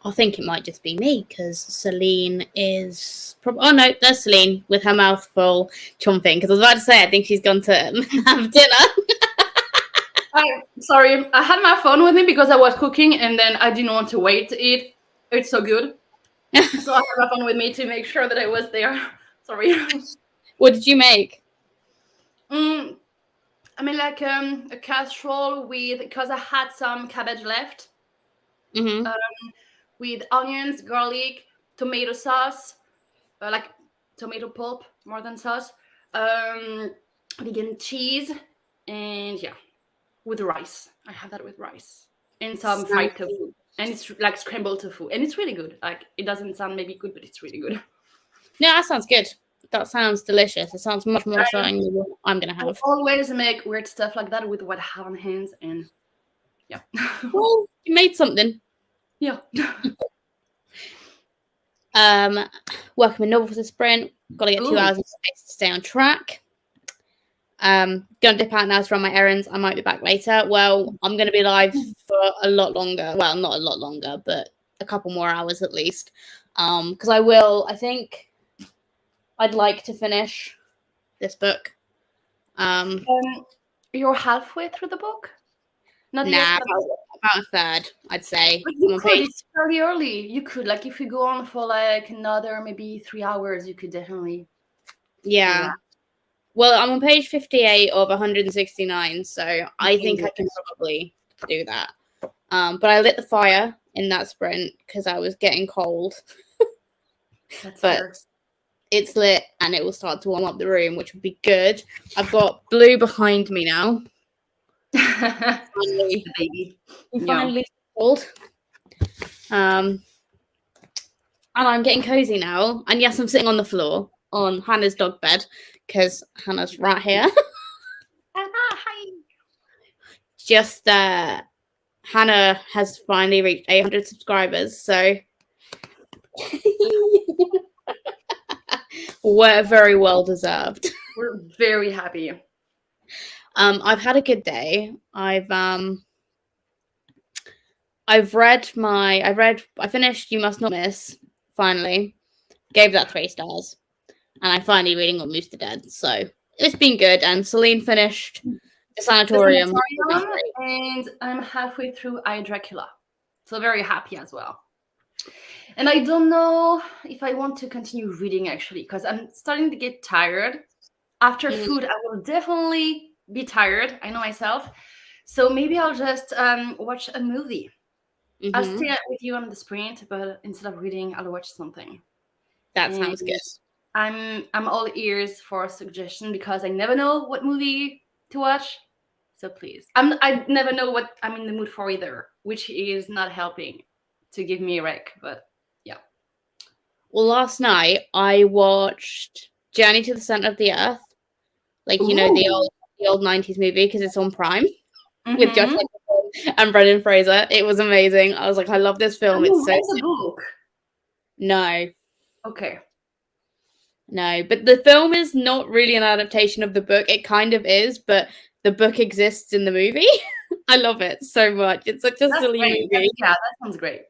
I think it might just be me because Celine is probably. Oh no, there's Celine with her mouth full, chomping. Because I was about to say, I think she's gone to have dinner. Sorry, I had my phone with me because I was cooking, and then I didn't want to wait to eat. It's so good, so I had my phone with me to make sure that I was there. Sorry. What did you make? I mean, like a casserole with, because I had some cabbage left. Mm-hmm. With onions, garlic, tomato sauce, like tomato pulp more than sauce, vegan cheese, and yeah, with rice. I had that with rice and some fried tofu, and it's like scrambled tofu, and it's really good. Like, it doesn't sound maybe good, but it's really good. No, that sounds good. That sounds delicious. It sounds much more exciting than what I'm gonna I have. always make weird stuff like that with what I have on hands, and yeah. Well, you made something. Yeah. Working with novel for the sprint. Got to get 2 hours of space to stay on track. Gonna dip out now to run my errands. I might be back later. Well, I'm gonna be live for a lot longer. Well, not a lot longer, but a couple more hours at least. Because I think I'd like to finish this book. You're halfway through the book? Not yet. About a third, I'd say. But you could. It's very early. You could, like, if you go on for like another maybe 3 hours, you could definitely. Yeah. Well, I'm on page 58 of 169, so I think I can probably do that. But I lit the fire in that sprint because I was getting cold. That's but fair. It's lit and it will start to warm up the room, which would be good. I've got Blue behind me now. Finally, baby. Finally cold. And I'm getting cozy now. And yes, I'm sitting on the floor on Hannah's dog bed because Hannah's right here. Hi. Just Hannah has finally reached 800 subscribers, so we're very well deserved. We're very happy. I've had a good day. I finished You Must Not Miss, finally. Gave that 3 stars. And I'm finally reading Almost to Dead. So it's been good. And Celine finished The Sanatorium. And I'm halfway through I, Dracula. So very happy as well. And I don't know if I want to continue reading, actually, because I'm starting to get tired. After food, I will definitely be tired. I know myself. So maybe I'll just watch a movie. I'll stay with you on the sprint, but instead of reading, I'll watch something. That sounds good. I'm all ears for a suggestion because I never know what movie to watch. So please. I never know what I'm in the mood for either, which is not helping to give me a rec, but yeah. Well, last night I watched Journey to the Center of the Earth. Like, you know, the old 90s movie because it's on Prime with Josh and Brendan Fraser. It was amazing. I was like, I love this film. It's so the book. No. Okay. No, but the film is not really an adaptation of the book. It kind of is, but the book exists in the movie. I love it so much. It's such a silly movie. Yeah, that sounds great.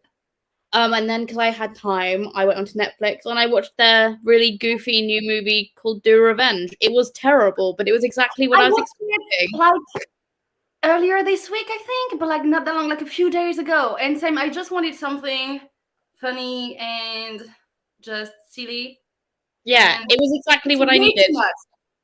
And then because I had time, I went onto Netflix and I watched their really goofy new movie called Do Revenge. It was terrible, but it was exactly what I was expecting. Like earlier this week, I think, but like not that long, like a few days ago. And same, I just wanted something funny and just silly. Yeah, it was exactly what I needed.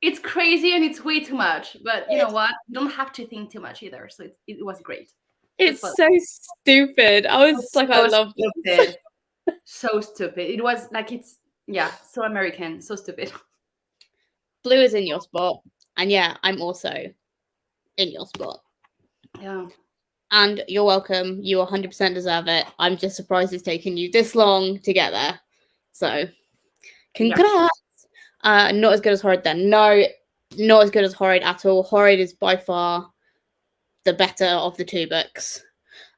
It's crazy and it's way too much, but you know what? You don't have to think too much either. So it was great. It's so stupid. I was just like, I love it. So stupid. It was like, so American, so stupid. Blue is in your spot, and yeah, I'm also in your spot. Yeah. And you're welcome. You 100% deserve it. I'm just surprised it's taken you this long to get there. So, congrats. Yeah. Not as good as Horrid then. No, not as good as Horrid at all. Horrid is by far the better of the 2 books.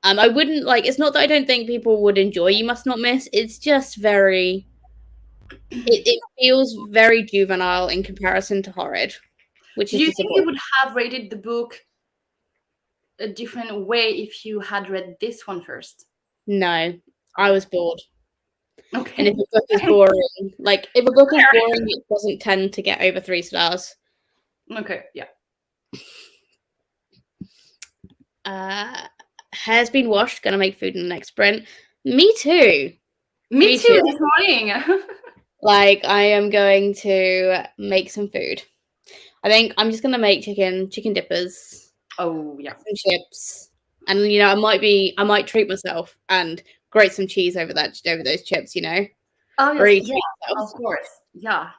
I wouldn't it's not that I don't think people would enjoy You Must Not Miss. It's just very it feels very juvenile in comparison to Horrid, which is. Do you think you would have rated the book a different way if you had read this one first? No, I was bored. Okay. And if a book is boring, like if a book is boring, it doesn't tend to get over 3 stars. Okay. Yeah. Hair's been washed. Gonna make food in the next sprint. Me too. Me too. This morning. Like I am going to make some food. I think I'm just gonna make chicken dippers, Oh yeah. some chips, and you know I might treat myself and grate some cheese over those chips. You know, Oh or yes. eat Yeah. myself. Of course. Yeah.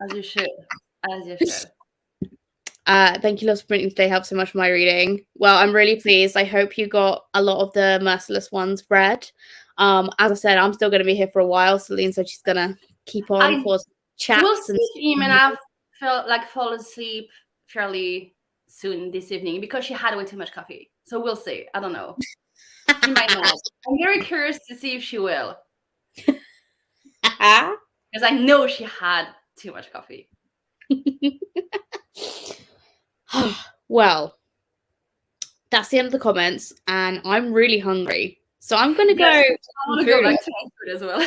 As you should. As you should. Thank you, Love Sprinting Today helped so much with my reading. Well, I'm really pleased. I hope you got a lot of the Merciless ones read. As I said, I'm still going to be here for a while. Celine said she's going to keep on for chats. We'll see him, and I fall asleep fairly soon this evening because she had way too much coffee. So we'll see. I don't know. She might not. I'm very curious to see if she will, because I know she had too much coffee. Well, that's the end of the comments, and I'm really hungry. So I'm going to go. I want to go back to my food as well.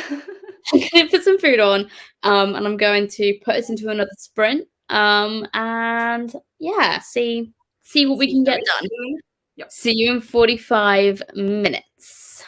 I'm going to put some food on, and I'm going to put us into another sprint. And yeah, see what we can get done. Yep. See you in 45 minutes.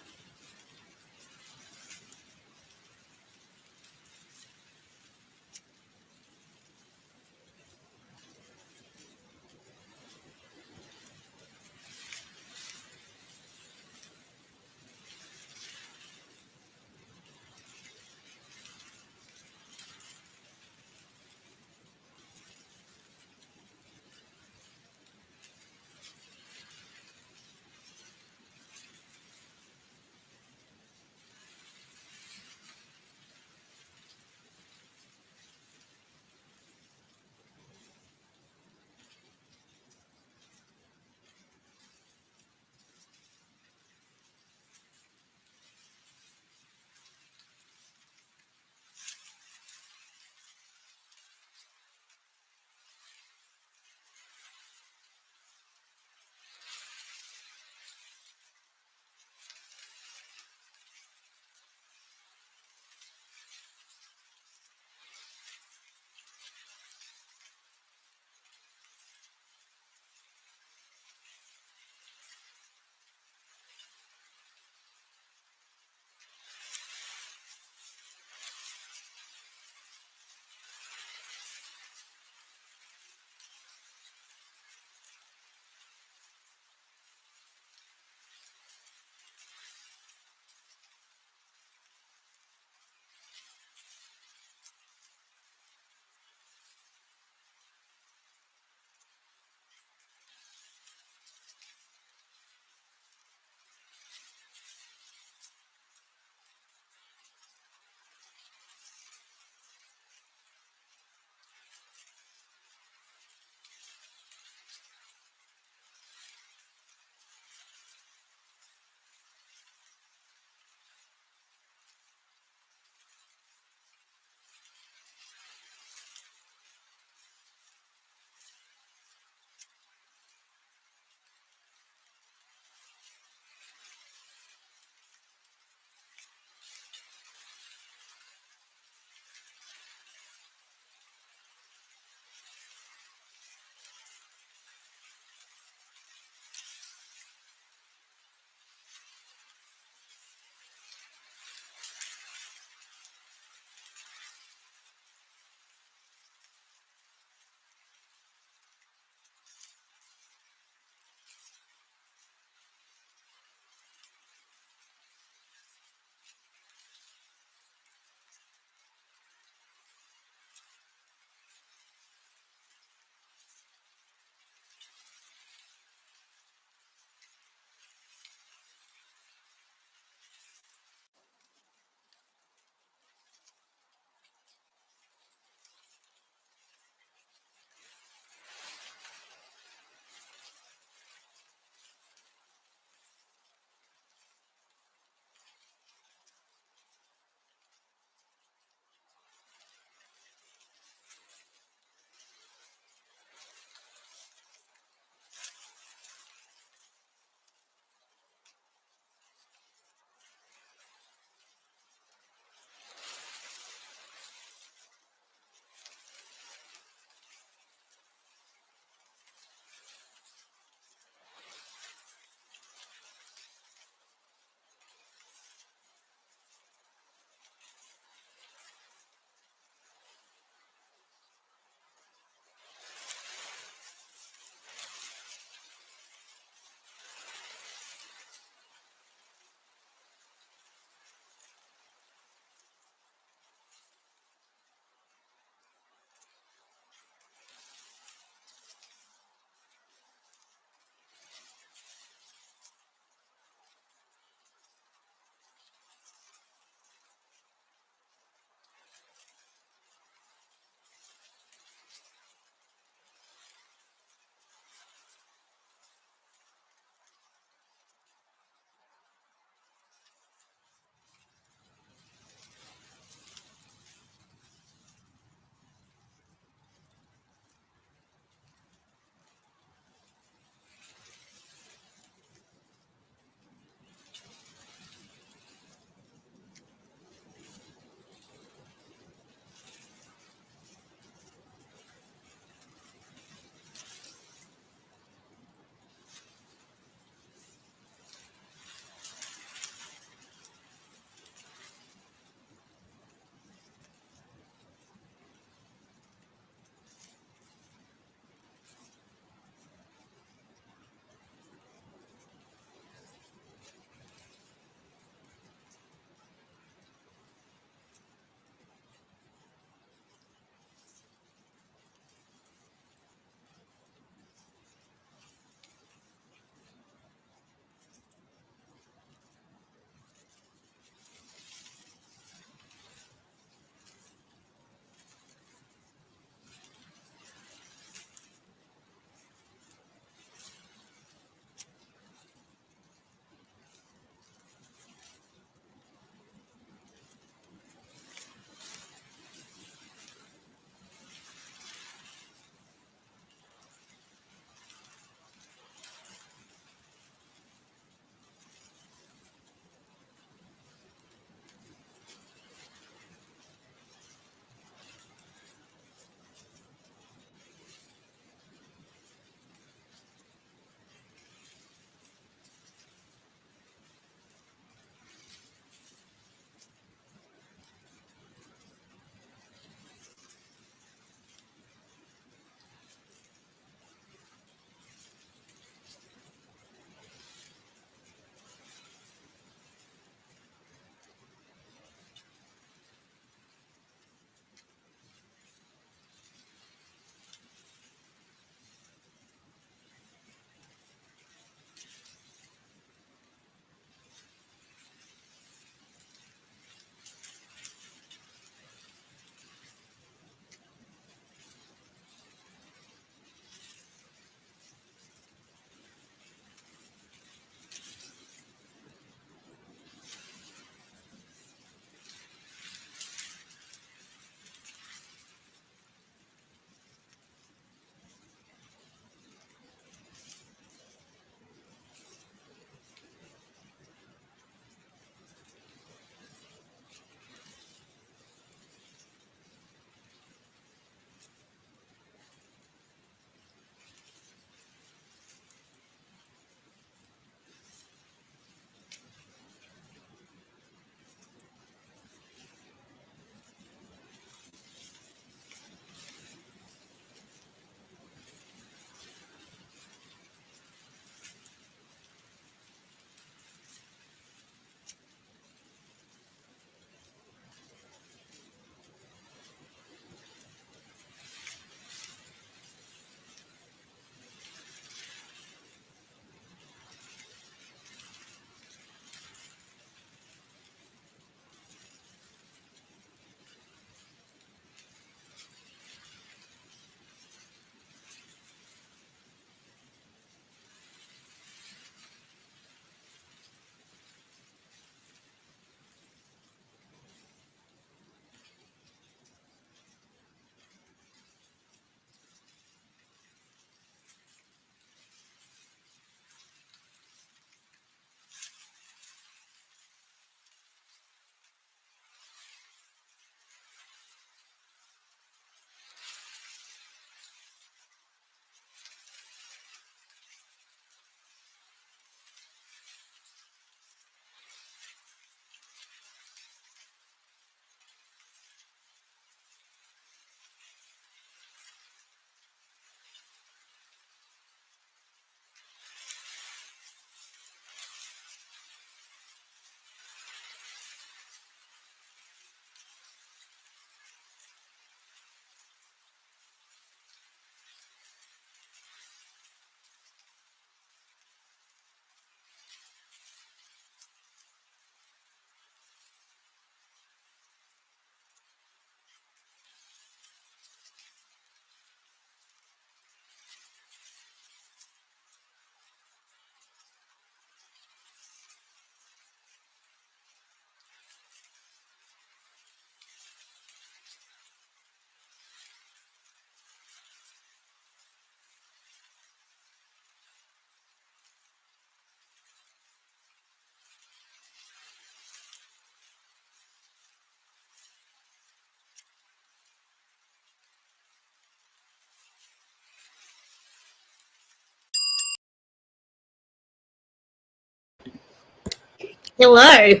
Hello.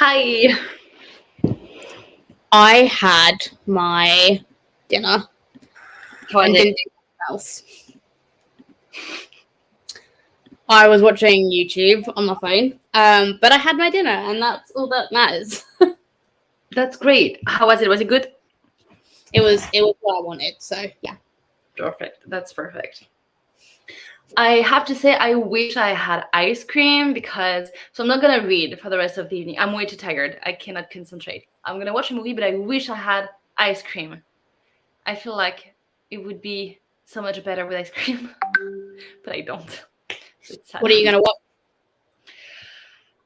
Hi. I had my dinner How and is didn't it? do anything else. I was watching YouTube on my phone, but I had my dinner, and that's all that matters. That's great. How was it? Was it good? It was what I wanted, so yeah. Perfect. That's perfect. I have to say, I wish I had ice cream so I'm not gonna read for the rest of the evening. I'm way too tired. I cannot concentrate. I'm gonna watch a movie, but I wish I had ice cream. I feel like it would be so much better with ice cream, but I don't. So it's sad. What are you gonna watch?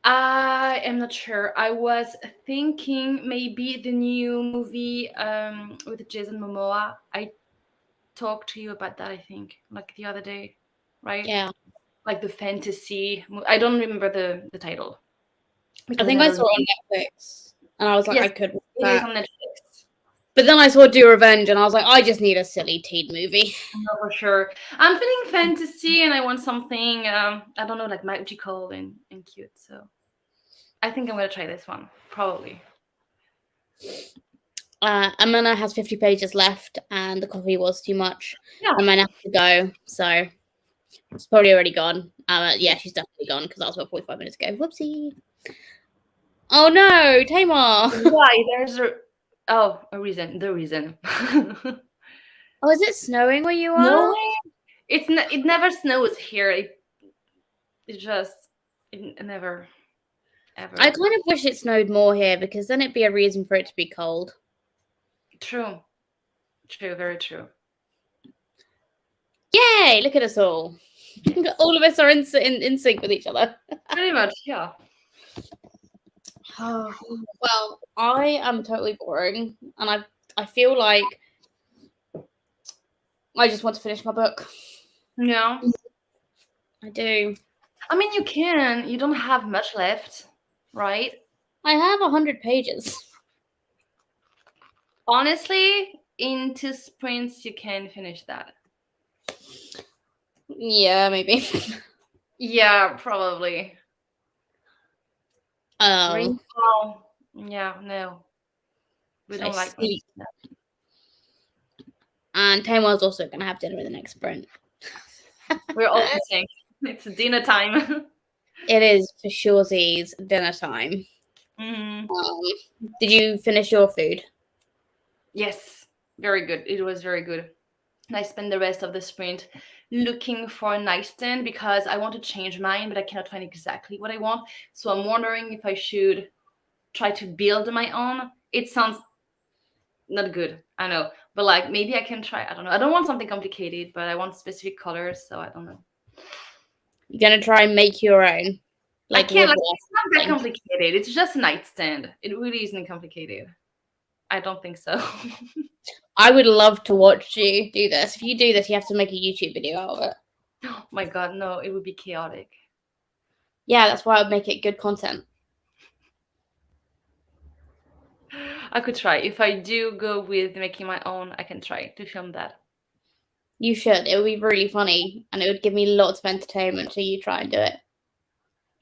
I am not sure. I was thinking maybe the new movie with Jason Momoa. I talked to you about that, I think, like the other day, right? Yeah, Like the fantasy. I don't remember the title. I think I saw it on Netflix, and I was like, Yes, I could watch it is that. on Netflix. But then I saw Do Revenge, and I was like, I just need a silly teen movie. No, for sure. I'm feeling fantasy, and I want something. I don't know, like magical and cute. So I think I'm gonna try this one, probably. Amanda has 50 pages left, and the coffee was too much. Yeah. Amanda has to go, so it's probably already gone. Yeah, she's definitely gone because that was about 45 minutes ago. Whoopsie. Oh no, Tamar. Why? There's a reason. The reason. Oh, is it snowing where you are? No way. It never snows here. It just it never ever. I kind of wish it snowed more here because then it'd be a reason for it to be cold. True. True. Very true. Yay! Look at us all. All of us are in sync with each other. Pretty much, yeah. Well, I am totally boring, and I feel like I just want to finish my book. Yeah. I do. I mean, you can. You don't have much left, right? I have 100 pages. Honestly, in 2 sprints, you can finish that. Yeah, maybe. Yeah, probably. Rainfall. Yeah, no. We don't like that. And Tamar's also going to have dinner in the next sprint. We're all in sync. It's dinner time. It is for sure's dinner time. Mm-hmm. Did you finish your food? Yes, very good. It was very good. And I spent the rest of the sprint looking for a nightstand because I want to change mine, but I cannot find exactly what I want. So I'm wondering if I should try to build my own. It sounds not good, I know, but like maybe I can try. I don't know. I don't want something complicated, but I want specific colors, so I don't know. You're gonna try and make your own. I can't. Like, it's not that complicated. It's just a nightstand. It really isn't complicated. I don't think so. I would love to watch you do this. If you do this, you have to make a YouTube video out of it. Oh my god, no! It would be chaotic. Yeah, that's why I would make it good content. I could try. If I do go with making my own, I can try to film that. You should. It would be really funny, and it would give me lots of entertainment till you try and do it.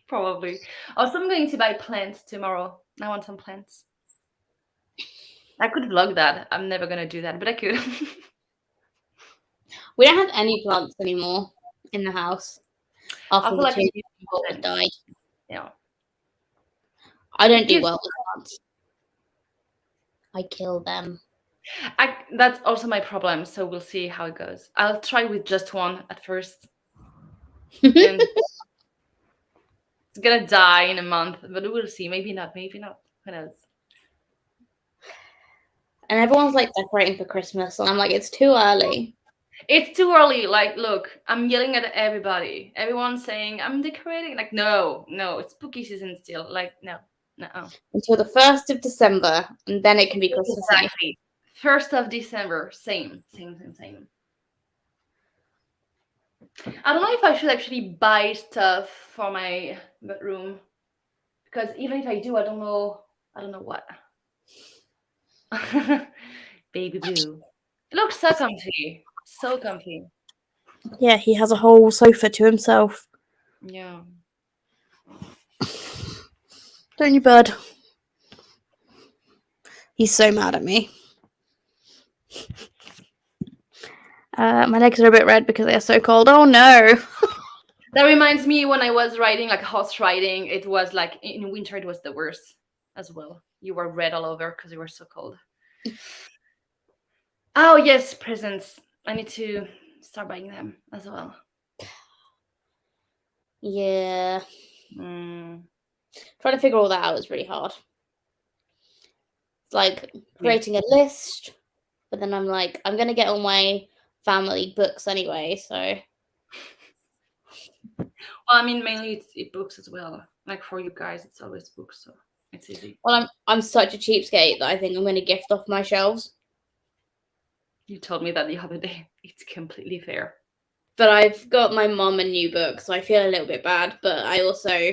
Probably. Also, I'm going to buy plants tomorrow. I want some plants. I could vlog that. I'm never going to do that, but I could. We don't have any plants anymore in the house. After the two people have died. Yeah. I don't do well with plants. I kill them. That's also my problem, so we'll see how it goes. I'll try with just one at first. And it's gonna die in a month, but we'll see. Maybe not. Maybe not. Who knows? And everyone's like decorating for Christmas, and I'm like, it's too early. It's too early. Like, look, I'm yelling at everybody. Everyone's saying I'm decorating. Like, no, it's spooky season still. Like, no. Until the 1st of December, and then it can be Christmas. Exactly. 1st of December. Same. I don't know if I should actually buy stuff for my bedroom, because even if I do, I don't know what. Baby blue. It looks so comfy. So comfy. Yeah, he has a whole sofa to himself. Yeah. Don't you, bud? He's so mad at me. My legs are a bit red because they are so cold. Oh no! That reminds me when I was riding, like horse riding, it was like in winter, it was the worst as well. You were red all over because you were so cold. Oh, yes, presents. I need to start buying them as well. Yeah. Mm. Trying to figure all that out is really hard. It's like creating a list, but then I'm like, I'm going to get all my family books anyway, so. Well, I mean, mainly it's books as well. Like for you guys, it's always books, so it's easy. Well, I'm such a cheapskate that I think I'm going to gift off my shelves. You told me that the other day. It's completely fair. But I've got my mum a new book, so I feel a little bit bad. But I also,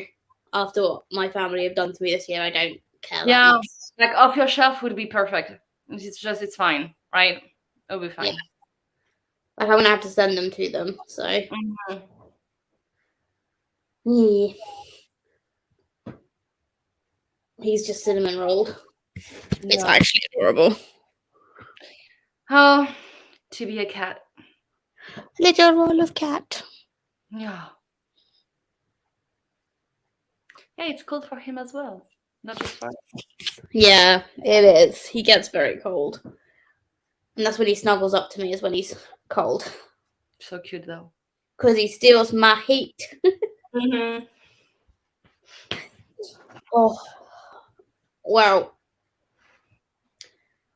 after what my family have done to me this year, I don't care that much. Like off your shelf would be perfect. It's fine, right? It'll be fine. Yeah. Like I'm going to have to send them to them, so. Mm-hmm. Yeah. He's just cinnamon rolled. It's actually adorable. Oh, to be a cat. Little roll of cat. Yeah. Yeah, it's cold for him as well. Not just for us. Yeah, it is. He gets very cold. And that's when he snuggles up to me, is when he's cold. So cute though. Because he steals my heat. Mm-hmm. Oh. Well.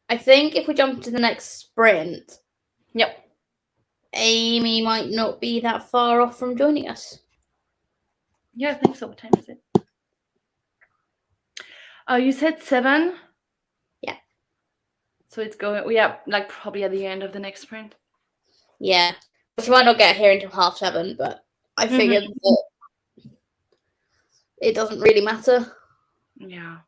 I think if we jump to the next sprint, Yep. Amy might not be that far off from joining us. Yeah, I think so. What time is it? Oh, you said 7? Yeah. So it's going, yeah, like probably at the end of the next sprint. Yeah. She might not get here until 7:30, but I figured that it doesn't really matter. Yeah.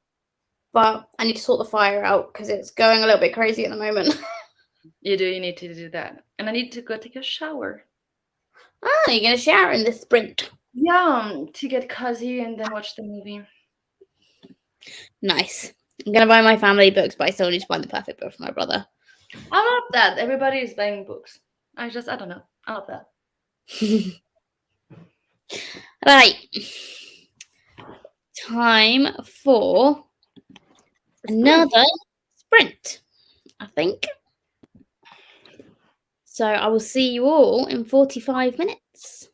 But I need to sort the fire out because it's going a little bit crazy at the moment. You need to do that. And I need to go take a shower. Ah, you're going to shower in this sprint. Yeah, to get cozy and then watch the movie. Nice. I'm going to buy my family books, but I still need to find the perfect book for my brother. I love that. Everybody is buying books. I don't know. I love that. Right. Time for another sprint, I think. So I will see you all in 45 minutes.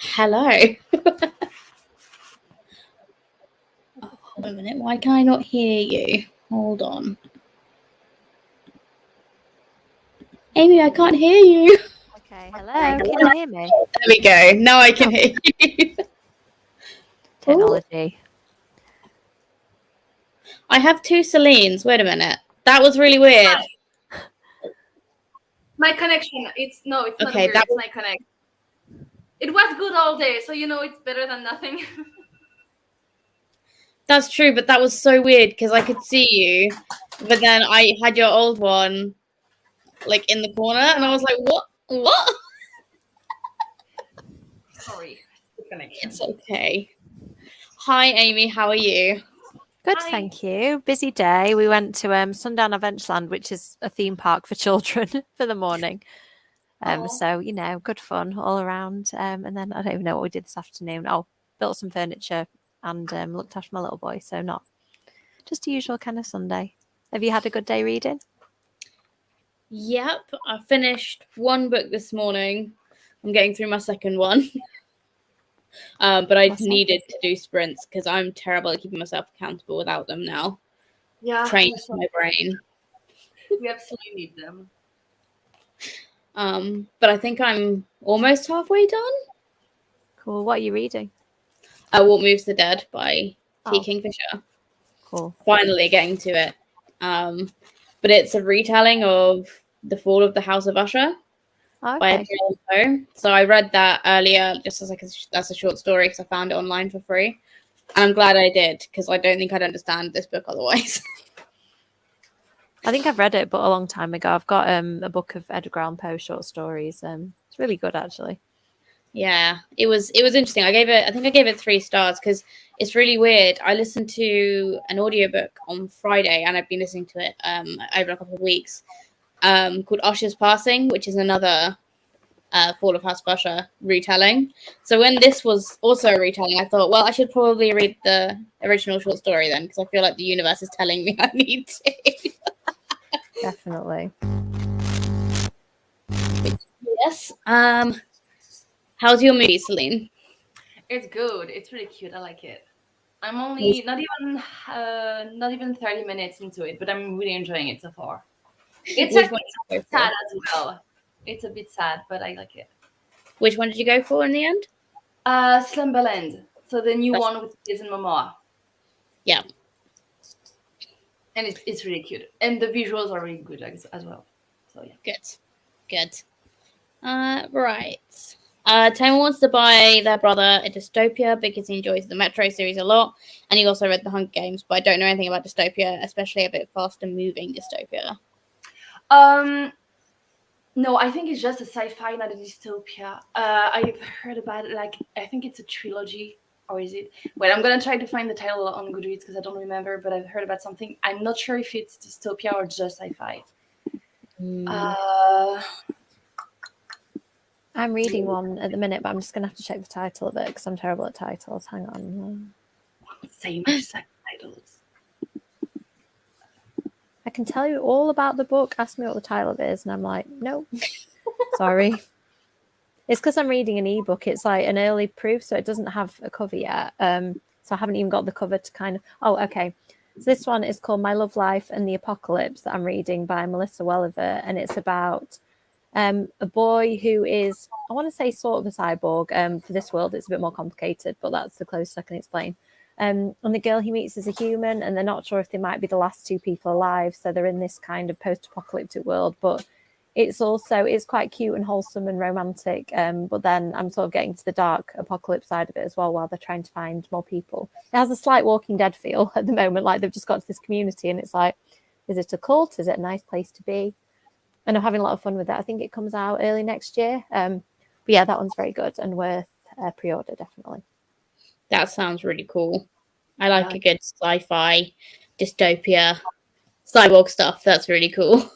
Hello. Oh, hold on a minute. Why can I not hear you? Hold on. Amy, I can't hear you. Okay, hello. Can you hear me? There we go. Now I can hear you. Technology. I have 2 Celines. Wait a minute. That was really weird. My connection. It's not Okay, weird. that It's my connection. It was good all day, so it's better than nothing. That's true, but that was so weird because I could see you, but then I had your old one like in the corner, and I was like, "What? What?" Sorry, the connection. It's okay. Hi, Amy. How are you? Good, Hi. thank you. Busy day. We went to Sundown Adventureland, which is a theme park for children for the morning. So good fun all around. And then I don't even know what we did this afternoon. Oh, built some furniture and looked after my little boy. So not just a usual kind of Sunday. Have you had a good day reading? Yep, I finished 1 book this morning. I'm getting through my second one. But I Awesome. needed to do sprints because I'm terrible at keeping myself accountable without them now. Yeah, Trained my brain. we absolutely need them. But I think I'm almost halfway done. Cool. What are you reading? What Moves the Dead by T. Oh. Kingfisher. Cool. Finally getting to it. But it's a retelling of The Fall of the House of Usher by Okay. Edgar Allan Poe. So I read that earlier just as that's a short story because I found it online for free. And I'm glad I did because I don't think I'd understand this book otherwise. I think I've read it, but a long time ago. I've got a book of Edgar Allan Poe short stories. It's really good, actually. Yeah, it was interesting. I think I gave it 3 stars because it's really weird. I listened to an audiobook on Friday and I've been listening to it over a couple of weeks called Usher's Passing, which is another Fall of House of Usher retelling. So when this was also a retelling, I thought, well, I should probably read the original short story then because I feel like the universe is telling me I need to. Definitely. Yes. How's your movie, Celine? It's good. It's really cute. I like it. I'm only not even 30 minutes into it, but I'm really enjoying it so far. It's Which actually one did you go sad for? as well. It's a bit sad, but I like it. Which one did you go for in the end? Slumberland. So the new one with Jason Momoa. Yeah. And it's really cute. And the visuals are really good as well. So yeah. Good. Right. Tamer wants to buy their brother a Dystopia because he enjoys the Metro series a lot, and he also read the Hunger Games, but I don't know anything about Dystopia, especially a bit faster moving Dystopia. No, I think it's just a sci-fi, not a dystopia. I've heard about it, I think it's a trilogy, or is it? Wait, I'm gonna try to find the title on Goodreads because I don't remember, but I've heard about something. I'm not sure if it's dystopia or just sci-fi. I'm reading one at the minute, but I'm just going to have to check the title of it because I'm terrible at titles. Hang on. Same as titles. I can tell you all about the book. Ask me what the title of it is, and I'm like, no, sorry. It's because I'm reading an ebook. It's like an early proof, so it doesn't have a cover yet. So I haven't even got the cover to kind of. Oh, okay. So this one is called My Love Life and the Apocalypse that I'm reading by Melissa Welliver, and it's about a boy who is, I want to say, sort of a cyborg. For this world, it's a bit more complicated, but that's the closest I can explain. And the girl he meets is a human, and they're not sure if they might be the last 2 people alive. So they're in this kind of post-apocalyptic world, but it's quite cute and wholesome and romantic. But then I'm sort of getting to the dark apocalypse side of it as well, while they're trying to find more people. It has a slight Walking Dead feel at the moment, like they've just got to this community, and it's like, is it a cult? Is it a nice place to be? And I'm having a lot of fun with it. I think it comes out early next year. But yeah, that one's very good and worth pre-order, definitely. That sounds really cool. I like a good sci-fi, dystopia, cyborg stuff. That's really cool.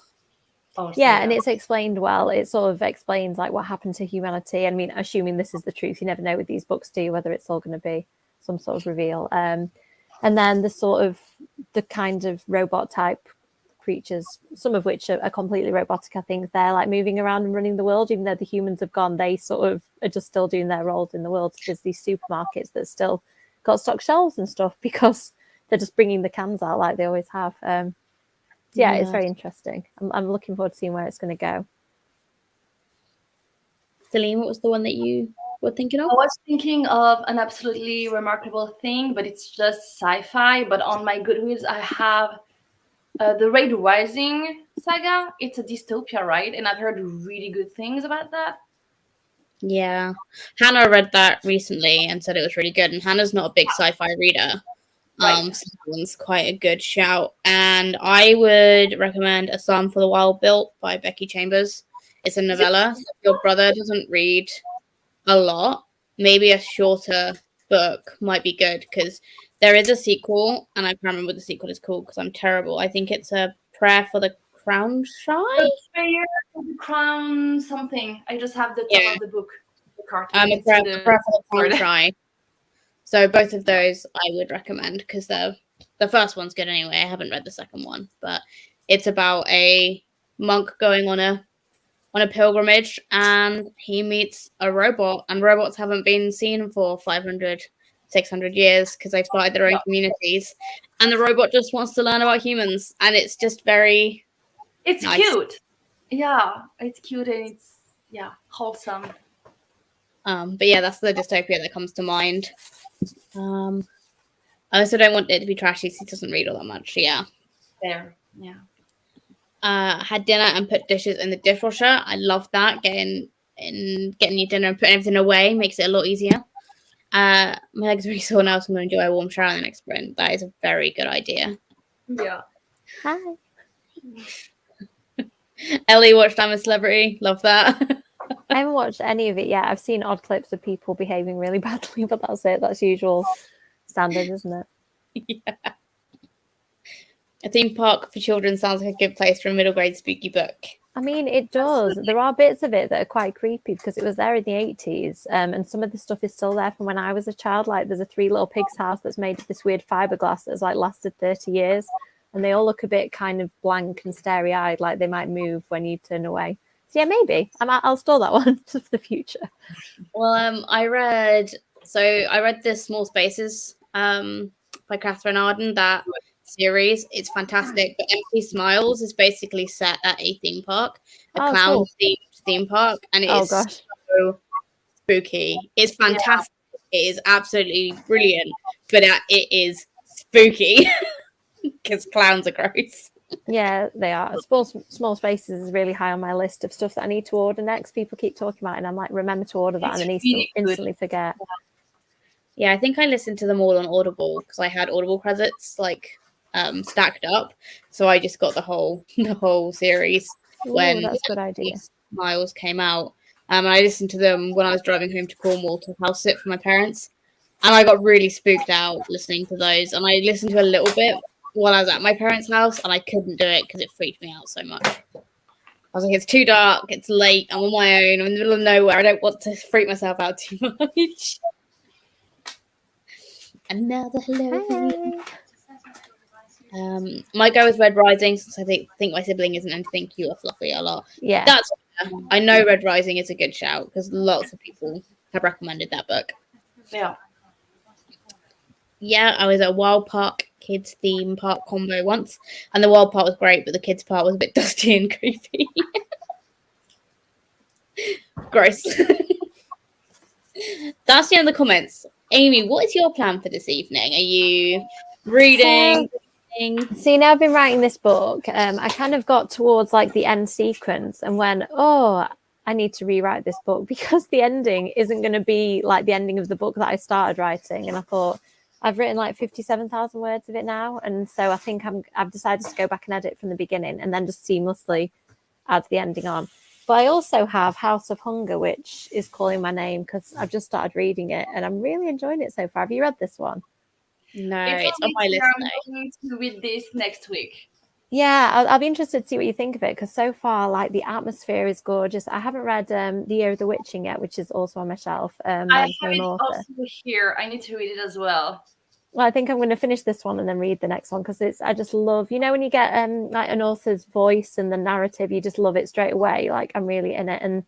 Yeah, and it's explained well. It sort of explains like what happened to humanity. I mean, assuming this is the truth, you never know with these books, do you, whether it's all going to be some sort of reveal. And then the kind of robot type creatures, some of which are completely robotic. I think they're like moving around and running the world, even though the humans have gone. They sort of are just still doing their roles in the world. So there's these supermarkets that still got stock shelves and stuff because they're just bringing the cans out like they always have. Yeah, it's very interesting. I'm looking forward to seeing where it's going to go. Celine, what was the one that you were thinking of? I was thinking of an absolutely remarkable thing, but it's just sci-fi. But on my Goodreads, I have the Red Rising saga. It's a dystopia, right? And I've heard really good things about that. Yeah. Hannah read that recently and said it was really good. And Hannah's not a big sci-fi reader. Right. So that one's quite a good shout. And I would recommend A Psalm for the Wild Built by Becky Chambers. It's a novella. So if your brother doesn't read a lot, maybe a shorter book might be good, because there is a sequel, and I can't remember what the sequel is called because I'm terrible. I think it's A Prayer for the Crown Shy. Prayer for the Crown something. I just have the top of the book. The cartoon. A Prayer for the Crown Shy. So both of those I would recommend, because the first one's good anyway. I haven't read the second one, but it's about a monk going on a pilgrimage, and he meets a robot, and robots haven't been seen for 500, 600 years because they've started their own communities, and the robot just wants to learn about humans, and it's just very nice. Cute. Yeah, it's cute and it's wholesome. But yeah, that's the dystopia that comes to mind. I also don't want it to be trashy, so he doesn't read all that much. Yeah. There. Yeah. Had dinner and put dishes in the dishwasher. I love that. Getting your dinner and putting everything away makes it a lot easier. My leg's really sore now, so I'm going to enjoy a warm shower in the next sprint. That is a very good idea. Yeah. Hi. Ellie watched I'm a Celebrity. Love that. I haven't watched any of it yet. I've seen odd clips of people behaving really badly, but that's it. That's usual standard, isn't it? Yeah. A theme park for children sounds like a good place for a middle grade spooky book. I mean, it does. There are bits of it that are quite creepy because it was there in the 80s, and some of the stuff is still there from when I was a child. Like, there's a Three Little Pigs house that's made of this weird fiberglass that's like lasted 30 years, and they all look a bit kind of blank and starry-eyed, like they might move when you turn away. So yeah, maybe I'll store that one for the future. Well, I read The Small Spaces by Catherine Arden. That series, it's fantastic. But Empty Smiles is basically set at a theme park, clown themed theme park, and it is so spooky. It's fantastic. It is absolutely brilliant, but it is spooky because clowns are gross. Yeah, they are. Small Spaces is really high on my list of stuff that I need to order next. People keep talking about it, and I'm like, remember to order that, and then instantly forget. Yeah, I think I listened to them all on Audible because I had Audible credits stacked up, so I just got the whole series. When that's a good idea. Miles came out, and I listened to them when I was driving home to Cornwall to house sit for my parents, and I got really spooked out listening to those. And I listened to a little bit while I was at my parents' house, and I couldn't do it because it freaked me out so much. I was like, it's too dark, it's late, I'm on my own, I'm in the middle of nowhere, I don't want to freak myself out too much. Another hello. Might go with Red Rising, since I think my sibling isn't anything cute or fluffy a lot. Yeah. I know Red Rising is a good shout because lots of people have recommended that book. Yeah. Yeah, I was at Wild Park Kids theme park combo once, and the wild part was great, but the kids part was a bit dusty and creepy. Gross. That's the end of the comments. Amy, what is your plan for this evening? Are you reading? See, now I've been writing this book. I kind of got towards like the end sequence and went, I need to rewrite this book because the ending isn't going to be like the ending of the book that I started writing. And I thought, I've written like 57,000 words of it now. And so I think I've decided to go back and edit from the beginning and then just seamlessly add the ending on. But I also have House of Hunger, which is calling my name because I've just started reading it and I'm really enjoying it so far. Have you read this one? No, it's on my list. I'm going to read this next week. Yeah, I'll be interested to see what you think of it because so far, like, the atmosphere is gorgeous. I haven't read The Year of the Witching yet, which is also on my shelf. I have it also here. I need to read it as well. Well, I think I'm going to finish this one and then read the next one because I just love, when you get like an author's voice and the narrative, you just love it straight away. Like I'm really in it. And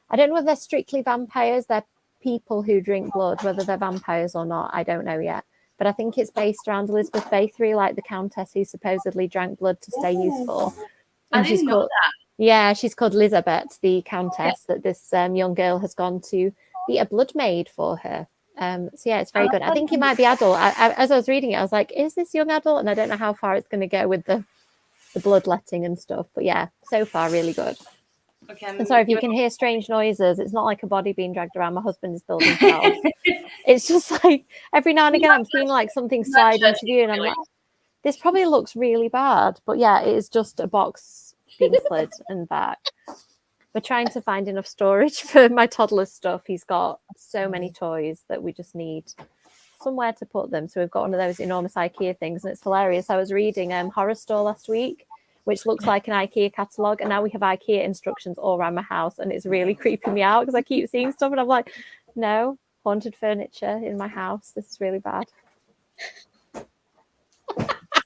I don't know whether they're strictly vampires. They're people who drink blood, whether they're vampires or not. I don't know yet. But I think it's based around Elizabeth Bathory, like the Countess who supposedly drank blood to stay youthful. And I didn't know that. Yeah, she's called Elizabeth, the Countess, that this young girl has gone to be a blood maid for her. So yeah, it's very good. I think it might be adult. As I was reading it, I was like, is this young adult? And I don't know how far it's going to go with the bloodletting and stuff. But yeah, so far, really good. Okay. And sorry if you can hear strange noises. It's not like a body being dragged around. My husband is building shelves. It's just like every now and again I'm seeing like something slide into view and I'm like, this probably looks really bad. But yeah, it is just a box being slid and back. We're trying to find enough storage for my toddler's stuff. He's got so many toys that we just need somewhere to put them. So we've got one of those enormous IKEA things and it's hilarious. I was reading Horror Store last week, which looks like an IKEA catalogue. And now we have IKEA instructions all around my house. And it's really creeping me out because I keep seeing stuff and I'm like, no, haunted furniture in my house. This is really bad.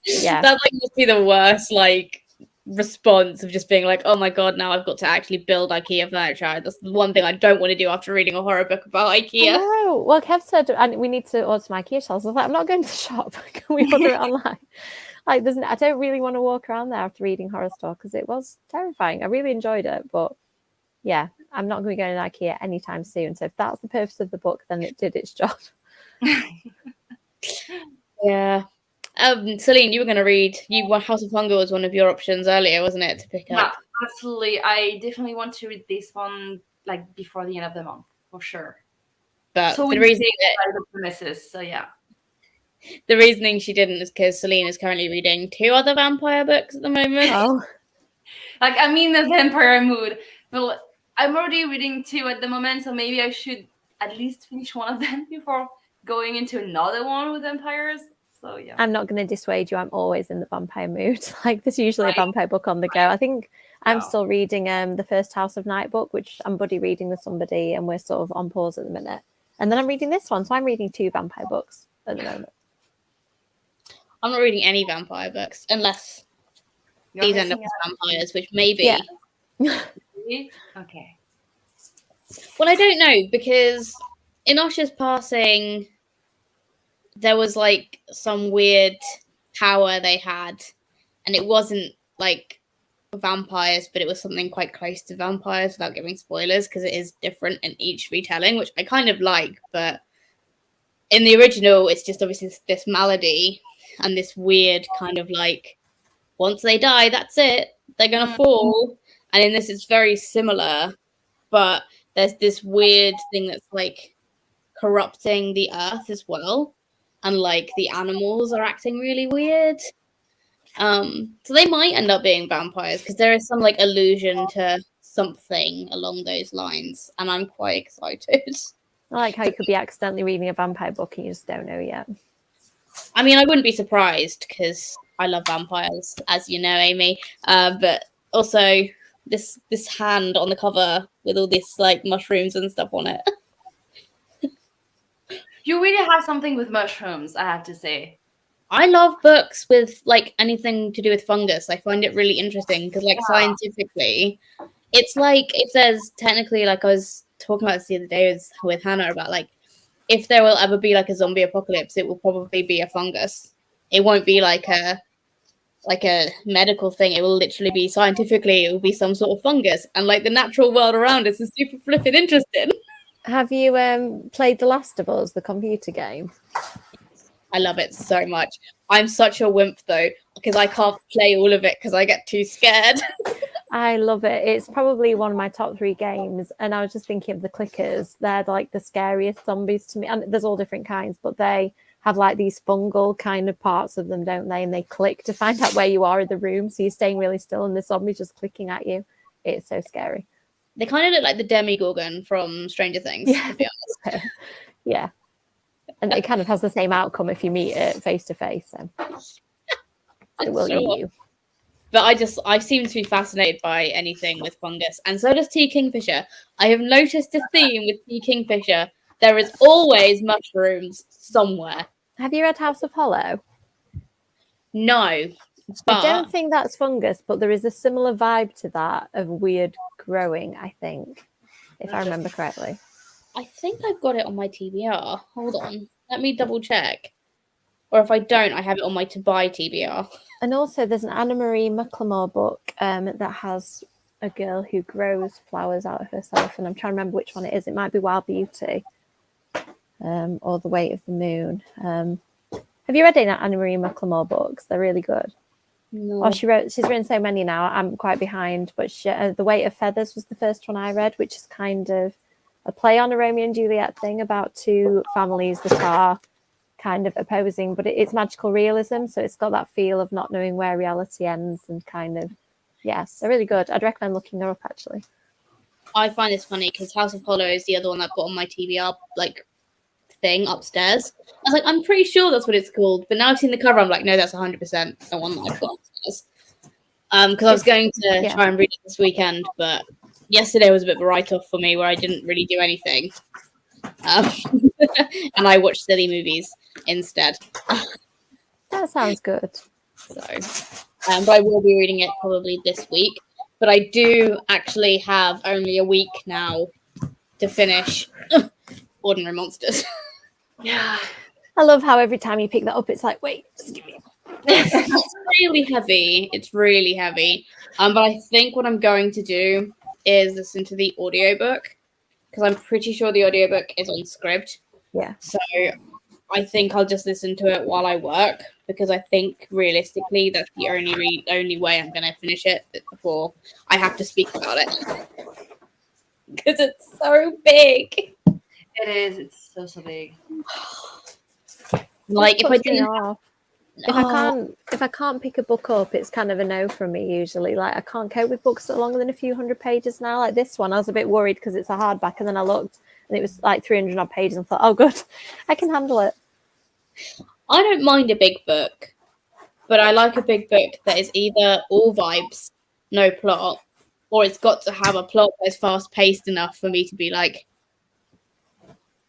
Yeah. That like must be the worst like response of just being like, oh my god, now I've got to actually build IKEA furniture. That's the one thing I don't want to do after reading a horror book about IKEA. Oh, well, Kev said, and we need to order some IKEA shelves. I was like, I'm not going to the shop. Can we order it online? Like, I don't really want to walk around there after reading Horror Store because it was terrifying. I really enjoyed it, but yeah, I'm not going to go to IKEA anytime soon. So if that's the purpose of the book, then it did its job. Yeah. Celine, you were going to read. House of Hunger was one of your options earlier, wasn't it, to pick up? Yeah, absolutely. I definitely want to read this one like before the end of the month, for sure. But so the reasoning the premises, so yeah. The reasoning she didn't is because Celine is currently reading 2 other vampire books at the moment. Oh, like I'm in the vampire mood. Well, I'm already reading 2 at the moment, so maybe I should at least finish one of them before going into another one with vampires. So yeah, I'm not going to dissuade you. I'm always in the vampire mood. Like there's usually a vampire book on the go. I think I'm still reading the first House of Night book, which I'm buddy reading with somebody, and we're sort of on pause at the minute. And then I'm reading this one, so I'm reading 2 vampire books at the moment. I'm not reading any vampire books unless these end up as vampires, which maybe. Yeah. Okay. Well, I don't know because in Usher's passing, there was like some weird power they had, and it wasn't like vampires, but it was something quite close to vampires without giving spoilers because it is different in each retelling, which I kind of like. But in the original, it's just obviously this malady and this weird kind of like once they die, that's it, they're gonna fall. And in this, it's very similar, but there's this weird thing that's like corrupting the earth as well. And like the animals are acting really weird. So they might end up being vampires because there is some like allusion to something along those lines, and I'm quite excited. I like how you could be accidentally reading a vampire book and you just don't know yet. I mean, I wouldn't be surprised because I love vampires, as you know, Amy. But also this hand on the cover with all this like mushrooms and stuff on it. You really have something with mushrooms, I have to say. I love books with like anything to do with fungus. I find it really interesting because like scientifically, it's like it says technically, like I was talking about this the other day with Hannah about like if there will ever be like a zombie apocalypse, it will probably be a fungus. It won't be like a medical thing. It will literally be scientifically, it will be some sort of fungus. And like the natural world around us is super flipping interesting. Have you played The Last of Us, the computer game? I love it so much. I'm such a wimp though, because I can't play all of it because I get too scared. I love it. It's probably one of my top 3 games. And I was just thinking of the clickers. They're like the scariest zombies to me. And there's all different kinds, but they have like these fungal kind of parts of them, don't they? And they click to find out where you are in the room. So you're staying really still and the zombie's just clicking at you. It's so scary. They kind of look like the Demogorgon from Stranger Things, to be honest. Yeah. And it kind of has the same outcome if you meet it face to face. So it will eat you. But I seem to be fascinated by anything with fungus. And so does T. Kingfisher. I have noticed a theme with T. Kingfisher. There is always mushrooms somewhere. Have you read House of Hollow? No, but I don't think that's fungus, but there is a similar vibe to that of weird growing, I think, if I remember correctly. I think I've got it on my TBR. Hold on. Let me double check. Or if I don't, I have it on my to buy TBR. And also there's an Anna Marie McLemore book that has a girl who grows flowers out of herself, and I'm trying to remember which one it is. It might be Wild Beauty or The Weight of the Moon. Have you read any Anna Marie McLemore books? They're really good. No. Oh, she's written so many now. I'm quite behind, but The Weight of Feathers was the first one I read, which is kind of a play on a Romeo and Juliet thing about two families that are kind of opposing, but it's magical realism, so it's got that feel of not knowing where reality ends, and kind of, yes, they're really good. I'd recommend looking her up, actually. I find this funny because House of Hollow is the other one I've got on my TBR like thing upstairs. I was like, I'm pretty sure that's what it's called, but now I've seen the cover, I'm like, no, that's 100% the one that I've got upstairs. Because I was going to try and read it this weekend, but yesterday was a bit of a write-off for me where I didn't really do anything. And I watched silly movies instead. That sounds good. So, but I will be reading it probably this week. But I do actually have only a week now to finish Ordinary Monsters. Yeah. I love how every time you pick that up, it's like, wait, just give me. It's really heavy. It's really heavy. But I think what I'm going to do is listen to the audiobook, because I'm pretty sure the audiobook is on Scribd. Yeah. So I think I'll just listen to it while I work, because I think realistically that's the only way I'm going to finish it before I have to speak about it. Because it's so big. It is. It's so big. Like if I can't pick a book up, it's kind of a no from me usually. Like I can't cope with books that are longer than a few hundred pages now. Like this one, I was a bit worried because it's a hardback, and then I looked and it was like 300 odd pages, and thought, oh good, I can handle it. I don't mind a big book, but I like a big book that is either all vibes, no plot, or it's got to have a plot that's fast paced enough for me to be like,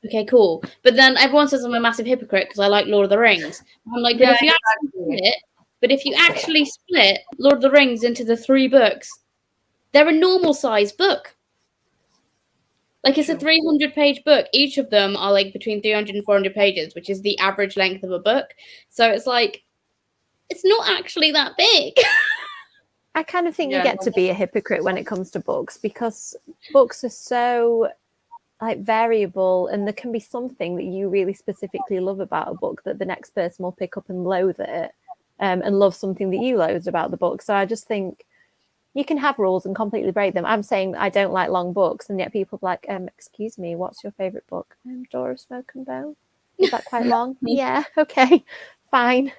okay, cool. But then everyone says I'm a massive hypocrite because I like Lord of the Rings. I'm like, but if you actually split Lord of the Rings into the 3 books, they're a normal size book. Like it's a 300-page book. Each of them are like between 300 and 400 pages, which is the average length of a book. So it's like, it's not actually that big. I kind of think you get to be a hypocrite when it comes to books, because books are so like variable, and there can be something that you really specifically love about a book that the next person will pick up and loathe it, and love something that you loathed about the book. So I just think you can have rules and completely break them. I'm saying I don't like long books, and yet people are like, excuse me, what's your favorite book? Dora Smoke and Bone. Is that quite long? Yeah, okay, fine.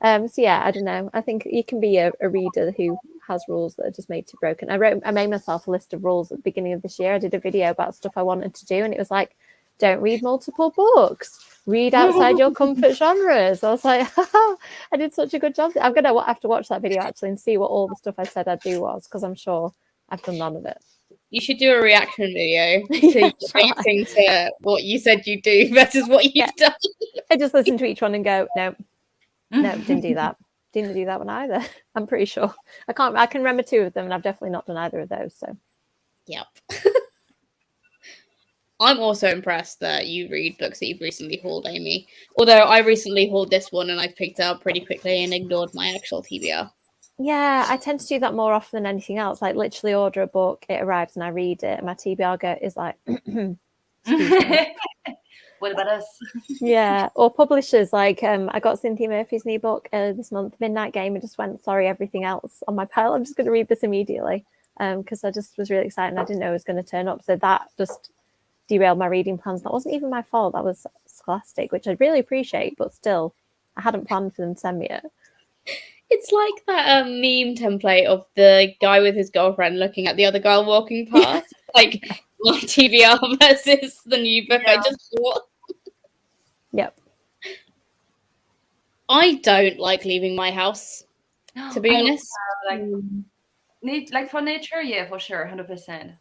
So yeah, I don't know. I think you can be a reader who has rules that are just made to be broken. I made myself a list of rules at the beginning of this year. I did a video about stuff I wanted to do, and it was like, don't read multiple books, read outside your comfort genres. I was like, I did such a good job. I'm gonna have to watch that video actually and see what all the stuff I said I'd do was, because I'm sure I've done none of it. You should do a reaction video to reacting to what you said you do versus what you've done. I just listen to each one and go, no, didn't do that. Didn't do that one either. I'm pretty sure. I can remember 2 of them, and I've definitely not done either of those. So, yep. I'm also impressed that you read books that you've recently hauled, Amy. Although I recently hauled this one and I picked it up pretty quickly and ignored my actual TBR. Yeah, I tend to do that more often than anything else. Like literally order a book, it arrives and I read it, and my TBR is like, what about us? Yeah, or publishers like I got Cynthia Murphy's new book this month, Midnight Game, and just went, sorry, everything else on my pile, I'm just going to read this immediately, because I just was really excited and I didn't know it was going to turn up. So that just derailed my reading plans. That wasn't even my fault. That was Scholastic, which I'd really appreciate, but still, I hadn't planned for them to send me it. It's like that meme template of the guy with his girlfriend looking at the other girl walking past. Like my TBR versus the new book I just bought. Yep. I don't like leaving my house, to be honest. Like for nature, yeah, for sure, 100%.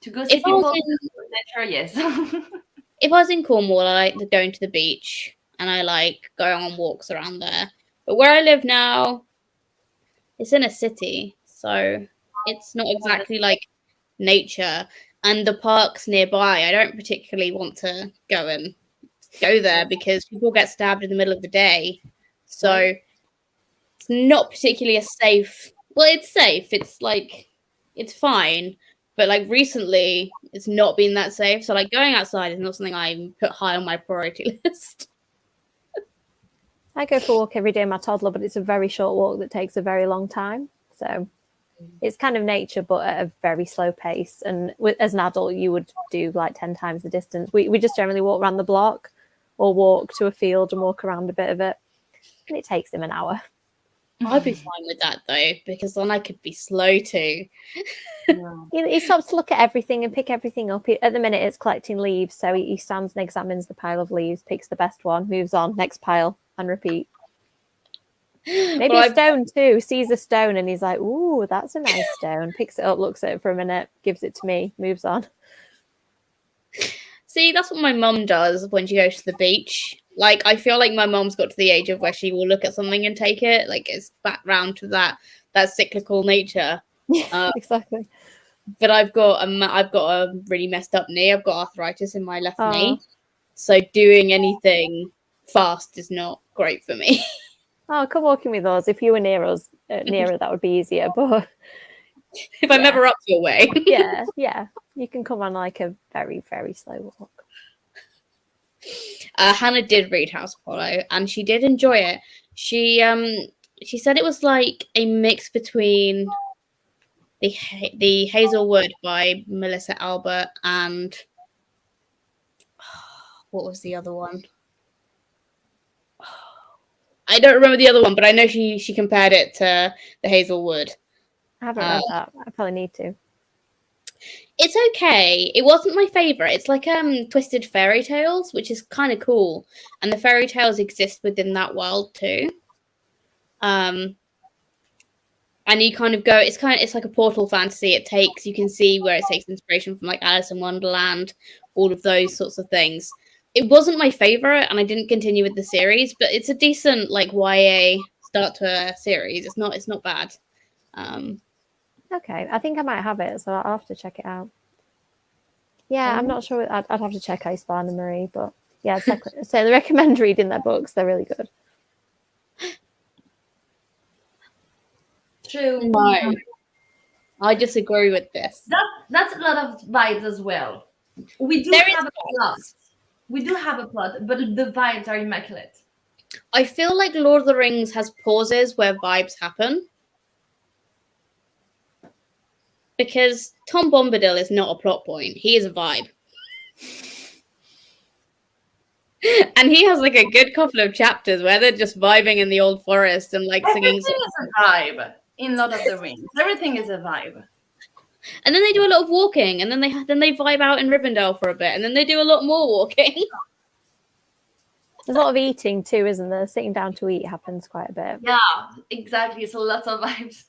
To go see people, nature, yes. If I was in Cornwall, I like going to the beach. and I like going on walks around there. But where I live now, it's in a city, so it's not exactly like nature. And the parks nearby, I don't particularly want to go there because people get stabbed in the middle of the day. So it's not particularly a safe. Well, it's safe. It's like it's fine, but like recently, it's not been that safe. So like going outside is not something I put high on my priority list. I go for a walk every day with my toddler, but it's a very short walk that takes a very long time. So it's kind of nature, but at a very slow pace. And as an adult, you would do like 10 times the distance. We just generally walk around the block or walk to a field and walk around a bit of it. And it takes him an hour. I'd be fine with that though, because then I could be slow too. He stops to look at everything and pick everything up. At the minute, it's collecting leaves. So he stands and examines the pile of leaves, picks the best one, moves on, next pile, and repeat. Maybe a stone too. Sees a stone and he's like, "Ooh, that's a nice stone." Picks it up, looks at it for a minute, gives it to me, moves on. See, that's what my mum does when she goes to the beach. Like, I feel like my mum's got to the age of where she will look at something and take it. Like, it's back round to that cyclical nature. Yeah, exactly. But I've got a really messed up knee. I've got arthritis in my left knee, so doing anything fast is not great for me. Oh, come walking with us. If you were nearer, that would be easier. But if I'm ever up your way, yeah, you can come on like a very, very slow walk. Hannah did read House Apollo, and she did enjoy it. She said it was like a mix between the Hazelwood by Melissa Albert and what was the other one? I don't remember the other one, but I know she compared it to the Hazelwood. I haven't read that. I probably need to. It's okay. It wasn't my favorite. It's like Twisted Fairy Tales, which is kind of cool, and the fairy tales exist within that world too. And you kind of go. It's like a portal fantasy. You can see where it takes inspiration from like Alice in Wonderland, all of those sorts of things. It wasn't my favorite, and I didn't continue with the series, but it's a decent like YA start to a series. It's not bad. Okay, I think I might have it, so I'll have to check it out. Yeah, I'm not sure. I'd have to check Icebarn and Marie, but yeah, so they recommend reading their books. They're really good. True. No, I disagree with this. That's a lot of vibes as well. We do have a plot. We do have a plot, but the vibes are immaculate. I feel like Lord of the Rings has pauses where vibes happen. Because Tom Bombadil is not a plot point. He is a vibe. And he has like a good couple of chapters where they're just vibing in the old forest and like singing. Everything is a vibe in Lord of the Rings. Everything is a vibe. And then they do a lot of walking, and then they vibe out in Rivendell for a bit, and then they do a lot more walking. There's a lot of eating too, isn't there? Sitting down to eat happens quite a bit. Yeah, exactly. So lots of vibes.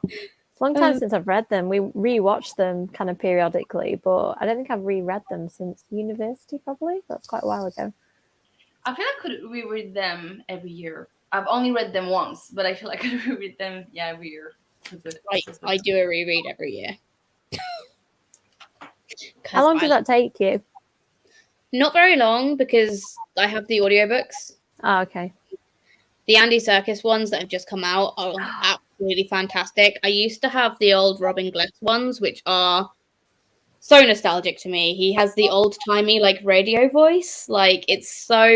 It's a long time since I've read them. We rewatch them kind of periodically, but I don't think I've reread them since university, probably. That's quite a while ago. I feel I could reread them every year. I've only read them once, but I feel like I could reread them, every year. So good. I do a reread every year. How long does that take you? Not very long, because I have the audiobooks. Oh, okay. The Andy Serkis ones that have just come out are absolutely fantastic. I used to have the old Robin Gless ones, which are so nostalgic to me. He has the old-timey like radio voice. Like it's such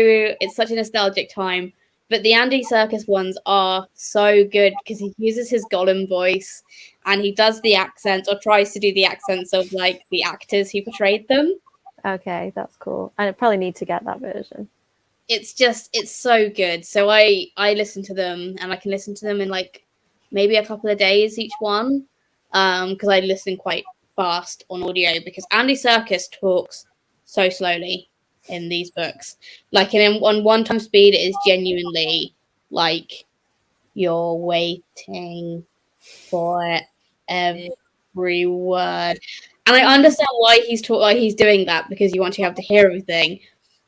a nostalgic time. But the Andy Serkis ones are so good because he uses his Gollum voice and he does the accents or tries to do the accents of like the actors who portrayed them. Okay, that's cool. I probably need to get that version. It's so good. So I listen to them, and I can listen to them in like maybe a couple of days each one, because I listen quite fast on audio because Andy Serkis talks so slowly in these books. Like on one time speed, it is genuinely like you're waiting for every word. And I understand why he's doing that, because you want to have to hear everything.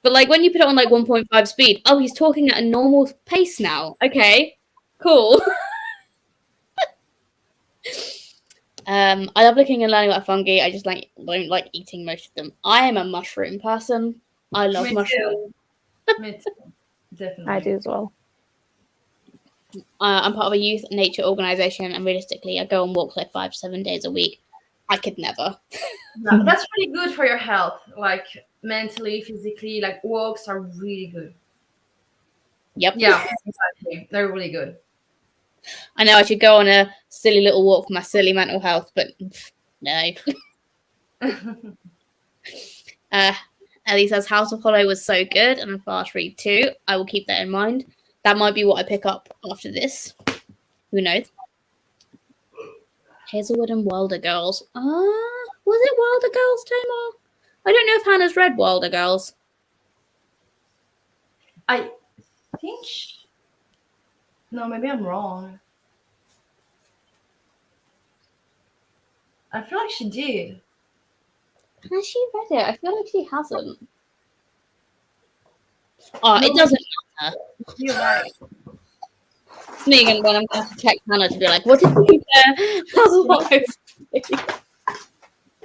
But like when you put it on like 1.5 speed, oh, he's talking at a normal pace now. Okay, cool. I love looking and learning about fungi. I just don't like eating most of them. I am a mushroom person. I love Me mushrooms. Me too. Definitely. I do as well. I'm part of a youth nature organization, and realistically, I go on walks like 5-7 days a week. I could never. Yeah, that's really good for your health, like mentally, physically. Like walks are really good. Yep. Yeah, exactly. They're really good. I know I should go on a silly little walk for my silly mental health, but no. Ellie says House of Hollow was so good, and a fast read too. I will keep that in mind. That might be what I pick up after this. Who knows? Hazelwood and Wilder Girls. Was it Wilder Girls, Tamar? I don't know if Hannah's read Wilder Girls. I think. No, maybe I'm wrong. I feel like she did. Has she read it? I feel like she hasn't. Oh, No. it doesn't matter. You're right. It's me again when I'm going to text Hannah to be like, what did you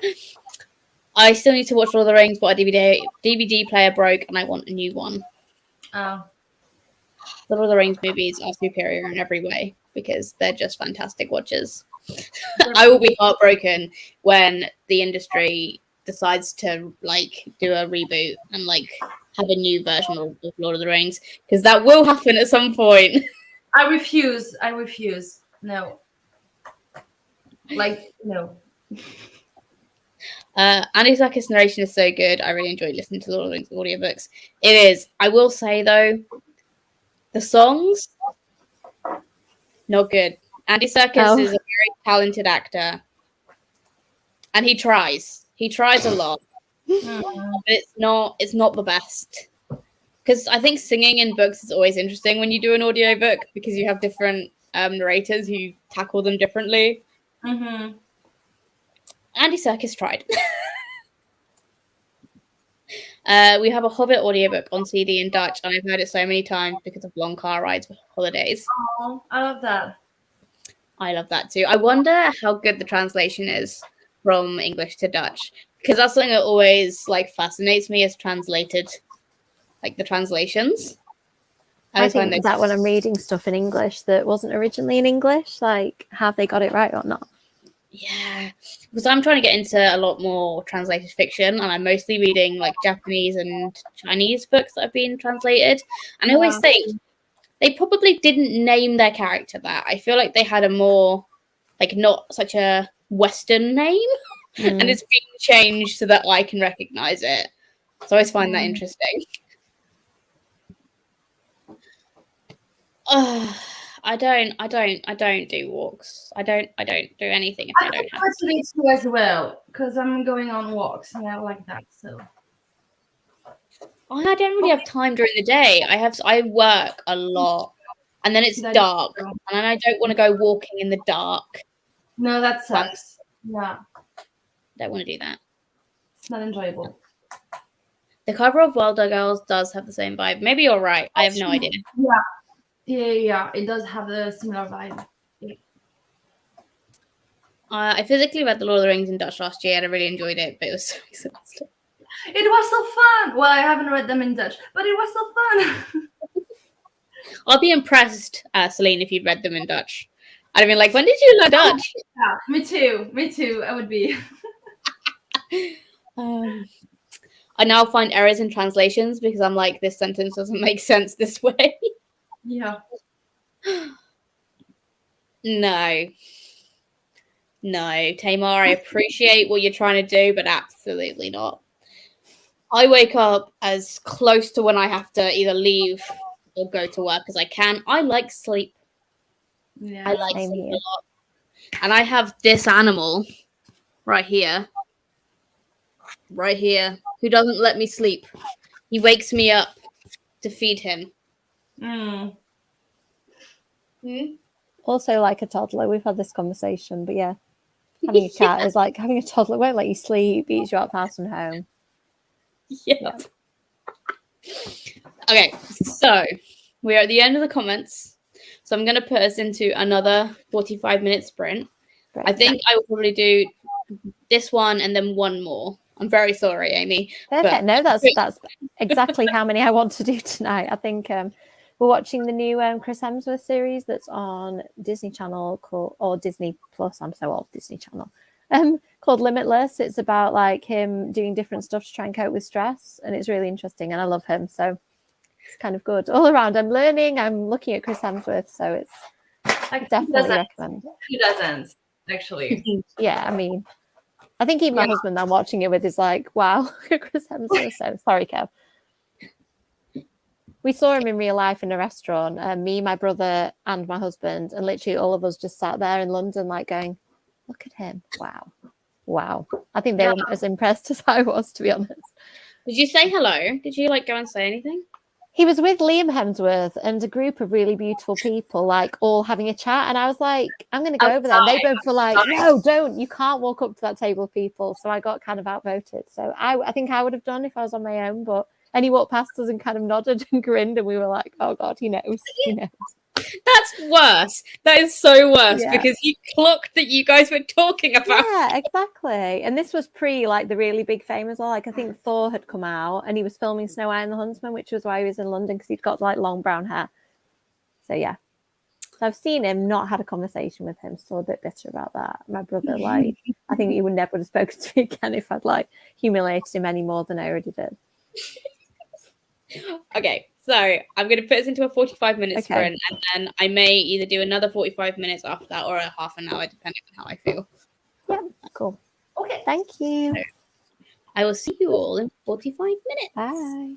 do? I still need to watch Lord of the Rings, but a DVD player broke and I want a new one. Oh. The Lord of the Rings movies are superior in every way because they're just fantastic watches. I will be heartbroken when the industry decides to like do a reboot and like have a new version of Lord of the Rings, because that will happen at some point. I refuse. No. Like, no. Andy Serkis' narration is so good. I really enjoyed listening to Lord of the Rings audiobooks. It is. I will say though, the songs, not good. Andy Serkis is a very talented actor, and he tries. He tries a lot, but it's not the best. Because I think singing in books is always interesting when you do an audiobook, because you have different narrators who tackle them differently. Mm-hmm. Andy Serkis tried. We have a Hobbit audiobook on CD in Dutch, and I've heard it so many times because of long car rides for holidays. Oh, I love that. I love that too. I wonder how good the translation is from English to Dutch, because that's something that always like fascinates me as translated, like the translations. I think that when I'm reading stuff in English that wasn't originally in English, like have they got it right or not? Yeah, because I'm trying to get into a lot more translated fiction, and I'm mostly reading like Japanese and Chinese books that have been translated. And I always think they probably didn't name their character that. I feel like they had a more, like, not such a Western name, and it's being changed so that I can recognize it. So I always find that interesting. I don't do walks. I don't do anything if I don't have to do too as well, because I'm going on walks and I like that. So I don't really have time during the day. I work a lot, and then it's dark, and then I don't want to go walking in the dark. No, that sucks. Yeah, don't want to do that. It's not enjoyable. The cover of Wilder Girls does have the same vibe. Maybe you're right. I have no idea. Yeah. It does have a similar vibe. Yeah. I physically read The Lord of the Rings in Dutch last year, and I really enjoyed it, but it was so exhausting. It was so fun. Well, I haven't read them in Dutch, but it was so fun. I'll be impressed, Celine, if you'd read them in Dutch. I'd have been like, when did you learn Dutch? Yeah, me too. I would be. I now find errors in translations because I'm like, this sentence doesn't make sense this way. Yeah. No, Tamar, I appreciate what you're trying to do, but absolutely not. I wake up as close to when I have to either leave or go to work as I can. I like sleep. Yeah, I like sleep a lot. And I have this animal right here, who doesn't let me sleep. He wakes me up to feed him. Also, like a toddler, we've had this conversation, but yeah, having a cat is like having a toddler. Won't let you sleep, eats you out of house and home. Yeah. Okay, so we're at the end of the comments. So I'm going to put us into another 45-minute sprint. Great. I think I will probably do this one and then one more. I'm very sorry, Amy. Perfect. No, that's exactly how many I want to do tonight. I think we're watching the new Chris Hemsworth series that's on Disney Channel or Disney Plus. I'm so old. Disney Channel. Called Limitless. It's about like him doing different stuff to try and cope with stress, and it's really interesting. And I love him, so it's kind of good all around. I'm learning. I'm looking at Chris Hemsworth, so it's definitely recommend it. Who doesn't actually? Yeah, I mean, I think even my husband I'm watching it with is like, wow, Chris Hemsworth. So sorry, Kev. We saw him in real life in a restaurant, me, my brother, and my husband, and literally all of us just sat there in London, like going, look at him. Wow. I think they were as impressed as I was, to be honest. Did you say hello? Did you like go and say anything? He was with Liam Hemsworth and a group of really beautiful people, like all having a chat. And I was like, I'm going to go over there. And they both were like, no, don't. You can't walk up to that table of people. So I got kind of outvoted. So I think I would have done if I was on my own. And he walked past us and kind of nodded and grinned. And we were like, oh, God, he knows. He knows. That's worse. That is so worse Yeah. because he clocked that you guys were talking about. Yeah, exactly. And this was pre like the really big fame as well. Like I think Thor had come out and he was filming Snow White and the Huntsman, which was why he was in London because he'd got like long brown hair. So yeah. So I've seen him, not had a conversation with him. Still a bit bitter about that. My brother, like, I think he would never have spoken to me again if I'd like humiliated him any more than I already did. Okay, so I'm going to put us into a 45-minute sprint, and then I may either do another 45 minutes after that or a half an hour, depending on how I feel. Yeah, cool. Okay, thank you. So, I will see you all in 45 minutes. Bye.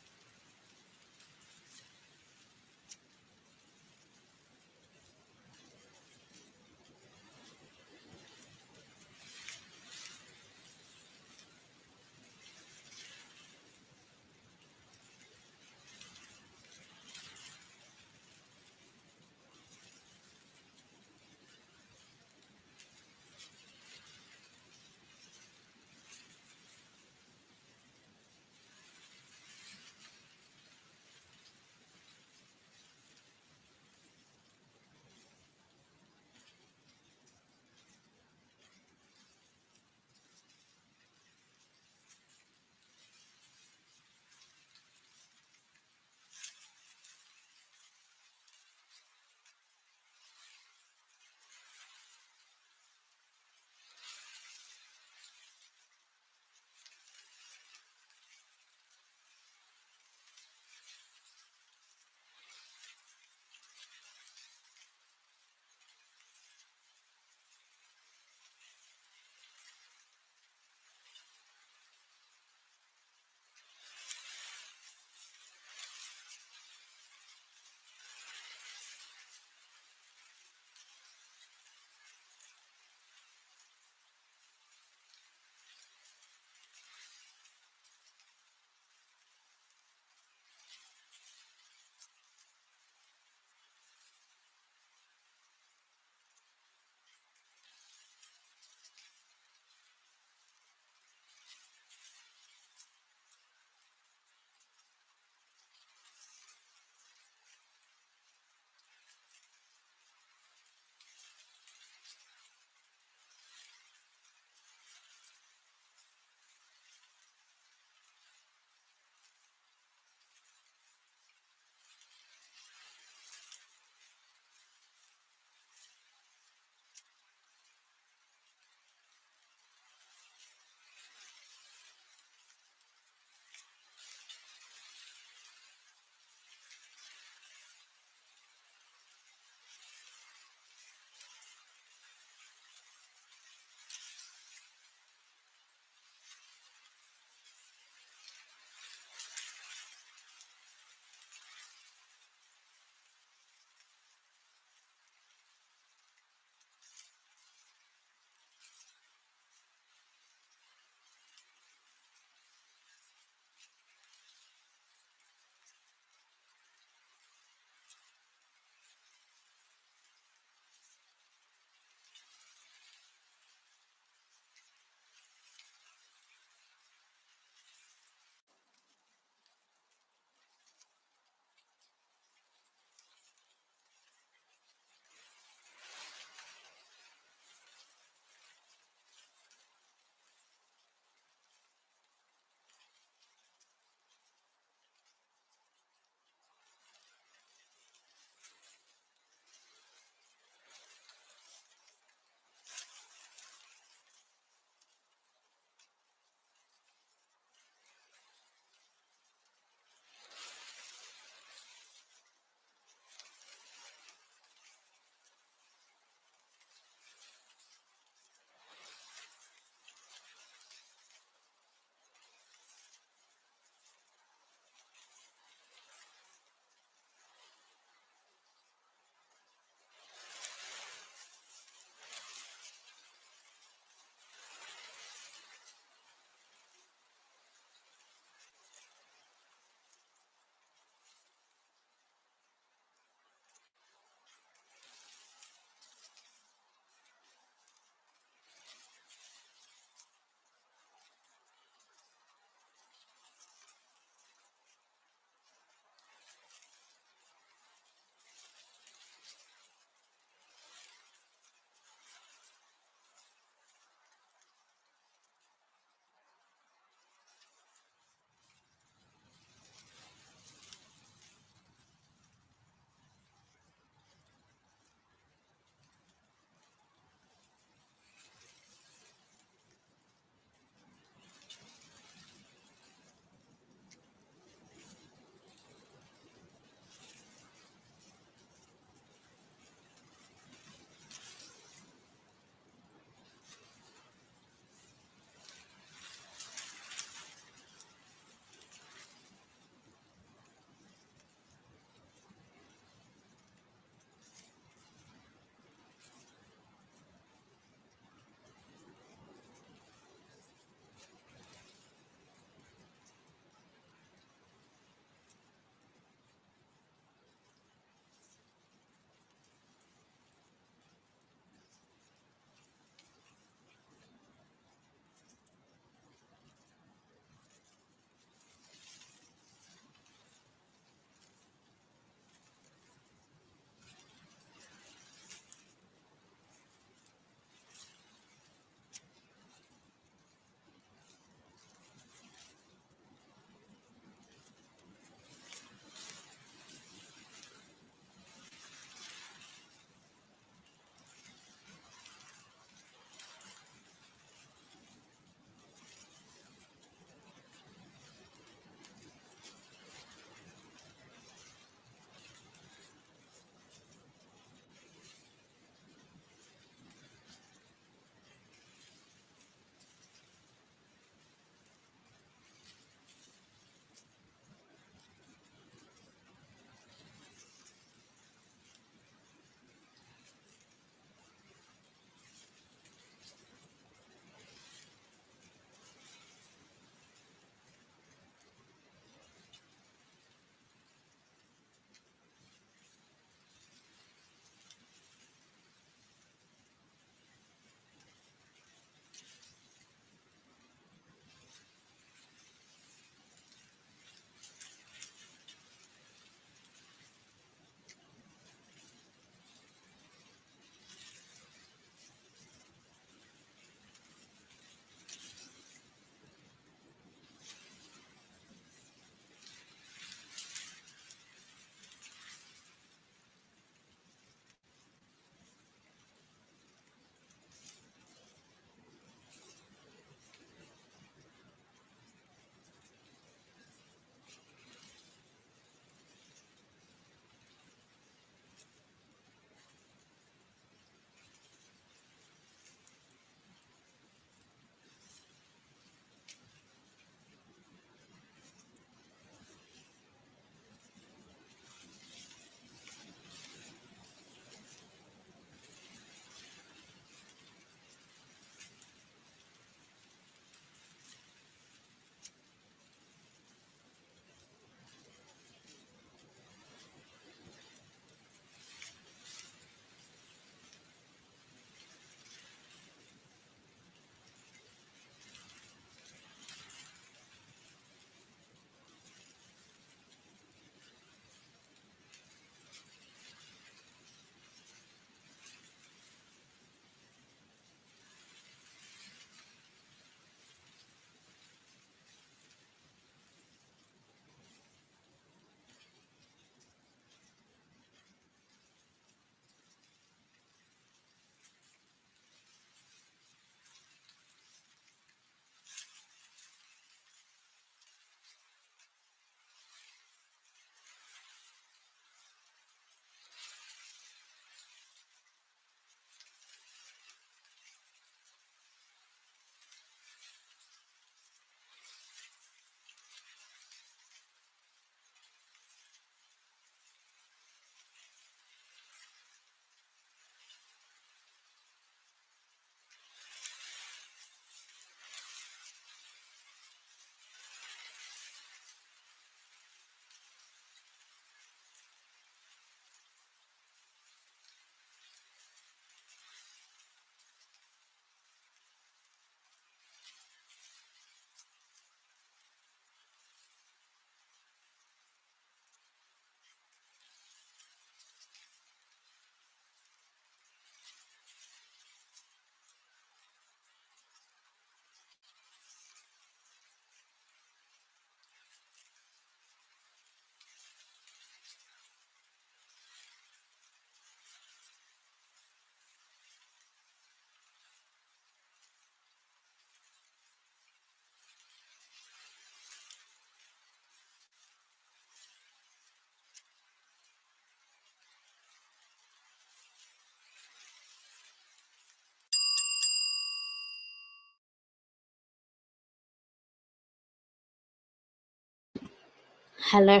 Hello.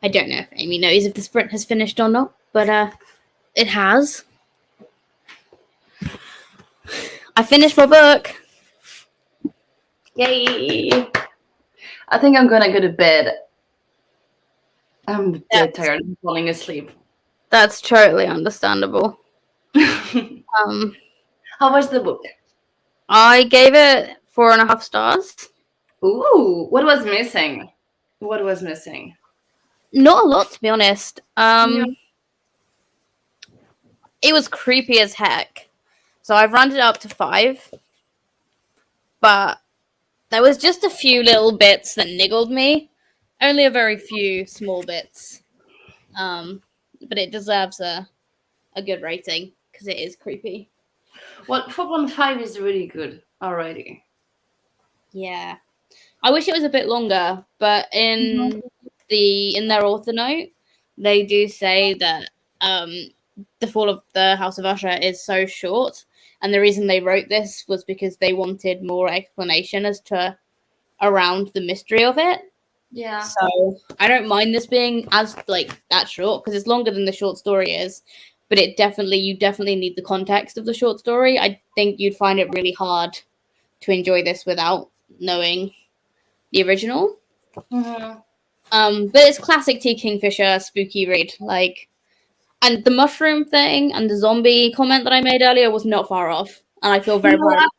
I don't know if Amy knows if the sprint has finished or not, but it has. I finished my book. Yay! I think I'm gonna go to bed. I'm dead tired. I'm falling asleep. That's totally understandable. How was the book? I gave it 4.5 stars. Ooh, what was missing? What was missing? Not a lot, to be honest. Yeah. It was creepy as heck. So I've rounded it up to 5. But there was just a few little bits that niggled me. Only a very few small bits. But it deserves a good rating because it is creepy. Well, 4.5 is really good already. Yeah. I wish it was a bit longer, but in their author note, they do say that the Fall of the House of Usher is so short, and the reason they wrote this was because they wanted more explanation as to around the mystery of it. Yeah. So I don't mind this being as that short because it's longer than the short story is, but you definitely need the context of the short story. I think you'd find it really hard to enjoy this without knowing the original. Mm-hmm. But it's classic T. Kingfisher spooky read. And the mushroom thing and the zombie comment that I made earlier was not far off. And I feel very proud.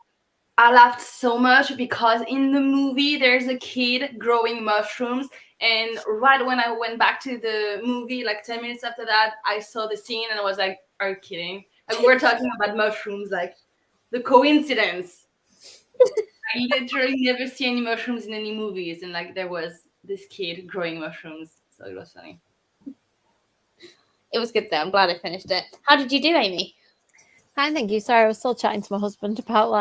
I laughed so much because in the movie there's a kid growing mushrooms, and right when I went back to the movie, 10 minutes after that, I saw the scene and I was like, "Are you kidding?" And we were talking about mushrooms, the coincidence. I literally never see any mushrooms in any movies, and there was this kid growing mushrooms, so it was funny. It was good though. I'm glad I finished it. How did you do, Amy? Fine, thank you. Sorry, I was still chatting to my husband about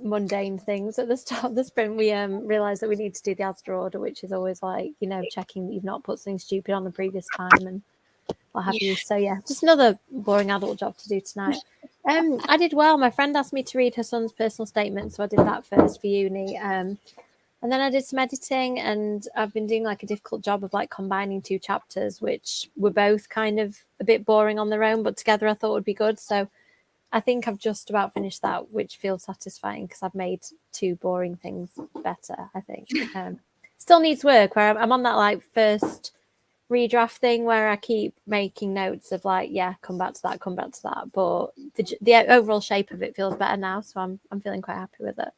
mundane things. At the start of the sprint, we realised that we need to do the Asda order, which is always checking that you've not put something stupid on the previous time and what have you. So yeah, just another boring adult job to do tonight. I did well. My friend asked me to read her son's personal statement, so I did that first for uni. And then I did some editing, and I've been doing a difficult job of combining 2 chapters, which were both kind of a bit boring on their own, but together I thought would be good. So I think I've just about finished that, which feels satisfying because I've made 2 boring things better, I think. Still needs work, where I'm on that first redraft thing where I keep making notes of come back to that. But the overall shape of it feels better now, so I'm feeling quite happy with it.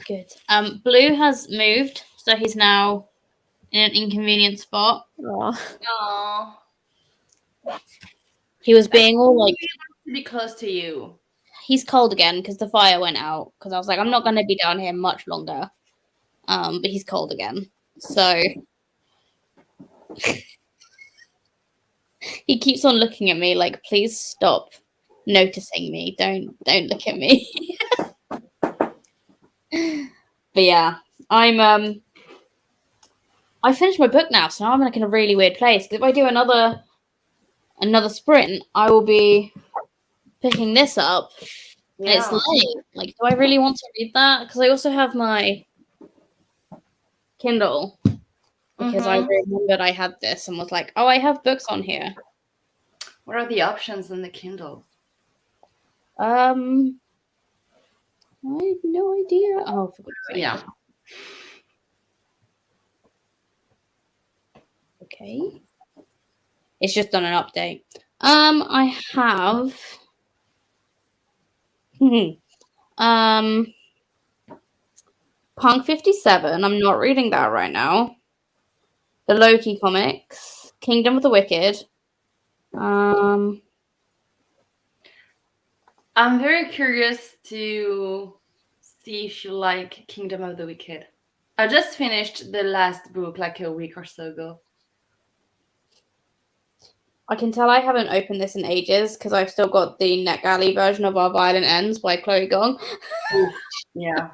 Good. Blue has moved, so he's now in an inconvenient spot. Aww. He was being all to be close to you. He's cold again because the fire went out. Because I was like, I'm not going to be down here much longer. But he's cold again. So he keeps on looking at me please stop noticing me. Don't look at me. But yeah, I finished my book now, so now I'm in a really weird place. Because if I do another sprint, I will be picking this up. Yeah. And it's late. Do I really want to read that? Because I also have my Kindle. Because I remembered I had this and was like, oh, I have books on here. What are the options in the Kindle? I have no idea. Oh, for goodness sake. Yeah. Okay. It's just done an update. I have Punk 57. I'm not reading that right now. The Loki comics, Kingdom of the Wicked. I'm very curious to see if you like Kingdom of the Wicked. I just finished the last book a week or so ago. I can tell I haven't opened this in ages because I've still got the NetGalley version of Our Violent Ends by Chloe Gong. Yeah.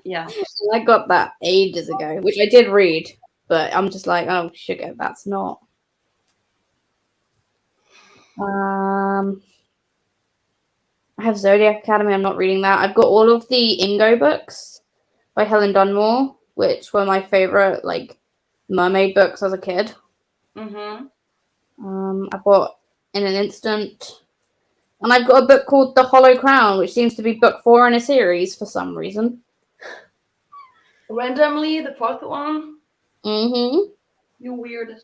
Yeah. I got that ages ago, which I did read, but I'm just like, oh, sugar, that's not. I have Zodiac Academy. I'm not reading that. I've got all of the Ingo books by Helen Dunmore. which were my favorite like mermaid books as a kid. Mm-hmm. I bought In an Instant. And I've got a book called The Hollow Crown, which seems to be book 4 in a series for some reason. Randomly, the fourth one. Mm-hmm. You're weird.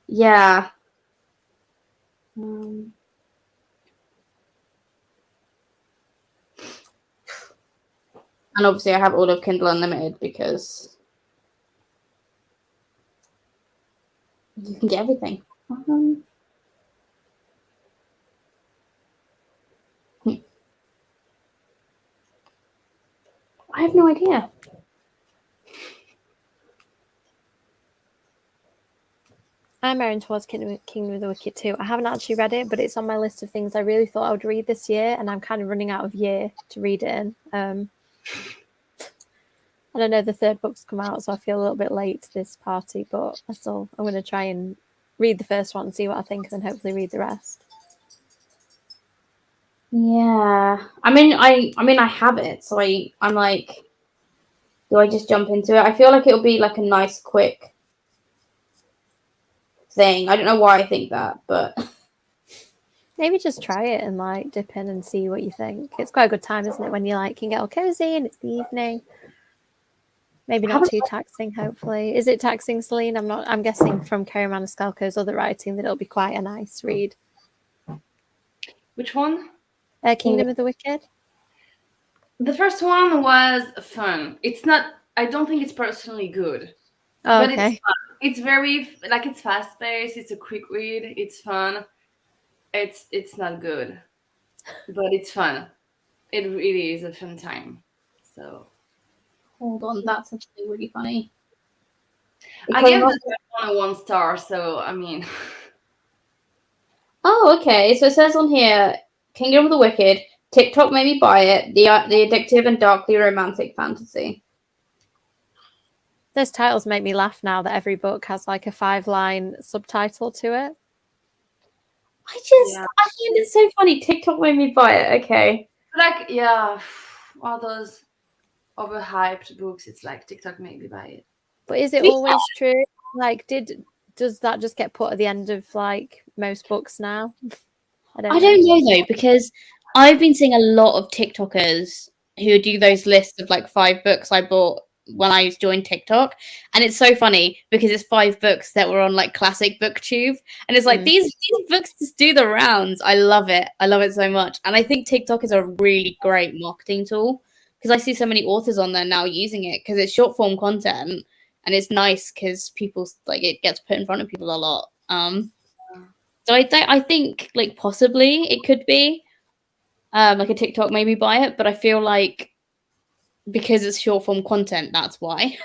Yeah. And obviously I have all of Kindle Unlimited because you can get everything. I have no idea. I'm airing towards Kingdom of the Wicked too. I haven't actually read it, but it's on my list of things I really thought I would read this year, and I'm kind of running out of year to read it in. And I know the third book's come out, so I feel a little bit late to this party, but I'm going to try and read the first one, see what I think, and then hopefully read the rest. Yeah. I mean I have it, so I'm like, do I just jump into it? I feel like it'll be like a nice quick thing. I don't know why I think that, but Maybe just try it and like dip in and see what you think. It's quite a good time, isn't it, when you like can get all cozy and it's the evening. Maybe not too taxing, hopefully. Is it taxing, Celine? I'm guessing from Kerry Maniscalco's other writing that it'll be quite a nice read. Which one? Kingdom of the Wicked? The first one was fun. It's not. I don't think it's personally good. Oh, but okay. it's fun. It's very like it's fast paced. It's a quick read. It's fun. It's not good, but it's fun. It really is a fun time. So hold on, that's actually really funny. I gave the first one a 1 star. So I mean, oh, okay. So it says on here, Kingdom of the Wicked. TikTok made me buy it. The addictive and darkly romantic fantasy. Those titles make me laugh now that every book has like a 5-line subtitle to it. I find it so funny. TikTok made me buy it. Okay. like yeah, all those overhyped books. It's like TikTok made me buy it. But is it always true? Like, does that just get put at the end of like most books now? I don't know though, because I've been seeing a lot of TikTokers who do those lists of like 5 books I bought when I joined TikTok, and it's so funny because it's 5 books that were on like classic booktube, and it's like these books just do the rounds. I love it so much, and I think TikTok is a really great marketing tool because I see so many authors on there now using it because it's short form content and it's nice because people like it gets put in front of people a lot. So I think like possibly it could be like a TikTok maybe buy it, but I feel like because it's short form content, that's why.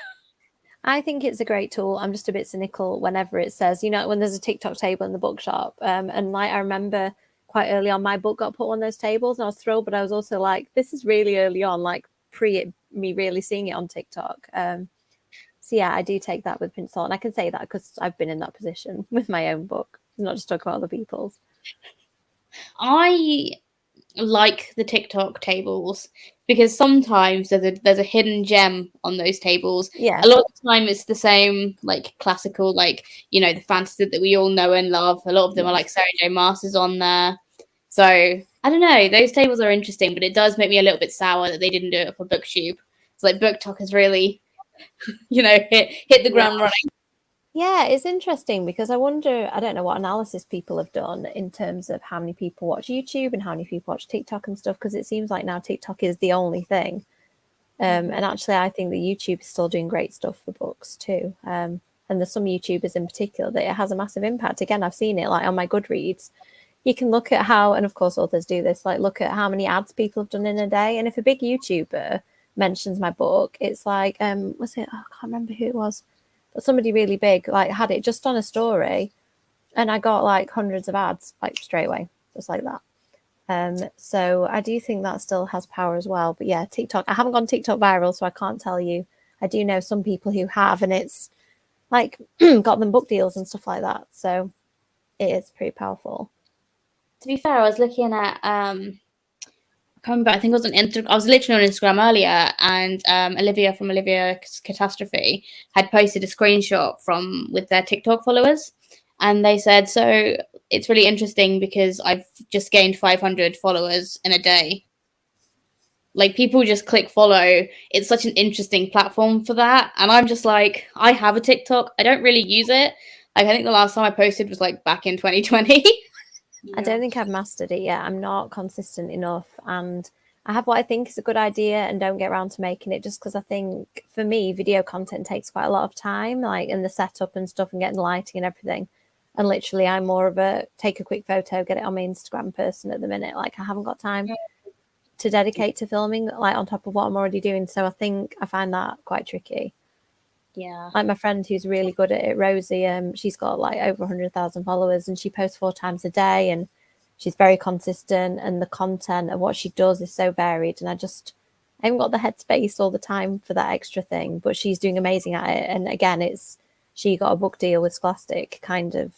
I think it's a great tool. I'm just a bit cynical whenever it says, you know, when there's a TikTok table in the bookshop. And like I remember quite early on, my book got put on those tables and I was thrilled, but I was also like, this is really early on, like me really seeing it on TikTok. So yeah, I do take that with a pinch of salt. And I can say that because I've been in that position with my own book, not just talk about other people's. I like the TikTok tables because sometimes there's a hidden gem on those tables. Yeah. A lot of the time it's the same like classical, like, you know, the fantasy that we all know and love. A lot of them are like Sarah J. Maas's on there. So I don't know, those tables are interesting, but it does make me a little bit sour that they didn't do it for BookTube. It's like BookTok has really, you know, hit the ground running. Yeah, it's interesting because I wonder, I don't know what analysis people have done in terms of how many people watch YouTube and how many people watch TikTok and stuff, because it seems like now TikTok is the only thing. And actually, I think that YouTube is still doing great stuff for books too. And there's some YouTubers in particular that it has a massive impact. Again, I've seen it like on my Goodreads. You can look at how, and of course authors do this, like look at how many ads people have done in a day. And if a big YouTuber mentions my book, it's like, was it? Oh, I can't remember who it was. But somebody really big like had it just on a story, and I got like hundreds of ads like straight away, just like that. So I do think that still has power as well. But yeah, TikTok, I haven't gone TikTok viral, so I can't tell you. I do know some people who have, and it's like got them book deals and stuff like that. So it is pretty powerful. To be fair, I was looking at can't remember. I think it was on Instagram. I was literally on Instagram earlier, and Olivia from Olivia's Catastrophe had posted a screenshot from with their TikTok followers, and they said, "So it's really interesting because I've just gained 500 followers in a day. Like people just click follow. It's such an interesting platform for that." And I'm just like, I have a TikTok. I don't really use it. Like I think the last time I posted was like back in 2020. I don't think I've mastered it yet. I'm not consistent enough, and I have what I think is a good idea and don't get around to making it just because I think for me video content takes quite a lot of time, like in the setup and stuff and getting the lighting and everything. And literally I'm more of a take a quick photo, get it on my Instagram person at the minute. Like I haven't got time to dedicate to filming like on top of what I'm already doing. So I think I find that quite tricky. Yeah. Like my friend who's really good at it, Rosie, she's got like over 100,000 followers and she posts 4 times a day and she's very consistent and the content of what she does is so varied. And I haven't got the headspace all the time for that extra thing, but she's doing amazing at it. And again, she got a book deal with Scholastic kind of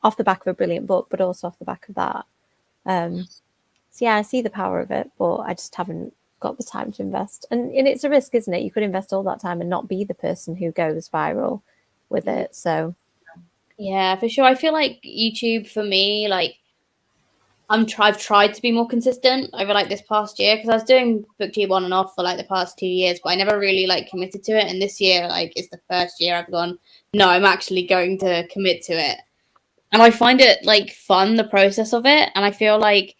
off the back of a brilliant book, but also off the back of that. So yeah, I see the power of it, but I just haven't got the time to invest. And it's a risk, isn't it? You could invest all that time and not be the person who goes viral with it. So yeah, for sure. I feel like YouTube for me, like I've tried to be more consistent over like this past year because I was doing BookTube on and off for like the past 2 years, but I never really like committed to it. And this year, like, is the first year I've gone, no, I'm actually going to commit to it. And I find it like fun, the process of it. And I feel like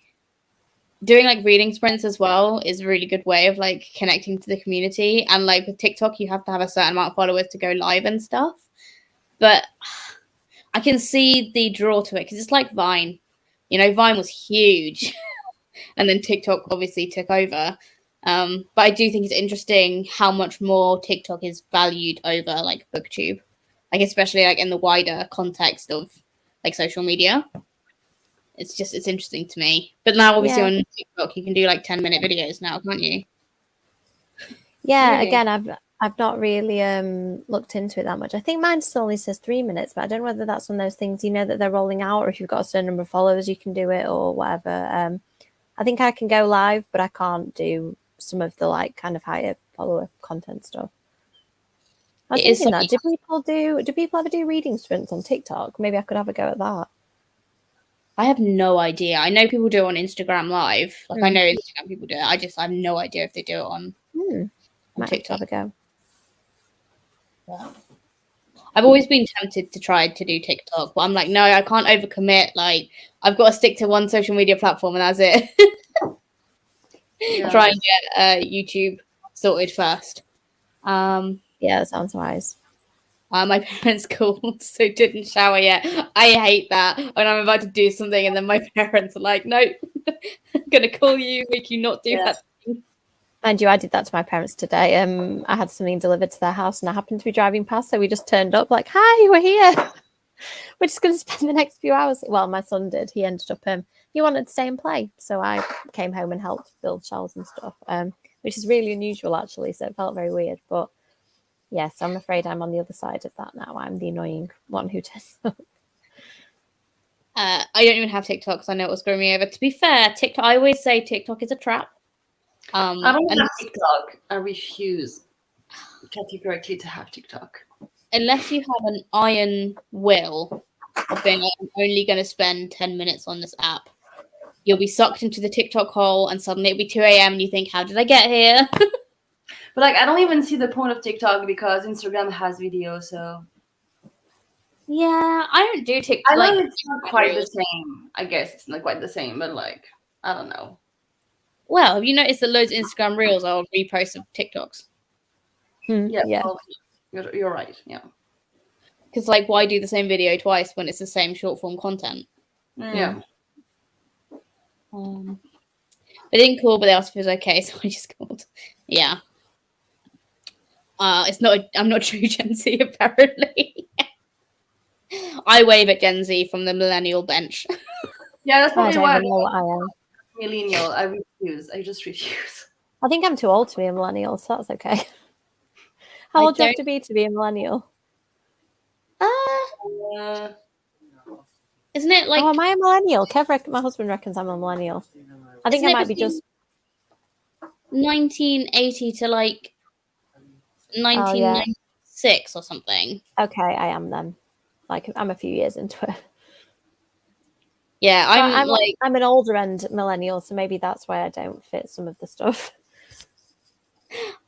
doing like reading sprints as well is a really good way of like connecting to the community. And like with TikTok, you have to have a certain amount of followers to go live and stuff. But I can see the draw to it because it's like Vine. You know, Vine was huge, and then TikTok obviously took over. But I do think it's interesting how much more TikTok is valued over like BookTube, like especially like in the wider context of like social media. It's interesting to me. But now obviously on TikTok you can do like 10-minute videos now, can't you? Yeah, Really? again, I've not really looked into it that much. I think mine still only says 3 minutes, but I don't know whether that's one of those things, you know, that they're rolling out, or if you've got a certain number of followers, you can do it or whatever. I think I can go live, but I can't do some of the like kind of higher follower content stuff. I was thinking that. Do people ever do reading sprints on TikTok? Maybe I could have a go at that. I have no idea. I know people do it on Instagram Live. Like I know Instagram people do it. I have no idea if they do it on TikTok. Have a go. Yeah. I've always been tempted to try to do TikTok, but I'm like, no, I can't overcommit. Like I've got to stick to one social media platform and that's it. Try and get YouTube sorted first. Yeah, that sounds wise. My parents called, so didn't shower yet. I hate that when I'm about to do something and then my parents are like, no, I'm going to call you, make you not do that. Mind you, I did that to my parents today. I had something delivered to their house and I happened to be driving past, so we just turned up like, hi, we're here. We're just going to spend the next few hours. Well, my son did. He ended up, he wanted to stay and play. So I came home and helped build shelves and stuff, which is really unusual actually. So it felt very weird, but yes, I'm afraid I'm on the other side of that now. I'm the annoying one who does that. I don't even have TikTok because I know it will screw me over. To be fair, TikTok, I always say TikTok is a trap. I don't have TikTok. I refuse categorically to have TikTok. Unless you have an iron will of being like, I'm only going to spend 10 minutes on this app, you'll be sucked into the TikTok hole and suddenly it'll be 2 a.m. and you think, how did I get here? But like, I don't even see the point of TikTok because Instagram has video. So yeah, I don't do TikTok. I know it's not quite the same. I guess it's not quite the same, but like, I don't know. Well, have you noticed that loads of Instagram reels are reposts of TikToks? Yeah. Well, you're right. Yeah. Because like, why do the same video twice when it's the same short form content? Yeah. I didn't call, but they asked if it was okay, so I just called. Yeah. It's not. I'm not true Gen Z apparently. I wave at Gen Z from the millennial bench. Yeah, that's I probably don't why even know what I am. millennial. I refuse. I just refuse. I think I'm too old to be a millennial, so that's okay. How old do you have to be a millennial? Isn't it like? Oh, am I a millennial? My husband reckons I'm a millennial. I think I might be just. 1980 to like 1996 or something. Okay, I am then. Like I'm a few years into it. Yeah, I'm an older end millennial, so maybe that's why I don't fit some of the stuff.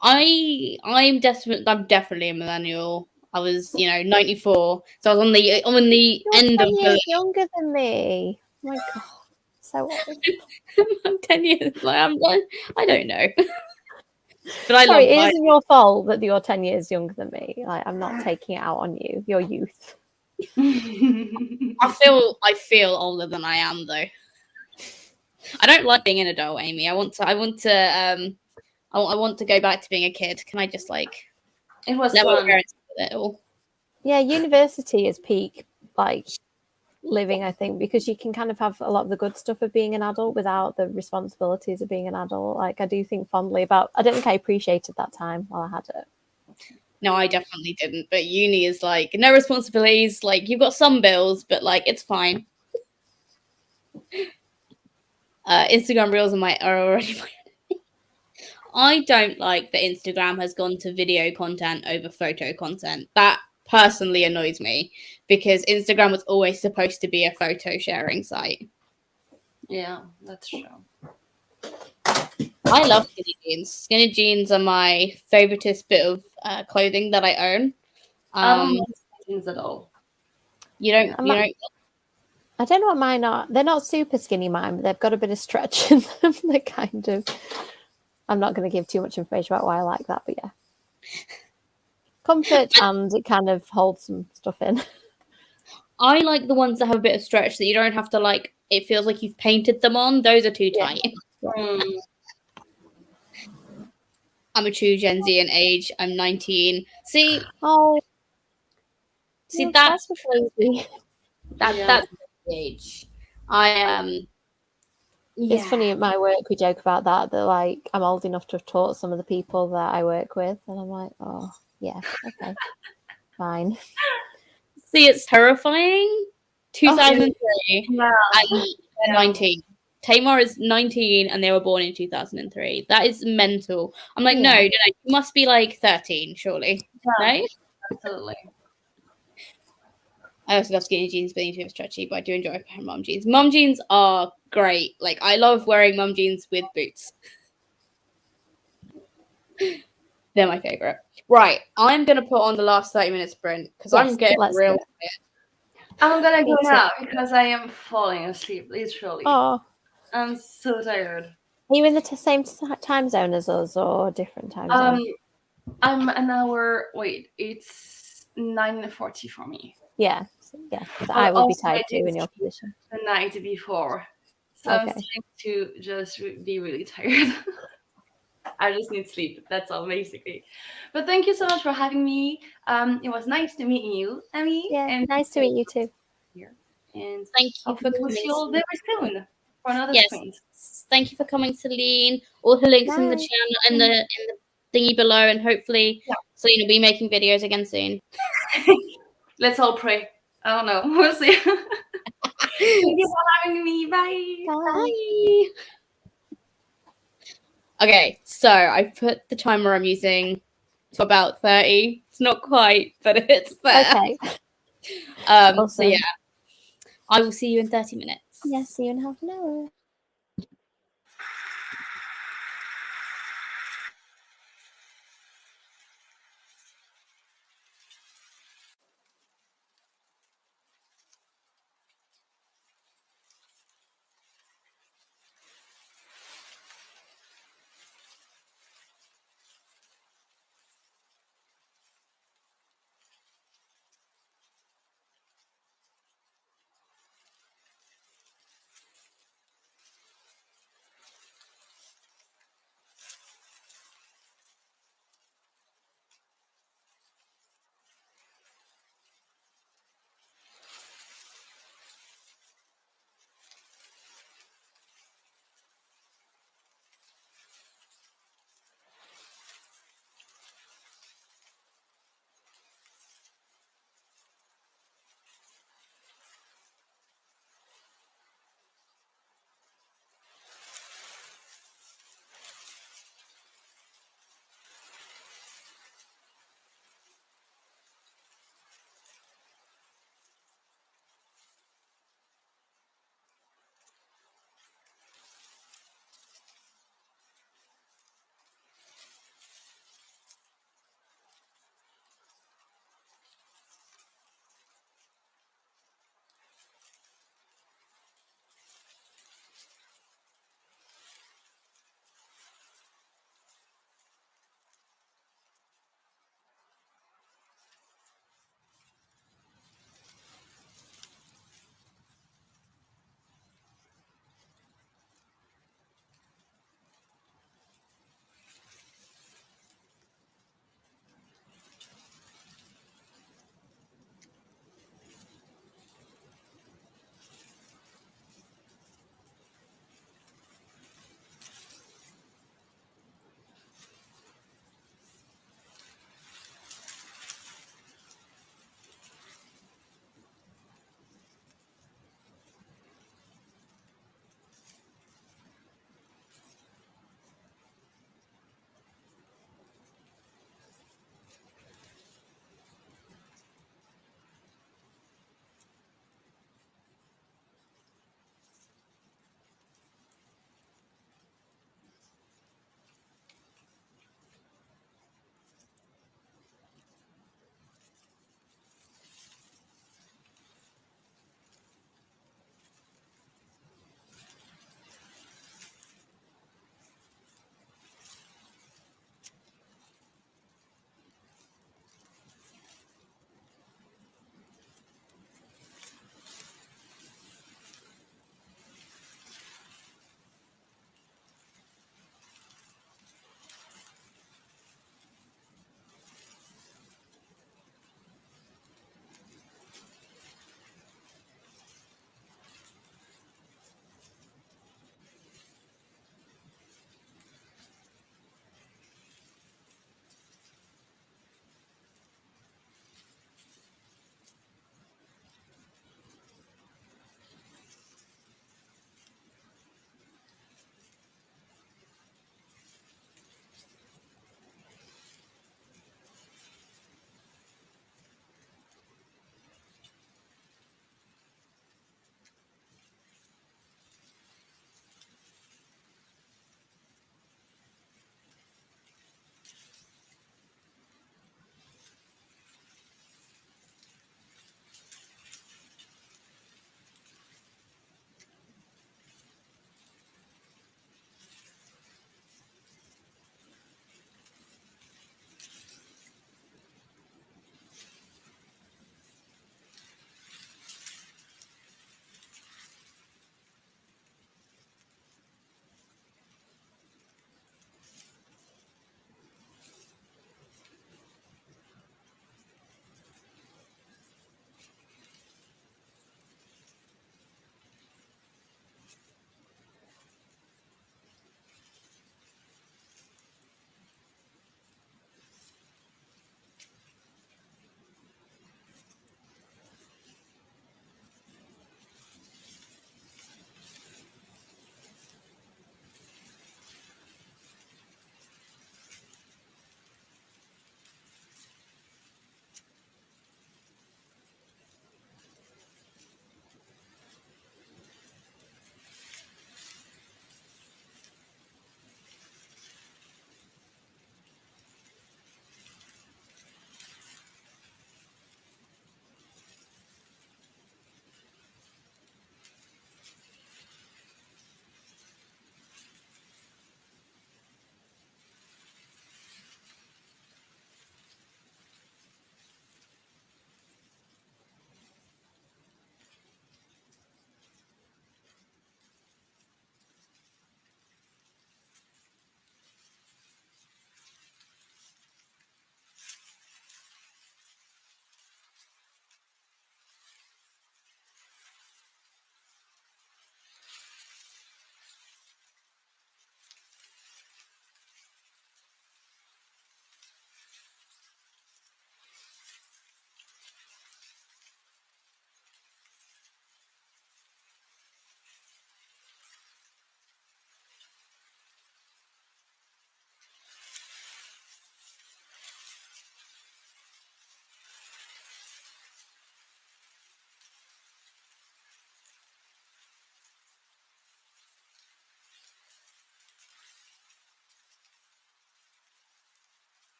I'm definitely a millennial. I was, 94, so I was on the You're end 10 of years younger than me. Oh my god, so old. I'm 10 years. I don't know, but I Sorry, love it my. isn't your fault that you're 10 years younger than me. Like, I'm not taking it out on you. Your youth. I feel older than I am though. I don't like being an adult, Amy. I want to go back to being a kid. Can I just It was let my fun. parents do it all? Yeah, university is peak like living, I think, because you can kind of have a lot of the good stuff of being an adult without the responsibilities of being an adult. Like I do think fondly about I don't think I appreciated that time while I had it. No, I definitely didn't. But uni is like no responsibilities. Like you've got some bills, but like it's fine. Instagram reels are already my enemy. I don't like that Instagram has gone to video content over photo content. That personally annoys me because Instagram was always supposed to be a photo sharing site. Yeah, that's true. I love skinny jeans. Skinny jeans are my favoritist bit of clothing that I own. I don't know things at all. You don't. I don't know what mine are. They're not super skinny mine, but they've got a bit of stretch in them. They're kind of. I'm not going to give too much information about why I like that, but yeah. Comfort and it kind of holds some stuff in. I like the ones that have a bit of stretch that you don't have to it feels like you've painted them on. Those are too tight. I'm a true Gen Z in age. I'm 19. See, that's crazy. That's the age. It's funny at my work we joke about that like I'm old enough to have taught some of the people that I work with, and I'm like, oh yeah, okay, fine. See, it's terrifying. 2003 and 19. Tamar is 19 and they were born in 2003. That is mental. I'm like, no, you must be like 13, surely. Yeah, no? Absolutely. I also love skinny jeans being too stretchy, but I do enjoy wearing mum jeans. Mum jeans are great. Like, I love wearing mum jeans with boots. They're my favorite. Right, I'm going to put on the last 30-minute sprint because I'm getting real tired. I'm going to go now because I am falling asleep, literally. Oh. I'm so tired. Are you in the same time zone as us or different time zone? I'm an hour. Wait, it's 9:40 for me. Yeah. I would be tired too in your position. The night before, so I'm starting to just be really tired. I just need sleep. That's all, basically. But thank you so much for having me. It was nice to meet you, Emmy. Yeah, and nice to meet you too. Here. And thank you for coming. We'll see you all very soon for another sprint. Thank you for coming, Celine. All her links in the channel and in the thingy below, and hopefully Celine will be making videos again soon. Let's all pray. I don't know. We'll see. Thank you for having me. Bye. Bye. Okay, so I put the timer I'm using to about 30. It's not quite, but it's there. Okay. Awesome. So yeah, I will see you in 30 minutes. Yeah, see you in half an hour.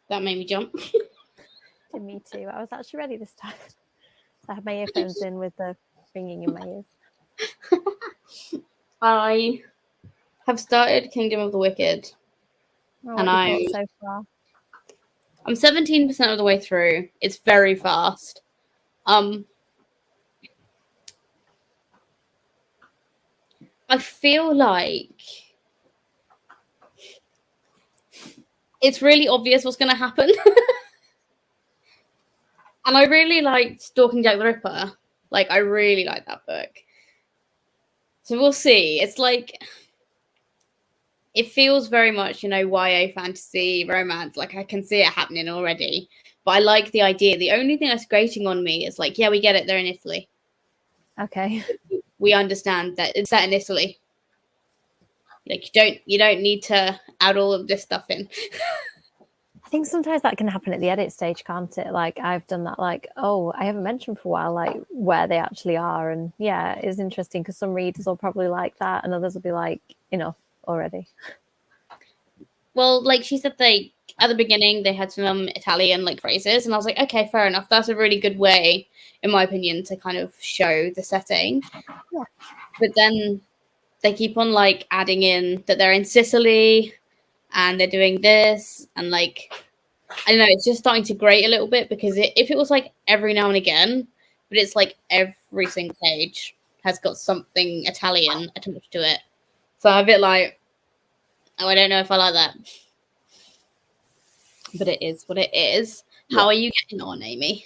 That made me jump. Did me too. I was actually ready this time. So I had my earphones in with the ringing in my ears. I have started Kingdom of the Wicked. Oh, And what are your thoughts so far? I'm 17% of the way through. It's very fast. I feel like it's really obvious what's going to happen. And I really liked Stalking Jack the Ripper. Like, I really like that book. So we'll see. It's like, it feels very much, you know, YA fantasy, romance. Like, I can see it happening already. But I like the idea. The only thing that's grating on me is like, yeah, we get it. They're in Italy. Okay. We understand that it's set in Italy. Like, you don't need to add all of this stuff in. I think sometimes that can happen at the edit stage, can't it? Like I've done that, like, oh, I haven't mentioned for a while, like where they actually are. And yeah, it's interesting because some readers will probably like that and others will be like, enough already. Well, like she said, they at the beginning they had some Italian like phrases, and I was like, okay, fair enough. That's a really good way, in my opinion, to kind of show the setting. Yeah. But then they keep on like adding in that they're in Sicily and they're doing this, and like I don't know, it's just starting to grate a little bit because if it was like every now and again, but it's like every single page has got something Italian attached to it, so I'm a bit like, oh, I don't know if I like that. But it is what it is. Yeah. How are you getting on, Amy?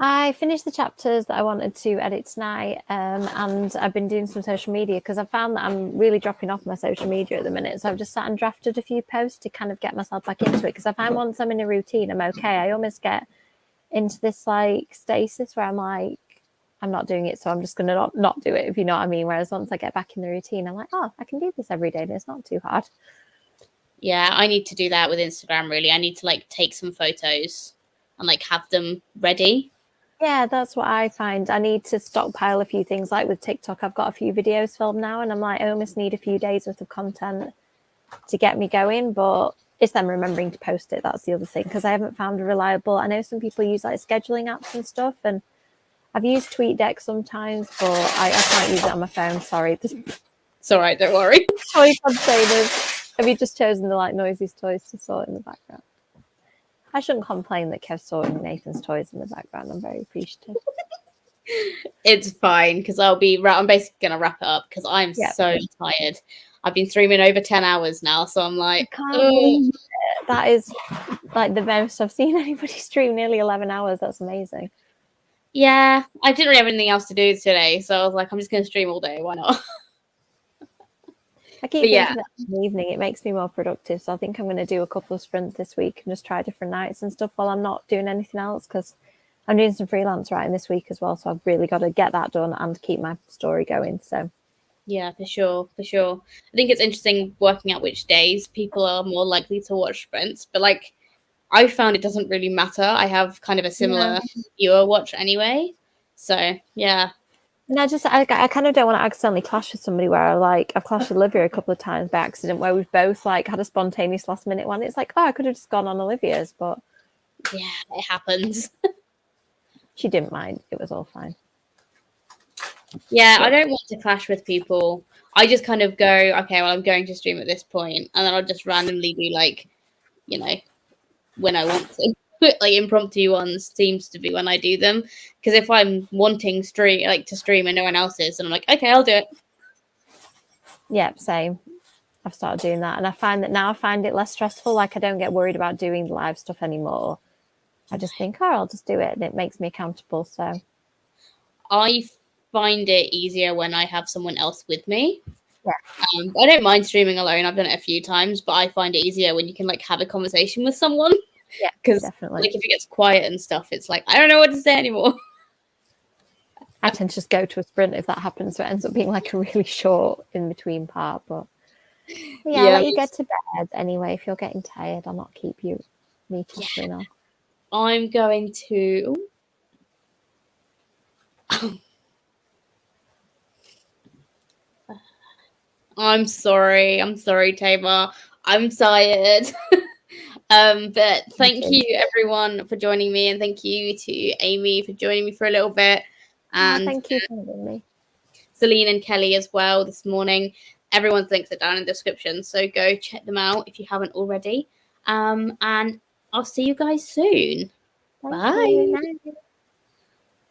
I finished the chapters that I wanted to edit tonight, and I've been doing some social media because I found that I'm really dropping off my social media at the minute. So I've just sat and drafted a few posts to kind of get myself back into it, because I find once I'm in a routine, I'm okay. I almost get into this like stasis where I'm like, I'm not doing it, so I'm just going to not do it, if you know what I mean. Whereas once I get back in the routine, I'm like, oh, I can do this every day and it's not too hard. Yeah, I need to do that with Instagram, really. I need to like take some photos and like have them ready. Yeah, that's what I find. I need to stockpile a few things. Like with TikTok, I've got a few videos filmed now, and I'm like, I almost need a few days worth of content to get me going. But it's then remembering to post it. That's the other thing, because I haven't found a reliable. I know some people use like scheduling apps and stuff, and I've used TweetDeck sometimes, but I can't use it on my phone. Sorry. It's all right, don't worry. Toy containers. Have you just chosen the like noisiest toys to sort in the background? I shouldn't complain that Kev's sorting Nathan's toys in the background. I'm very appreciative. It's fine because I'm basically gonna wrap it up because I'm so tired. I've been streaming over 10 hours now, so I'm like, that is like the most I've seen anybody stream, nearly 11 hours. That's amazing. Yeah, I didn't really have anything else to do today, so I was like, I'm just gonna stream all day. Why not? I keep thinking that in the evening it makes me more productive, so I think I'm going to do a couple of sprints this week and just try different nights and stuff while I'm not doing anything else, because I'm doing some freelance writing this week as well, so I've really got to get that done and keep my story going. So yeah, for sure. I think it's interesting working out which days people are more likely to watch sprints, but like I found it doesn't really matter. I have kind of a similar viewer watch anyway, so yeah. And I kind of don't want to accidentally clash with somebody where I've clashed with Olivia a couple of times by accident, where we've both like had a spontaneous last minute one. It's like, oh, I could have just gone on Olivia's, but yeah, it happens. She didn't mind. It was all fine. Yeah, I don't want to clash with people. I just kind of go, okay, well, I'm going to stream at this point, and then I'll just randomly do like, you know, when I want to. Like impromptu ones seems to be when I do them, because if I'm wanting to stream and no one else is, then I'm like, okay, I'll do it. Yeah, same. I've started doing that, and I find it less stressful. Like I don't get worried about doing the live stuff anymore. I just think, oh, I'll just do it, and it makes me accountable. So I find it easier when I have someone else with me. Yeah. I don't mind streaming alone. I've done it a few times, but I find it easier when you can like have a conversation with someone. Yeah, because definitely. like if it gets quiet and stuff, it's like I don't know what to say anymore. I tend to just go to a sprint if that happens, so it ends up being like a really short in between part. But yeah, I'll let you get to bed anyway. If you're getting tired, I'll not keep you chattering on. I'm going to. I'm sorry, Tamar. I'm tired. But thank too. you everyone for joining me, and thank you to Amy for joining me for a little bit, and Thank you for having me. Celine and Kelly as well this morning. Everyone's links are down in the description, so go check them out if you haven't already. And I'll see you guys soon. Thank Bye. you. Night.